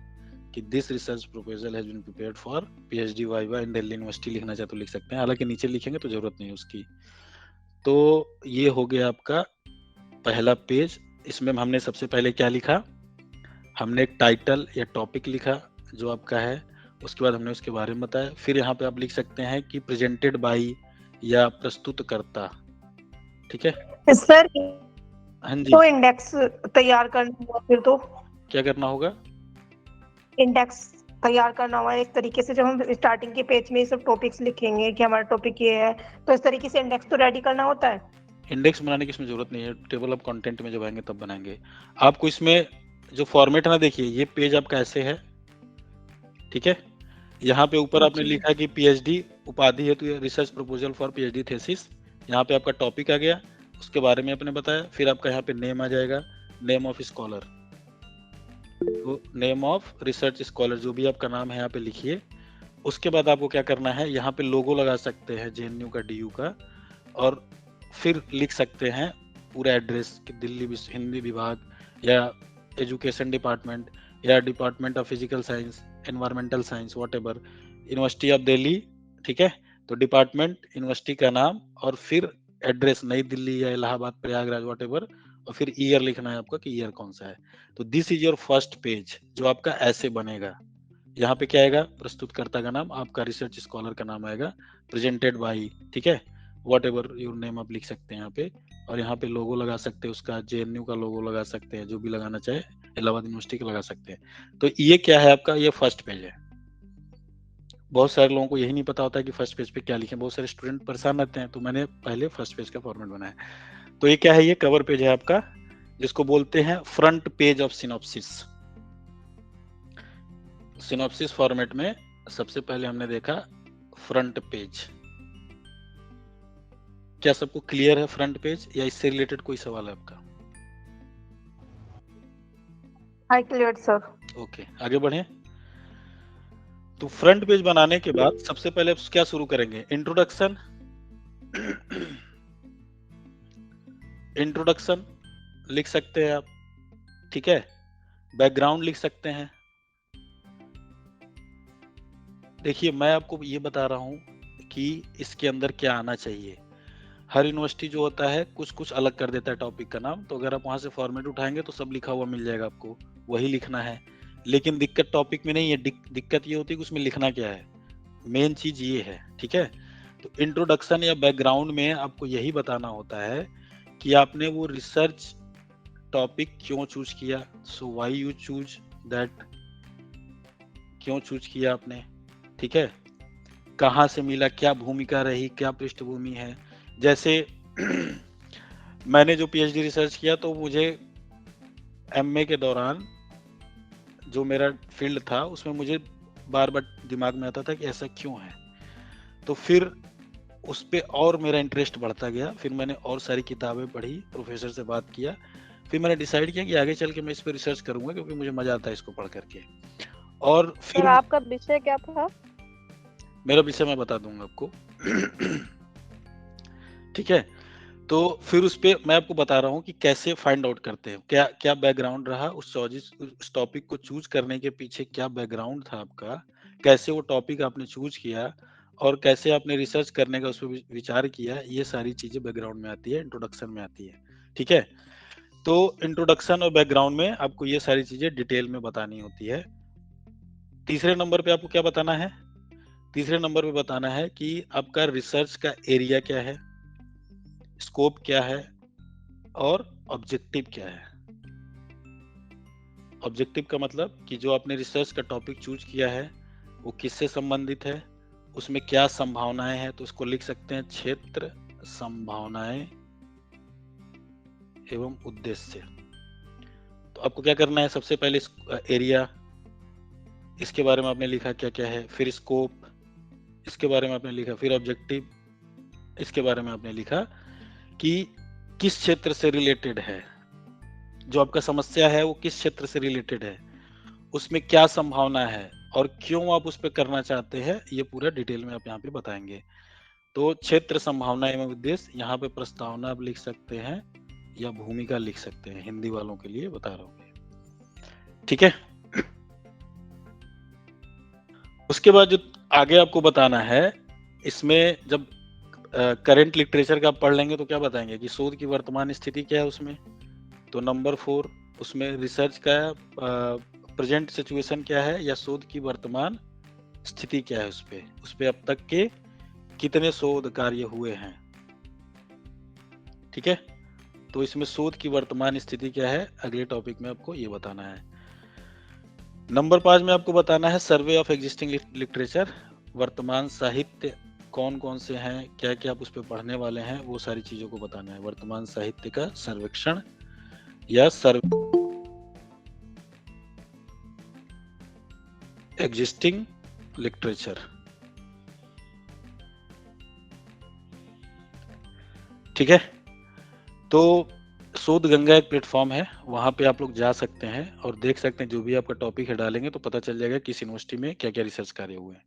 कि this research proposal has been prepared for PhD viva in Delhi university, लिखना चाहे तो लिख सकते हैं, हालांकि नीचे लिखेंगे तो जरूरत नहीं है उसकी। तो ये हो गया आपका पहला पेज। इसमें हमने सबसे पहले क्या लिखा? हमने एक टाइटल या टॉपिक लिखा जो आपका है, उसके बाद हमने उसके बारे में बताया। फिर यहाँ पे आप लिख सकते हैं कि प्रेजेंटेड बाय या प्रस्तुतकर्ता। ठीक है सर, हाँ जी, तो इंडेक्स तैयार करना होगा, फिर तो क्या करना होगा? इंडेक्स तैयार करना होगा एक तरीके से। जब हम स्टार्टिंग के पेज में ये सब टॉपिक्स लिखेंगे कि हमारा टॉपिक ये है, तो इस तरीके से इंडेक्स तो रेडी करना होता है। इंडेक्स बनाने की इसमें जरूरत नहीं है, टेबल ऑफ कंटेंट में जब आएंगे तब बनाएंगे। आपको इसमें जो फॉर्मेट है ना, देखिए ये पेज आपका ऐसे है, ठीक है, यहाँ पे ऊपर आपने लिखा कि पीएचडी उपाधि हेतु research proposal for PhD thesis, यहाँ पे आपका टॉपिक आ गया, उसके बारे में आपने बताया। फिर आपका यहाँ पे नेम आ जाएगा, नेम ऑफ स्कॉलर, तो नेम ऑफ रिसर्च स्कॉलर जो भी आपका नाम है यहाँ पे लिखिए। उसके बाद आपको क्या करना है, यहाँ पे लोगो लगा सकते हैं जेएनयू का, डीयू का, और फिर लिख सकते हैं पूरा एड्रेस कि दिल्ली हिंदी विभाग या एजुकेशन डिपार्टमेंट या department of physical science, environmental science, whatever, university of Delhi. ठीक है, तो डिपार्टमेंट, यूनिवर्सिटी का नाम और फिर एड्रेस नई दिल्ली या इलाहाबाद, प्रयागराज, व्हाटएवर, और फिर ईयर लिखना है आपका कि ईयर कौन सा है। तो this is your first page जो आपका ऐसे बनेगा। यहाँ पे क्या आएगा? प्रस्तुतकर्ता का नाम, आपका रिसर्च स्कॉलर का नाम आएगा, प्रेजेंटेड बाय, ठीक है, व्हाटएवर योर नेम आप लिख सकते हैं यहाँ पे, और यहाँ पे लोगो लगा सकते हैं उसका, जेएनयू का लोगो लगा सकते हैं, जो भी लगाना चाहे, इलाहाबाद यूनिवर्सिटी का लगा सकते हैं। तो ये क्या है आपका? ये फर्स्ट पेज है। बहुत सारे लोगों को यही नहीं पता होता है कि फर्स्ट पेज पे क्या लिखें, बहुत सारे स्टूडेंट परेशान रहते हैं, तो मैंने पहले फर्स्ट पेज का फॉर्मेट बनाया। तो ये क्या है? ये कवर पेज है आपका, जिसको बोलते हैं front page of synopsis. Synopsis format में सबसे पहले हमने देखा फ्रंट पेज। क्या सबको क्लियर है फ्रंट पेज, या इससे रिलेटेड कोई सवाल है आपका? High clear sir. ओके, आगे बढ़े। तो फ्रंट पेज बनाने के बाद सबसे पहले क्या शुरू करेंगे? इंट्रोडक्शन। इंट्रोडक्शन लिख सकते हैं आप, ठीक है, बैकग्राउंड लिख सकते हैं। देखिए मैं आपको ये बता रहा हूं कि इसके अंदर क्या आना चाहिए। हर यूनिवर्सिटी जो होता है कुछ कुछ अलग कर देता है टॉपिक का नाम, तो अगर आप वहां से फॉर्मेट उठाएंगे तो सब लिखा हुआ मिल जाएगा आपको, वही लिखना है। लेकिन दिक्कत टॉपिक में नहीं है, दिक्कत ये होती है कि उसमें लिखना क्या है। मेन चीज ये है, ठीक है। तो इंट्रोडक्शन या बैकग्राउंड में आपको यही बताना होता है कि आपने वो रिसर्च टॉपिक क्यों चूज किया, so why you choose that, क्यों चूज किया आपने, ठीक है, कहाँ से मिला, क्या भूमिका रही, क्या पृष्ठभूमि है। जैसे मैंने जो पीएचडी रिसर्च किया तो मुझे एमए के दौरान जो मेरा फील्ड था उसमें मुझे बार बार दिमाग में आता था कि ऐसा क्यों है। तो फिर उस पे और मेरा इंटरेस्ट बढ़ता गया। फिर मैंने और सारी किताबें पढ़ी, प्रोफेसर से बात किया, फिर मैंने डिसाइड किया कि आगे चल के मैं इस पे रिसर्च करूंगा क्योंकि मुझे मजा आता है इसको पढ़ करके। और फिर सर आपका विषय क्या था? मेरा विषय मैं बता दूंगा आपको। ठीक है, तो फिर उस पे मैं आपको बता रहा हूँ कि कैसे फाइंड आउट करते हैं, क्या क्या बैकग्राउंड रहा उस टॉपिक को चूज करने के पीछे, क्या बैकग्राउंड था आपका, कैसे वो टॉपिक आपने चूज किया और कैसे आपने रिसर्च करने का उस पर विचार किया। ये सारी चीजें बैकग्राउंड में आती है, इंट्रोडक्शन में आती है। ठीक है, तो इंट्रोडक्शन और बैकग्राउंड में आपको ये सारी चीजें डिटेल में बतानी होती है। तीसरे नंबर पे आपको क्या बताना है? तीसरे नंबर पे बताना है कि आपका रिसर्च का एरिया क्या है, स्कोप क्या है और ऑब्जेक्टिव क्या है। ऑब्जेक्टिव का मतलब कि जो आपने रिसर्च का टॉपिक चूज किया है वो किससे संबंधित है, उसमें क्या संभावनाएं हैं। तो उसको लिख सकते हैं क्षेत्र, संभावनाएं एवं उद्देश्य। तो आपको क्या करना है, सबसे पहले एरिया, इसके बारे में आपने लिखा क्या क्या है, फिर स्कोप, इसके बारे में आपने लिखा, फिर ऑब्जेक्टिव, इसके बारे में आपने लिखा कि किस क्षेत्र से रिलेटेड है, जो आपका समस्या है वो किस क्षेत्र से रिलेटेड है, उसमें क्या संभावना है और क्यों आप उस पर करना चाहते हैं, ये पूरा डिटेल में आप यहाँ पे बताएंगे। तो क्षेत्र, संभावना एवं उद्देश्य, यहाँ पे प्रस्तावना आप लिख सकते हैं या भूमिका लिख सकते हैं, हिंदी वालों के लिए बता रहा हूँ। ठीक है, उसके बाद जो आगे आपको बताना है, इसमें जब करंट लिटरेचर का आप पढ़ लेंगे तो क्या बताएंगे कि शोध की वर्तमान स्थिति क्या है उसमें। तो नंबर 4 उसमें रिसर्च का प्रेजेंट सिचुएशन क्या है या शोध की वर्तमान स्थिति क्या है, उस पे अब तक के कितने शोध कार्य हुए हैं। ठीक है, तो इसमें शोध की वर्तमान स्थिति क्या है, अगले टॉपिक में आपको ये बताना है। नंबर 5 में आपको बताना है सर्वे ऑफ एग्जिस्टिंग लिटरेचर, वर्तमान साहित्य कौन कौन से हैं, क्या क्या आप उस पर पढ़ने वाले हैं, वो सारी चीजों को बताना है। वर्तमान साहित्य का सर्वेक्षण या एग्जिस्टिंग लिटरेचर। ठीक है, तो शोध गंगा एक प्लेटफॉर्म है, वहां पे आप लोग जा सकते हैं और देख सकते हैं जो भी आपका टॉपिक है डालेंगे तो पता चल जाएगा किस यूनिवर्सिटी में क्या क्या रिसर्च कार्य हुए हैं।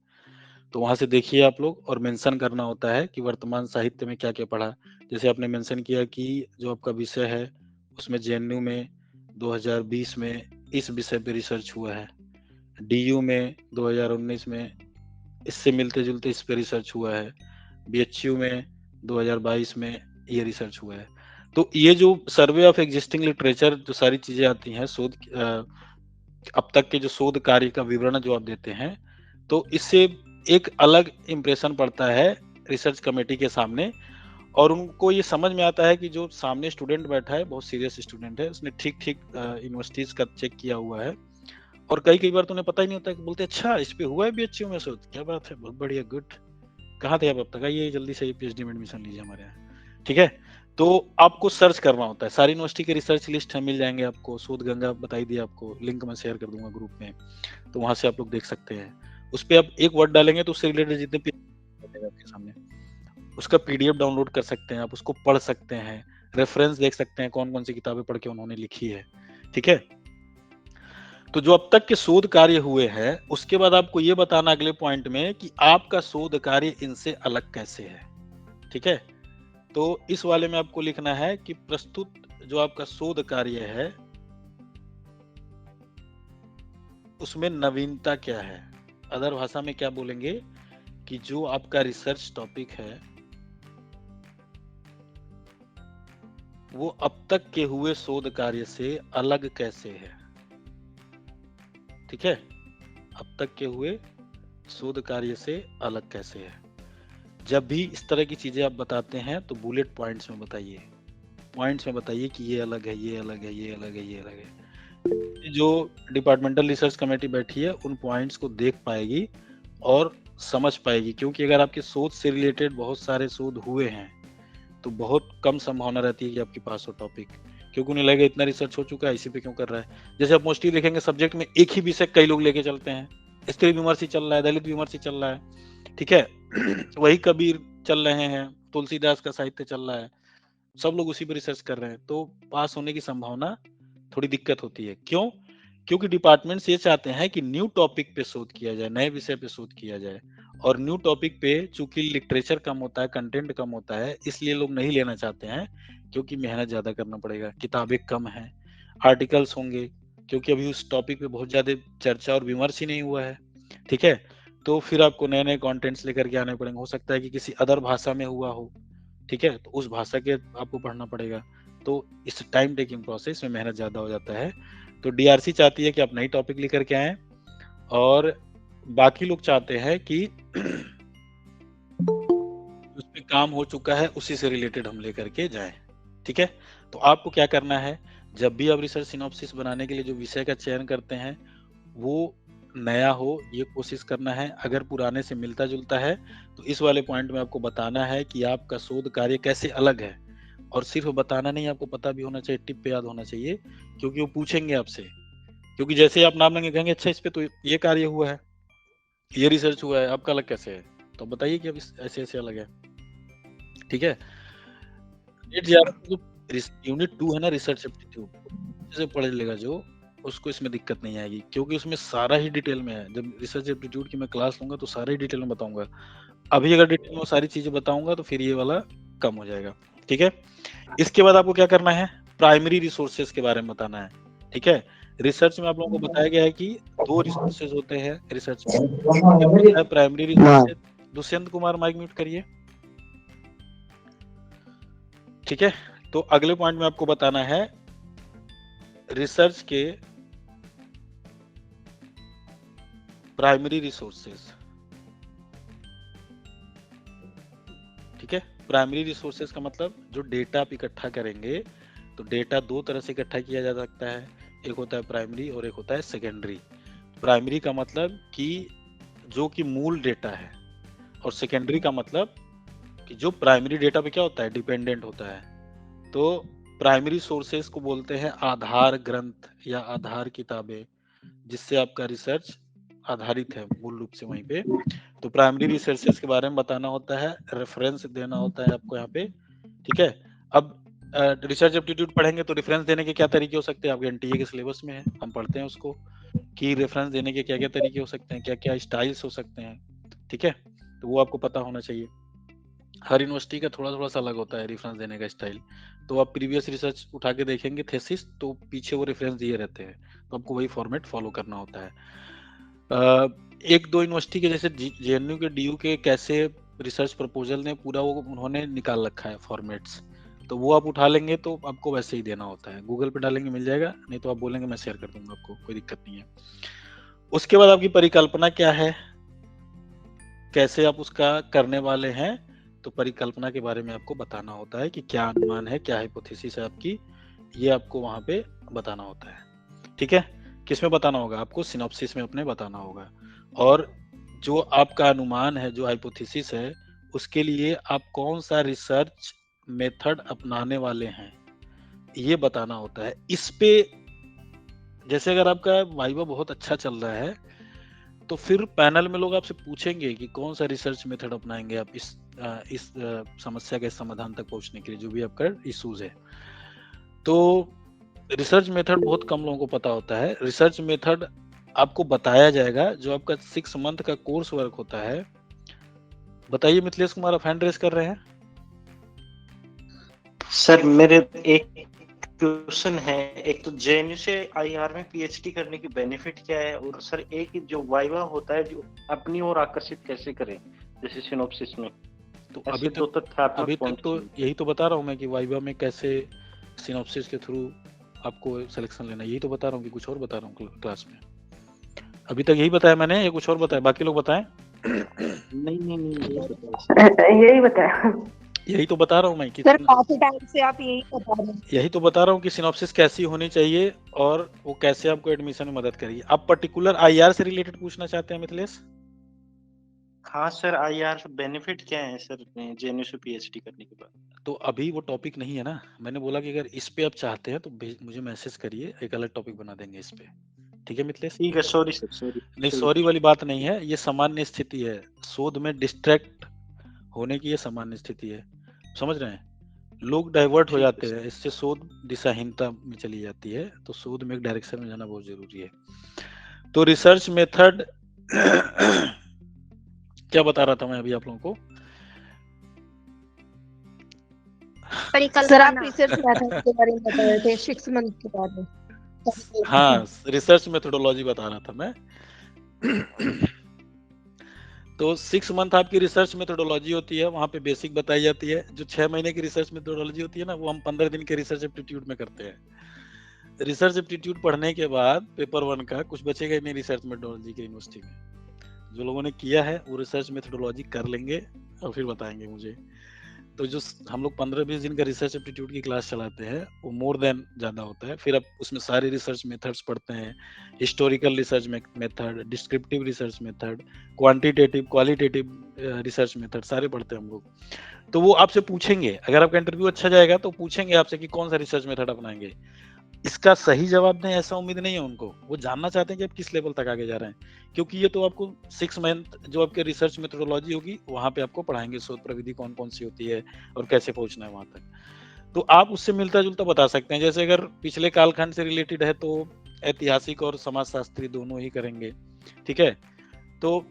तो वहां से देखिए आप लोग, और मेंशन करना होता है कि वर्तमान साहित्य में क्या क्या पढ़ा। जैसे आपने मेंशन किया कि जो आपका विषय है उसमें जेएनयू में 2020 में इस विषय पे रिसर्च हुआ है, डीयू में 2019 में इससे मिलते जुलते इस पे रिसर्च हुआ है, बीएचयू में 2022 में ये रिसर्च हुआ है। तो ये जो सर्वे ऑफ एग्जिस्टिंग लिटरेचर जो सारी चीजें आती हैं, शोध अब तक के जो शोध कार्य का विवरण जो आप देते हैं, तो इससे एक अलग इंप्रेशन पड़ता है रिसर्च कमेटी के सामने, और उनको ये समझ में आता है कि जो सामने स्टूडेंट बैठा है बहुत सीरियस स्टूडेंट है, उसने ठीक ठीक यूनिवर्सिटीज का चेक किया हुआ है। और कई बार तो उन्हें पता ही नहीं होता कि बोलते अच्छा इस पे हुआ है बीएचयू में शोध, क्या बात है, बहुत बढ़िया, गुड, कहाँ थे आप अब तक, आइए जल्दी से पीएचडी में एडमिशन लीजिए हमारे यहाँ। ठीक है, तो आपको सर्च करना होता है, सारी यूनिवर्सिटी के रिसर्च लिस्ट है, मिल जाएंगे आपको। शोध गंगा बताई दी आपको, लिंक मैं शेयर कर दूंगा ग्रुप में, तो वहां से आप लोग देख सकते हैं। उस पर आप एक वर्ड डालेंगे तो उससे रिलेटेड जितने आपके सामने, उसका पीडीएफ डाउनलोड कर सकते हैं आप, उसको पढ़ सकते हैं, रेफरेंस देख सकते हैं कौन कौन सी किताबें पढ़ के उन्होंने लिखी है। ठीक है, तो जो अब तक के शोध कार्य हुए हैं उसके बाद आपको ये बताना अगले पॉइंट में कि आपका शोध कार्य इनसे अलग कैसे है। ठीक है, तो इस वाले में आपको लिखना है कि प्रस्तुत जो आपका शोध कार्य है उसमें नवीनता क्या है। अदर भाषा में क्या बोलेंगे कि जो आपका रिसर्च टॉपिक है वो अब तक के हुए शोध कार्य से अलग कैसे है। ठीक है, अब तक के हुए शोध कार्य से अलग कैसे है। जब भी इस तरह की चीजें आप बताते हैं तो बुलेट पॉइंट्स में बताइए, पॉइंट्स में बताइए कि ये अलग है, ये अलग है, ये अलग है, ये अलग है। जो डिपार्टमेंटल रिसर्च कमेटी बैठी है उन पॉइंट्स को देख पाएगी और समझ पाएगी, क्योंकि अगर आपके शोध से रिलेटेड बहुत सारे शोध हुए हैं तो बहुत कम संभावना रहती है कि आपके पास हो टॉपिक, क्योंकि उन्हें लगेगा इतना रिसर्च हो चुका है, इसी पे क्यों कर रहा है। जैसे आप मोस्टली देखेंगे सब्जेक्ट में एक ही विषय कई लोग लेके चलते हैं, स्त्री विमर्श ही चल रहा है, दलित विमर्श ही चल रहा है। ठीक है, वही कबीर चल रहे हैं, तुलसीदास का साहित्य चल रहा है, सब लोग उसी पर रिसर्च कर रहे हैं, तो पास होने की संभावना थोड़ी दिक्कत होती है। क्यों? क्योंकि डिपार्टमेंट्स ये चाहते हैं कि न्यू टॉपिक पे शोध किया जाए, नए विषय पे शोध किया जाए, और न्यू टॉपिक पे चूंकि लिटरेचर कम होता है, कंटेंट कम होता है, इसलिए लोग नहीं लेना चाहते हैं, क्योंकि मेहनत ज्यादा करना पड़ेगा, किताबें कम हैं, आर्टिकल्स होंगे, क्योंकि अभी उस टॉपिक पे बहुत ज्यादा चर्चा और विमर्श ही नहीं हुआ है। ठीक है, तो फिर आपको नए नए कॉन्टेंट्स लेकर के आने पड़ेंगे, हो सकता है कि किसी अदर भाषा में हुआ हो, ठीक है, तो उस भाषा के आपको पढ़ना पड़ेगा, तो इस टाइम टेकिंग प्रोसेस में मेहनत ज्यादा हो जाता है। तो डीआरसी चाहती है कि आप नई टॉपिक लेकर के आए, और बाकी लोग चाहते हैं कि उस पे काम हो चुका है उसी से रिलेटेड हम लेकर के जाएं। ठीक है, तो आपको क्या करना है, जब भी आप रिसर्च सिनॉप्सिस बनाने के लिए जो विषय का चयन करते हैं वो नया हो, ये कोशिश करना है। अगर पुराने से मिलता जुलता है तो इस वाले पॉइंट में आपको बताना है कि आपका शोध कार्य कैसे अलग है, और सिर्फ बताना नहीं, आपको पता भी होना चाहिए, टिप पे याद होना चाहिए, क्योंकि वो पूछेंगे आपसे। क्योंकि जैसे आप नाम लेंगे, कहेंगे अच्छा इस पे तो ये कार्य हुआ है, ये रिसर्च हुआ है, आपका अलग कैसे है, तो बताइए कि अब ऐसे ऐसे अलग है। ठीक है, यूनिट 2 है ना, रिसर्च एप्टीट्यूड, जैसे पढ़ लेगा जो, उसको इसमें दिक्कत नहीं आएगी, क्योंकि उसमें सारा ही डिटेल में है। जब रिसर्च एप्टीट्यूड की मैं क्लास लूंगा तो सारा ही डिटेल में बताऊंगा। अभी अगर डिटेल में सारी चीजें बताऊंगा तो फिर ये वाला कम हो जाएगा। ठीक है, इसके बाद आपको क्या करना है, प्राइमरी रिसोर्सेज के बारे में बताना है। ठीक है, रिसर्च में आप लोगों को बताया गया है कि 2 रिसोर्सेज होते हैं रिसर्च में, primary resources. Dushyant Kumar mike mute करिए। ठीक है, तो अगले पॉइंट में आपको बताना है रिसर्च के प्राइमरी रिसोर्सेज। ठीक है, प्राइमरी रिसोर्सेज का मतलब जो डेटा आप इकट्ठा करेंगे, तो डेटा 2 तरह से इकट्ठा किया जा सकता है, एक होता है प्राइमरी और एक होता है सेकेंडरी। प्राइमरी का मतलब कि जो कि मूल डेटा है, और सेकेंडरी का मतलब कि जो प्राइमरी डेटा पे क्या होता है, डिपेंडेंट होता है। तो प्राइमरी सोर्सेज को बोलते हैं आधार ग्रंथ या आधार किताबें, जिससे आपका रिसर्च आधारित है मूल रूप से वहीं पे। तो प्राइमरी रिसर्चेस के बारे में बताना होता है, रेफरेंस देना होता है आपको यहाँ पे। ठीक है, अब रिसर्च एप्टीट्यूड पढ़ेंगे तो रेफरेंस देने के क्या तरीके हो सकते हैं, आपके एनटीए के सिलेबस में है, हम पढ़ते हैं उसको, कि रेफरेंस देने के क्या क्या तरीके हो सकते हैं, क्या क्या स्टाइल्स हो सकते हैं। ठीक है, तो वो आपको पता होना चाहिए। हर यूनिवर्सिटी का थोड़ा थोड़ा सा अलग होता है रेफरेंस देने का स्टाइल। तो आप प्रीवियस रिसर्च उठा के देखेंगे थेसिस, तो पीछे वो रेफरेंस दिए रहते हैं, तो आपको वही फॉर्मेट फॉलो करना होता है। एक दो यूनिवर्सिटी के जैसे जेएनयू के, डीयू के कैसे रिसर्च प्रपोजल ने पूरा वो उन्होंने निकाल रखा है फॉर्मेट्स, तो वो आप उठा लेंगे तो आपको वैसे ही देना होता है। गूगल पे डालेंगे मिल जाएगा, नहीं तो आप बोलेंगे मैं शेयर कर दूंगा आपको, कोई दिक्कत नहीं है। उसके बाद आपकी परिकल्पना क्या है, कैसे आप उसका करने वाले हैं, तो परिकल्पना के बारे में आपको बताना होता है कि क्या अनुमान है, क्या हाइपोथेसिस है आपकी, ये आपको वहां पे बताना होता है। ठीक है, किसमें बताना होगा, आपको सिनॉप्सिस में अपने बताना होगा। और जो आपका अनुमान है, जो हाइपोथेसिस है, उसके लिए आप कौन सा रिसर्च मेथड अपनाने वाले हैं, ये बताना होता है। इस पे जैसे अगर आपका वाइवा बहुत अच्छा चल रहा है तो फिर पैनल में लोग आपसे पूछेंगे कि कौन सा रिसर्च मेथड अपनाएंगे आप इस समस्या के समाधान तक पहुंचने के लिए, जो भी आपका इश्यूज है। तो रिसर्च मेथड बहुत कम लोगों को पता होता है। रिसर्च मेथड आपको बताया जाएगा जो आपका 6 मंथ का कोर्स वर्क होता है। बताइए मिथिलेश कुमार, आप हैंड रेस कर रहे हैं। सर मेरे एक क्वेश्चन है, एक तो जेएनयू से आईआर में पीएचडी करने की बेनिफिट क्या है, और सर एक जो वाइवा होता है जो अपनी ओर आकर्षित कैसे करें, जैसे सिनॉप्सिस में। तो अभी तक तो यही तो बता रहा हूँ मैं कि वाइवा में कैसे सिनॉप्सिस के थ्रू आपको सिलेक्शन लेना, यही तो बता रहा हूँ कि कुछ और बता रहा हूँ क्लास में। अभी तक यही बताया मैंने, ये कुछ और बताया, बाकी लोग बताएं। नहीं यही बताया, यही तो बता रहा हूँ मैं कि सर काफी टाइम से आप यही बता रहे हैं। यही तो बता रहा हूँ कि सिनॉप्सिस कैसी होनी चाहिए और वो कैसे आपको एडमिशन में मदद करेगी। आप पर्टिकुलर आईआर से रिलेटेड पूछना चाहते हैं मिथिलेश? हाँ सर, आईआर बेनिफिट क्या है सर जेएनयू से पीएचडी करने के बाद? तो अभी वो टॉपिक नहीं है ना, मैंने बोला कि अगर इस पे आप चाहते हैं तो मुझे मैसेज करिए, एक अलग टॉपिक बना देंगे इस पे। ठीक है मिथिलेश? ठीक है, सॉरी सर, सॉरी। नहीं सॉरी वाली बात नहीं है, ये सामान्य स्थिति है, शोध में डिस्ट्रैक्ट होने की ये सामान्य स्थिति है। समझ रहे हैं? लोग डाइवर्ट हो ठीक है जाते हैं, इससे शोध दिशाहीनता में चली जाती है। तो शोध में एक डायरेक्शन में जाना बहुत जरूरी है। तो रिसर्च मेथड क्या बता रहा था मैं अभी आप लोगों को? सर आप रिसर्च मेथड के बारे में बता रहे थे 6 मंथ के बारे में। हाँ, रिसर्च मेथोडोलॉजी बता रहा था मैं। तो 6 मंथ आपकी रिसर्च मेथोडोलॉजी होती है, वहां पे बेसिक बताई जाती है। जो 6 महीने की रिसर्च मेथोडोलॉजी होती है ना, वो हम 15 दिन के रिसर्च एप्टीट्यूड में करते हैं। रिसर्च एप्टीट्यूड पढ़ने के बाद पेपर 1 का कुछ बचेगा ही नहीं रिसर्च मेथोडोलॉजी के यूनिवर्सिटी में। जो लोगों ने किया है वो रिसर्च मेथोडोलॉजी कर लेंगे और फिर बताएंगे मुझे। तो जो हम लोग 15-20 दिन का रिसर्च एप्टीट्यूड की क्लास चलाते हैं वो मोर देन ज़्यादा होता है। फिर अब उसमें सारे रिसर्च मेथड्स पढ़ते हैं, historical research method, descriptive research method, quantitative qualitative research method, सारे पढ़ते हैं हम लोग। तो वो आपसे पूछेंगे, अगर आपका इंटरव्यू अच्छा जाएगा तो पूछेंगे आपसे कि कौन सा रिसर्च मेथड अपनाएंगे। इसका सही जवाब दें ऐसा उम्मीद नहीं है उनको, वो जानना चाहते हैं कि आप किस लेवल तक आगे जा रहे हैं। क्योंकि ये तो आपको 6 मंथ जो आपके रिसर्च मेथोडोलॉजी होगी वहां पे आपको पढ़ाएंगे शोध प्रविधि कौन कौन सी होती है और कैसे पहुंचना है वहां तक। तो आप उससे मिलता जुलता बता सकते हैं। जैसे अगर पिछले कालखंड से रिलेटेड है तो ऐतिहासिक और समाजशास्त्री दोनों ही करेंगे, ठीक है। तो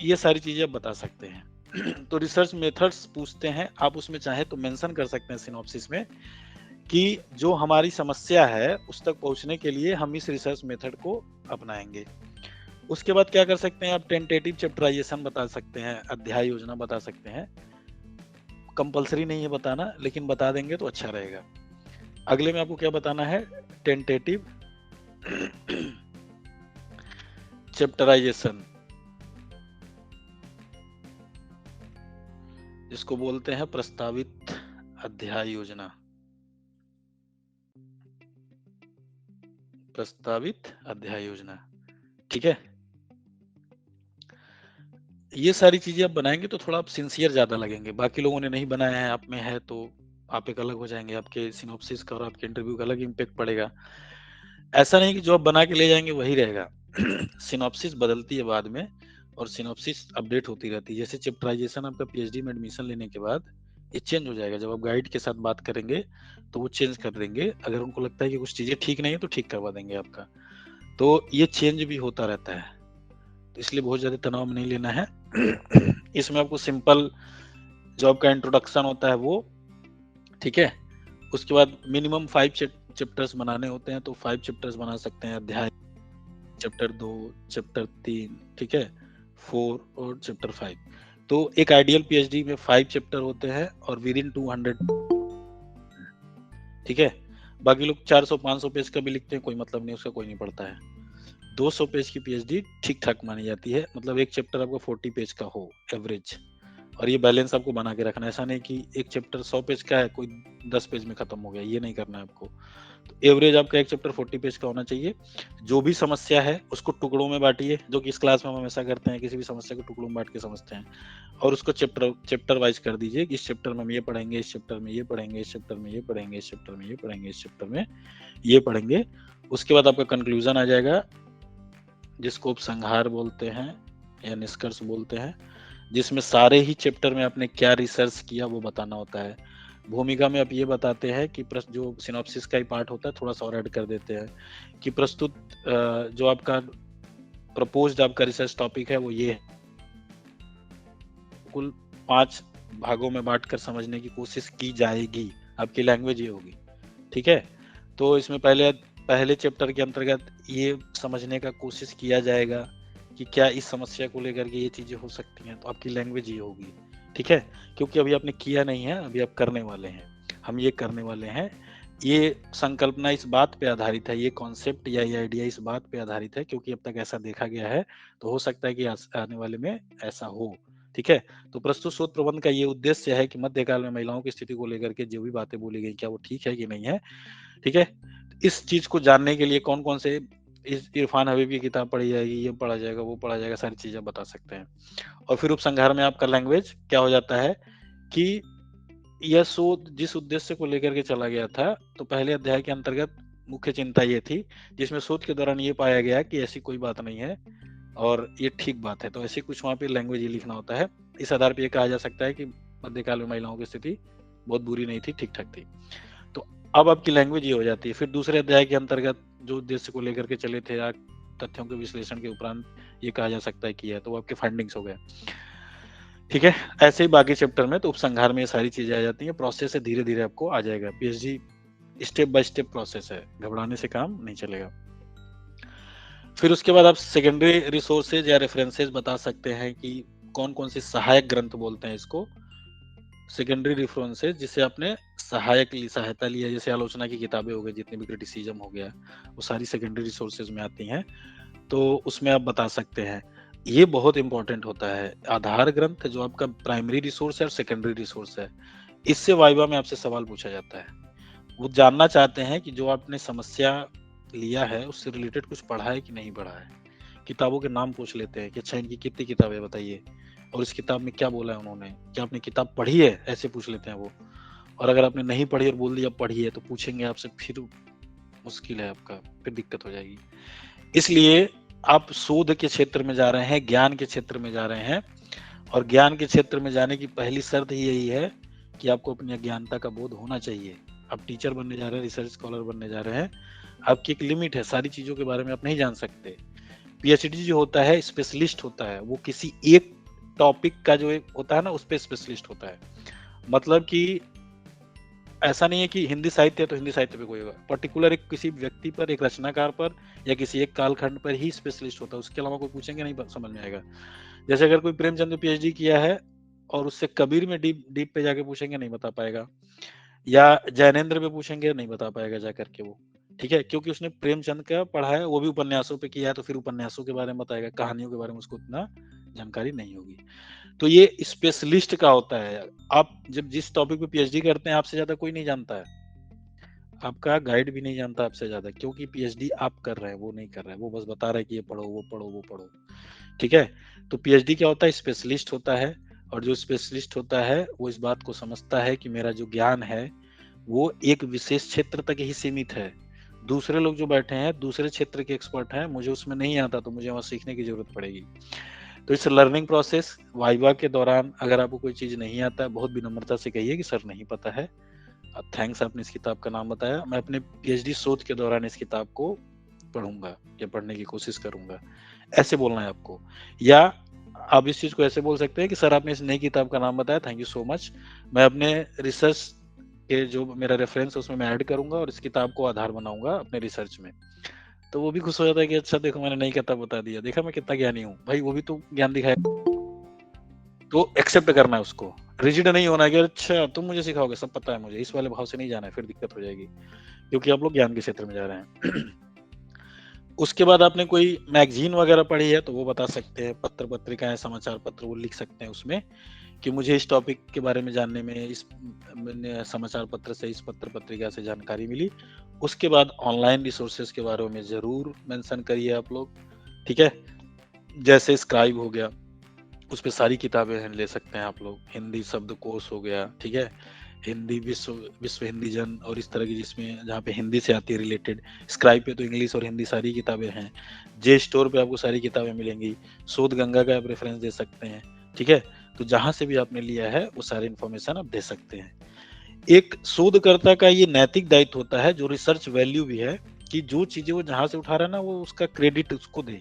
ये सारी चीजें आप बता सकते हैं। तो रिसर्च मेथड्स पूछते हैं, आप उसमें चाहे तो मेंशन कर सकते हैं सिनॉप्सिस में कि जो हमारी समस्या है उस तक पहुंचने के लिए हम इस रिसर्च मेथड को अपनाएंगे। उसके बाद क्या कर सकते हैं आप, टेंटेटिव चैप्टराइजेशन बता सकते हैं, अध्याय योजना बता सकते हैं। कंपलसरी नहीं है बताना, लेकिन बता देंगे तो अच्छा रहेगा। अगले में आपको क्या बताना है, टेंटेटिव चैप्टराइजेशन, जिसको बोलते हैं प्रस्तावित अध्याय योजना। प्रस्तावित अध्याय योजना, ठीक है। ये सारी चीजें आप बनाएंगे तो थोड़ा आप सिंसियर ज्यादा लगेंगे। बाकी लोगों ने नहीं बनाया है, आप में है तो आप एक अलग हो जाएंगे, आपके सिनॉप्सिस का और आपके इंटरव्यू का अलग इम्पैक्ट पड़ेगा। ऐसा नहीं कि जो आप बना के ले जाएंगे वही रहेगा। सिनॉप्सिस बदलती है बाद में और सिनॉप्सिस अपडेट होती रहती है। जैसे चैप्टराइजेशन आपका पीएचडी में एडमिशन लेने के बाद ये चेंज हो जाएगा। जब आप गाइड के साथ बात करेंगे तो वो चेंज कर देंगे। अगर उनको लगता है कि कुछ चीजें ठीक नहीं है तो ठीक करवा देंगे आपका। तो ये चेंज भी होता रहता है, तो इसलिए बहुत ज्यादा तनाव में नहीं लेना है। इसमें आपको सिंपल जो आपका इंट्रोडक्शन होता है वो, ठीक है। उसके बाद मिनिमम 5 चैप्टर्स बनाने होते हैं, तो 5 चैप्टर्स बना सकते हैं। अध्याय चैप्टर 2, चैप्टर 3, ठीक है, 4 और चैप्टर 5। तो एक आइडियल पीएचडी में 5 चैप्टर होते हैं और विद इन 200, ठीक है। बाकी लोग 400-500 पेज का भी लिखते हैं, कोई मतलब नहीं, उसका कोई नहीं पढ़ता है। 200 पेज की पीएचडी ठीक ठाक मानी जाती है। मतलब एक चैप्टर आपका 40 पेज का हो एवरेज, और ये बैलेंस आपको बना के रखना है। ऐसा नहीं कि एक चैप्टर 100 पेज का है, कोई 10 पेज में खत्म हो गया, ये नहीं करना है आपको। तो एवरेज आपका एक चैप्टर 40 पेज का होना चाहिए। जो भी समस्या है उसको टुकड़ों में बांटिए, जो कि इस क्लास में हम हमेशा करते हैं, किसी भी समस्या को टुकड़ों में बांट के समझते हैं, और उसको चैप्टर वाइज कर दीजिए कि इस चैप्टर में हम ये पढ़ेंगे, इस चैप्टर में ये पढ़ेंगे, इस चैप्टर में ये पढ़ेंगे, इस चैप्टर में ये पढ़ेंगे, इस चैप्टर में ये पढ़ेंगे। उसके बाद आपका कंक्लूजन आ जाएगा, जिसको उपसंहार बोलते हैं या निष्कर्ष बोलते हैं, जिसमें सारे ही चैप्टर में आपने क्या रिसर्च किया वो बताना होता है। भूमिका में आप ये बताते हैं कि जो सिनॉप्सिस का ही पार्ट होता है थोड़ा सा और ऐड कर देते हैं कि प्रस्तुत जो आपका प्रपोज्ड आपका रिसर्च टॉपिक है वो ये है। कुल 5 भागों में बांटकर समझने की कोशिश की जाएगी, आपकी लैंग्वेज ये होगी, ठीक है। तो इसमें पहले चैप्टर के अंतर्गत ये समझने का कोशिश किया जाएगा कि क्या इस समस्या को लेकर के ये चीजें हो सकती हैं, तो आपकी लैंग्वेज ये होगी, ठीक है। क्योंकि अभी आपने किया नहीं है, अभी आप करने वाले हैं, हम ये करने वाले हैं। ये संकल्पना इस बात पे आधारित है, ये कॉन्सेप्ट या ये आइडिया इस बात पे आधारित है क्योंकि अब तक ऐसा देखा गया है, तो हो सकता है कि आने वाले में ऐसा हो, ठीक है। तो प्रस्तुत शोध प्रबंध का ये उद्देश्य है कि मध्यकाल में महिलाओं की स्थिति को लेकर के जो भी बातें बोली गई क्या वो ठीक है कि नहीं है, ठीक है। इस चीज को जानने के लिए कौन कौन से इरफान हबीब की किताब पढ़ी जाएगी, ये पढ़ा जाएगा, वो पढ़ा जाएगा, सारी चीजें बता सकते हैं। और फिर उपसंहार में आपका लैंग्वेज क्या हो जाता है कि यह शोध जिस उद्देश्य को लेकर के चला गया था, तो पहले अध्याय के अंतर्गत मुख्य चिंता ये थी, जिसमें शोध के दौरान ये पाया गया कि ऐसी कोई बात नहीं है और ये ठीक बात है, तो ऐसे कुछ वहाँ पे लैंग्वेज ये लिखना होता है। इस आधार पे ये कहा जा सकता है कि मध्यकाल में महिलाओं की स्थिति बहुत बुरी नहीं थी, ठीक ठाक थी। तो अब आपकी लैंग्वेज ये हो जाती है। फिर दूसरे अध्याय के अंतर्गत जो उद्देश्य को लेकर के चले थे या तथ्यों के विश्लेषण के उपरांत ये कहा जा सकता है कि है, तो वो आपके फाइंडिंग्स हो गए। ठीक है, ऐसे ही बाकी चैप्टर में तो उपसंहार में ये सारी चीजें आ जाती हैं। प्रोसेस है, धीरे धीरे आपको आ जाएगा। PhD step by step process है, घबराने से काम नहीं चलेगा। फिर उसके बाद आप सेकेंडरी रिसोर्सेज या रेफरेंसेस बता सकते हैं कि कौन कौन से सहायक ग्रंथ बोलते हैं इसको, सेकेंडरी रेफरेंसेज, जिसे आपने सहायक सहायता लिया, जैसे आलोचना की किताबें हो गई, जितनी भी क्रिटिसिज्म हो गया, वो सारी सेकेंडरी रिसोर्सेज में आती हैं, तो उसमें आप बता सकते हैं। ये बहुत इंपॉर्टेंट होता है। आधार ग्रंथ जो आपका प्राइमरी रिसोर्स है और सेकेंडरी रिसोर्स है, इससे वाइवा में आपसे सवाल पूछा जाता है। वो जानना चाहते हैं कि जो आपने समस्या लिया है उससे रिलेटेड कुछ पढ़ा है कि नहीं पढ़ा है। किताबों के नाम पूछ लेते हैं कि अच्छा इनकी कितनी किताबें बताइए, और इस किताब में क्या बोला है उन्होंने, क्या आपने किताब पढ़ी है, ऐसे पूछ लेते हैं वो। और अगर आपने नहीं पढ़ी और बोल दिया पढ़ी है, तो पूछेंगे आपसे, फिर मुश्किल है आपका, फिर दिक्कत हो जाएगी। इसलिए आप शोध के क्षेत्र में जा रहे हैं, ज्ञान के क्षेत्र में जा रहे हैं, और ज्ञान के क्षेत्र में जाने की पहली शर्त ही यही है कि आपको अपनी अज्ञानता का बोध होना चाहिए। आप टीचर बनने जा रहे हैं, रिसर्च स्कॉलर बनने जा रहे हैं, आपकी एक लिमिट है, सारी चीजों के बारे में आप नहीं जान सकते। पीएचडी जो होता है स्पेशलिस्ट होता है, वो किसी एक टॉपिक का जो होता है ना, उस पे स्पेशलिस्ट होता है। मतलब कि ऐसा नहीं है कि हिंदी साहित्य है तो हिंदी साहित्य पे कोई होगा, पर्टिकुलर एक किसी व्यक्ति पर, एक रचनाकार पर या किसी एक कालखंड पर ही स्पेशलिस्ट होता है, उसके अलावा कोई पूछेंगे नहीं समझ में आएगा। जैसे अगर कोई प्रेमचंद ने पीएचडी किया है और उससे कबीर में डीप पे जाके पूछेंगे नहीं बता पाएगा, या जैनेन्द्र पे पूछेंगे नहीं बता पाएगा जाकर के वो, ठीक है, क्योंकि उसने प्रेमचंद का पढ़ा है, वो भी उपन्यासों पे किया है, तो फिर उपन्यासों के बारे में बताएगा, कहानियों के बारे में उसको उतना जानकारी नहीं होगी। तो ये स्पेशलिस्ट का होता है। आप जब जिस टॉपिक पे पीएचडी करते हैं, आपसे ज्यादा कोई नहीं जानता है, आपका गाइड भी नहीं जानता आपसे ज्यादा, क्योंकि पीएचडी आप कर रहे हैं, वो नहीं कर रहा है, वो बस बता रहा है कि ये पढ़ो, वो पढ़ो, वो पढ़ो, ठीक है। तो पीएचडी क्या होता है, स्पेशलिस्ट होता है, और जो स्पेशलिस्ट होता है वो इस बात को समझता है कि मेरा जो ज्ञान है वो एक विशेष क्षेत्र तक ही सीमित है। दूसरे लोग जो बैठे हैं दूसरे क्षेत्र के एक्सपर्ट हैं, मुझे उसमें नहीं आता, तो मुझे वहां सीखने की जरूरत पड़ेगी। तो इस लर्निंग प्रोसेस वाइवा के दौरान अगर आपको कोई चीज नहीं आता है, बहुत विनम्रता से कहिए कि सर नहीं पता है, थैंक्स आपने इस किताब का नाम बताया, मैं अपने पीएचडी शोध के दौरान इस किताब को पढ़ूंगा या पढ़ने की कोशिश करूंगा, ऐसे बोलना है आपको। या आप इस चीज को ऐसे बोल सकते हैं कि सर आपने इस नई किताब का नाम बताया, थैंक यू सो मच, मैं अपने रिसर्च के जो मेरा रेफरेंस है उसमें मैं ऐड करूंगा और इस किताब को आधार बनाऊंगा अपने रिसर्च में। तो वो भी खुश हो जाता है कि अच्छा देखो मैंने नई किताब बता दिया, देखा मैं कितना ज्ञानी हूँ भाई, वो भी तो ज्ञान दिखाया। तो एक्सेप्ट करना है उसको, रिजिड नहीं होना कि अच्छा तुम मुझे सिखाओगे, सब पता है मुझे, इस वाले भाव से नहीं जाना है, फिर दिक्कत हो जाएगी, क्योंकि आप लोग ज्ञान के क्षेत्र में जा रहे हैं। उसके बाद आपने कोई मैगजीन वगैरह पढ़ी है तो वो बता सकते हैं, पत्र पत्रिकाएं, समाचार पत्र, वो लिख सकते हैं उसमें कि मुझे इस टॉपिक के बारे में जानने में इस समाचार पत्र से, इस पत्र पत्रिका से जानकारी मिली। उसके बाद ऑनलाइन रिसोर्सेज के बारे में जरूर मेंशन करिए आप लोग, ठीक है, जैसे स्क्राइब हो गया, उस पे सारी किताबें ले सकते हैं आप लोग, हिंदी शब्दकोश हो गया, ठीक है, हिंदी विश्व हिंदी जन और इस तरह की, जिसमें जहाँ पे हिंदी से आती है रिलेटेड। स्क्राइब पे तो इंग्लिश और हिंदी सारी किताबें हैं। जे स्टोर पे आपको सारी किताबें मिलेंगी। शोध गंगा का आप रेफरेंस दे सकते हैं, ठीक है। तो जहां से भी आपने लिया है वो सारी इन्फॉर्मेशन आप दे सकते हैं। एक शोधकर्ता का ये नैतिक दायित्व होता है, जो रिसर्च वैल्यू भी है, कि जो चीजें वो जहां से उठा रहा है ना, वो उसका क्रेडिट उसको दे।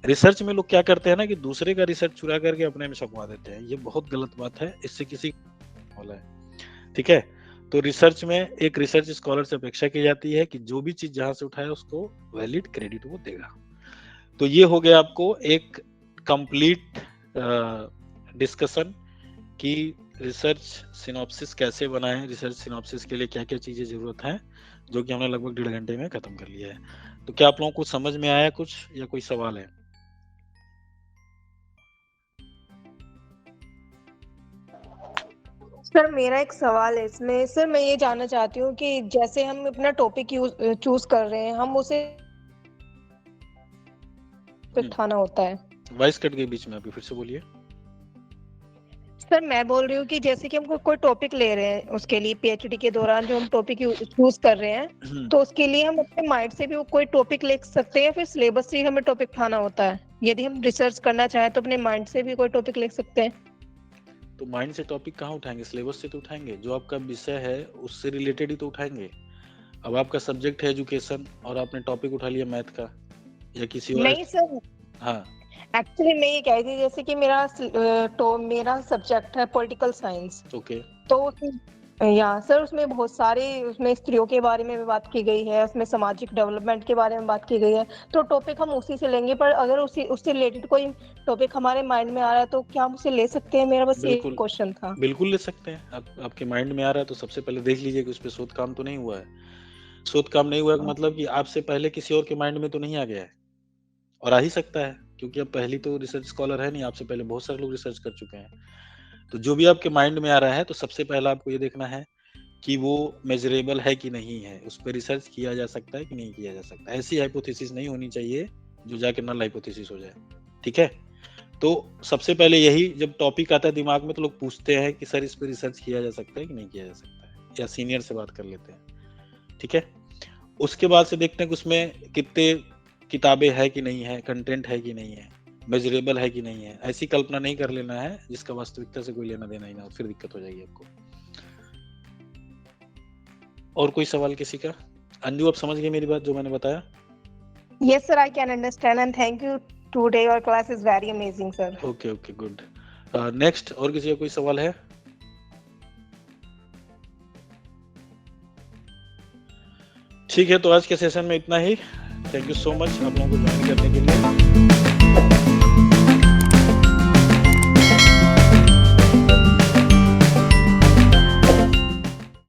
रिसर्च में लोग क्या करते हैं ना कि दूसरे का रिसर्च चुरा करके अपने में छपवा देते हैं, ये बहुत गलत बात है, इससे किसी वाला है, ठीक है। तो रिसर्च में एक रिसर्च स्कॉलर से अपेक्षा की जाती है कि जो भी चीज जहां से उठाए उसको वैलिड क्रेडिट वो देगा। तो ये हो गया आपको एक कंप्लीट डिस्कशन कि रिसर्च सिनॉप्सिस कैसे बनाएं, रिसर्च सिनॉप्सिस के लिए क्या क्या चीजें जरूरत है, जो कि हमने लगभग 1.5 घंटे में खत्म कर लिया है। तो क्या आप लोगों को समझ में आया कुछ, या कोई सवाल है? सर मेरा एक सवाल है इसमें, सर मैं ये जानना चाहती हूँ कि जैसे हम अपना टॉपिक चूज कर रहे हैं, हम उसे उठाना होता है। वॉइस कट गई बीच में, अभी फिर से बोलिए। सर मैं बोल रही हूँ कि जैसे कि हम कोई टॉपिक ले रहे हैं, उसके लिए पीएचडी के दौरान जो हम टॉपिक चूज कर रहे हैं, तो उसके लिए हम अपने माइंड से भी कोई टॉपिक लिख सकते हैं, फिर सिलेबस से हमें टॉपिक उठाना होता है? यदि हम रिसर्च करना चाहें तो अपने माइंड से भी कोई टॉपिक लिख सकते हैं? तो माइंड से टॉपिक कहाँ उठाएंगे? सिलेबस से तो उठाएंगे, जो आपका विषय है उससे रिलेटेड ही तो उठाएंगे। अब आपका सब्जेक्ट है एजुकेशन और आपने टॉपिक उठा लिया मैथ का या किसी और। नहीं सर, हाँ एक्चुअली मैं ये कह रही थी जैसे कि मेरा सब्जेक्ट है पॉलिटिकल साइंस। ओके। तो या सर उसमें बहुत सारे, उसमें स्त्रियों के बारे में भी बात की गई है, उसमें सामाजिक डेवलपमेंट के बारे में बात की गई है, तो टॉपिक हम उसी से लेंगे। पर अगर उससे रिलेटेड कोई टॉपिक हमारे माइंड में आ रहा है तो क्या हम उसे ले सकते हैं? मेरा बस ये क्वेश्चन था। बिल्कुल ले सकते हैं। आपके माइंड में आ रहा है तो सबसे पहले देख लीजिए कि उस पर शोध काम तो नहीं हुआ है। शोध काम नहीं हुआ है मतलब कि आपसे पहले किसी और के माइंड में तो नहीं आ गया है, और आ ही सकता है क्योंकि अब पहली तो रिसर्च स्कॉलर है नहीं, आपसे पहले बहुत सारे लोग रिसर्च कर चुके हैं। तो जो भी आपके माइंड में आ रहा है तो सबसे पहला आपको ये देखना है कि वो मेजरेबल है कि नहीं है, उस पर रिसर्च किया जा सकता है कि नहीं किया जा सकता। ऐसी हाइपोथेसिस नहीं होनी चाहिए जो जाके नल हाइपोथेसिस हो जाए। ठीक है, तो सबसे पहले यही जब टॉपिक आता है दिमाग में तो लोग पूछते हैं कि सर इस पर रिसर्च किया जा सकता है कि नहीं किया जा सकता है, या सीनियर से बात कर लेते हैं। ठीक है, उसके बाद से देखते हैं कि उसमें कितने किताबें है कि नहीं है, कंटेंट है कि नहीं है, मेजरेबल है कि नहीं है। ऐसी कल्पना नहीं कर लेना है जिसका वास्तविकता से कोई लेना देना ही ना हो, फिर दिक्कत हो जाएगी आपको। और कोई सवाल किसी का? अंजू आप समझ गए मेरी बात जो मैंने बताया? Yes sir, I can understand and thank you. Today your class is very amazing sir. Okay, good. Next, और किसी का कोई सवाल है? ठीक है, तो आज के सेशन में इतना ही। थैंक यू सो मच आप लोगों को ज्वाइन करने के लिए।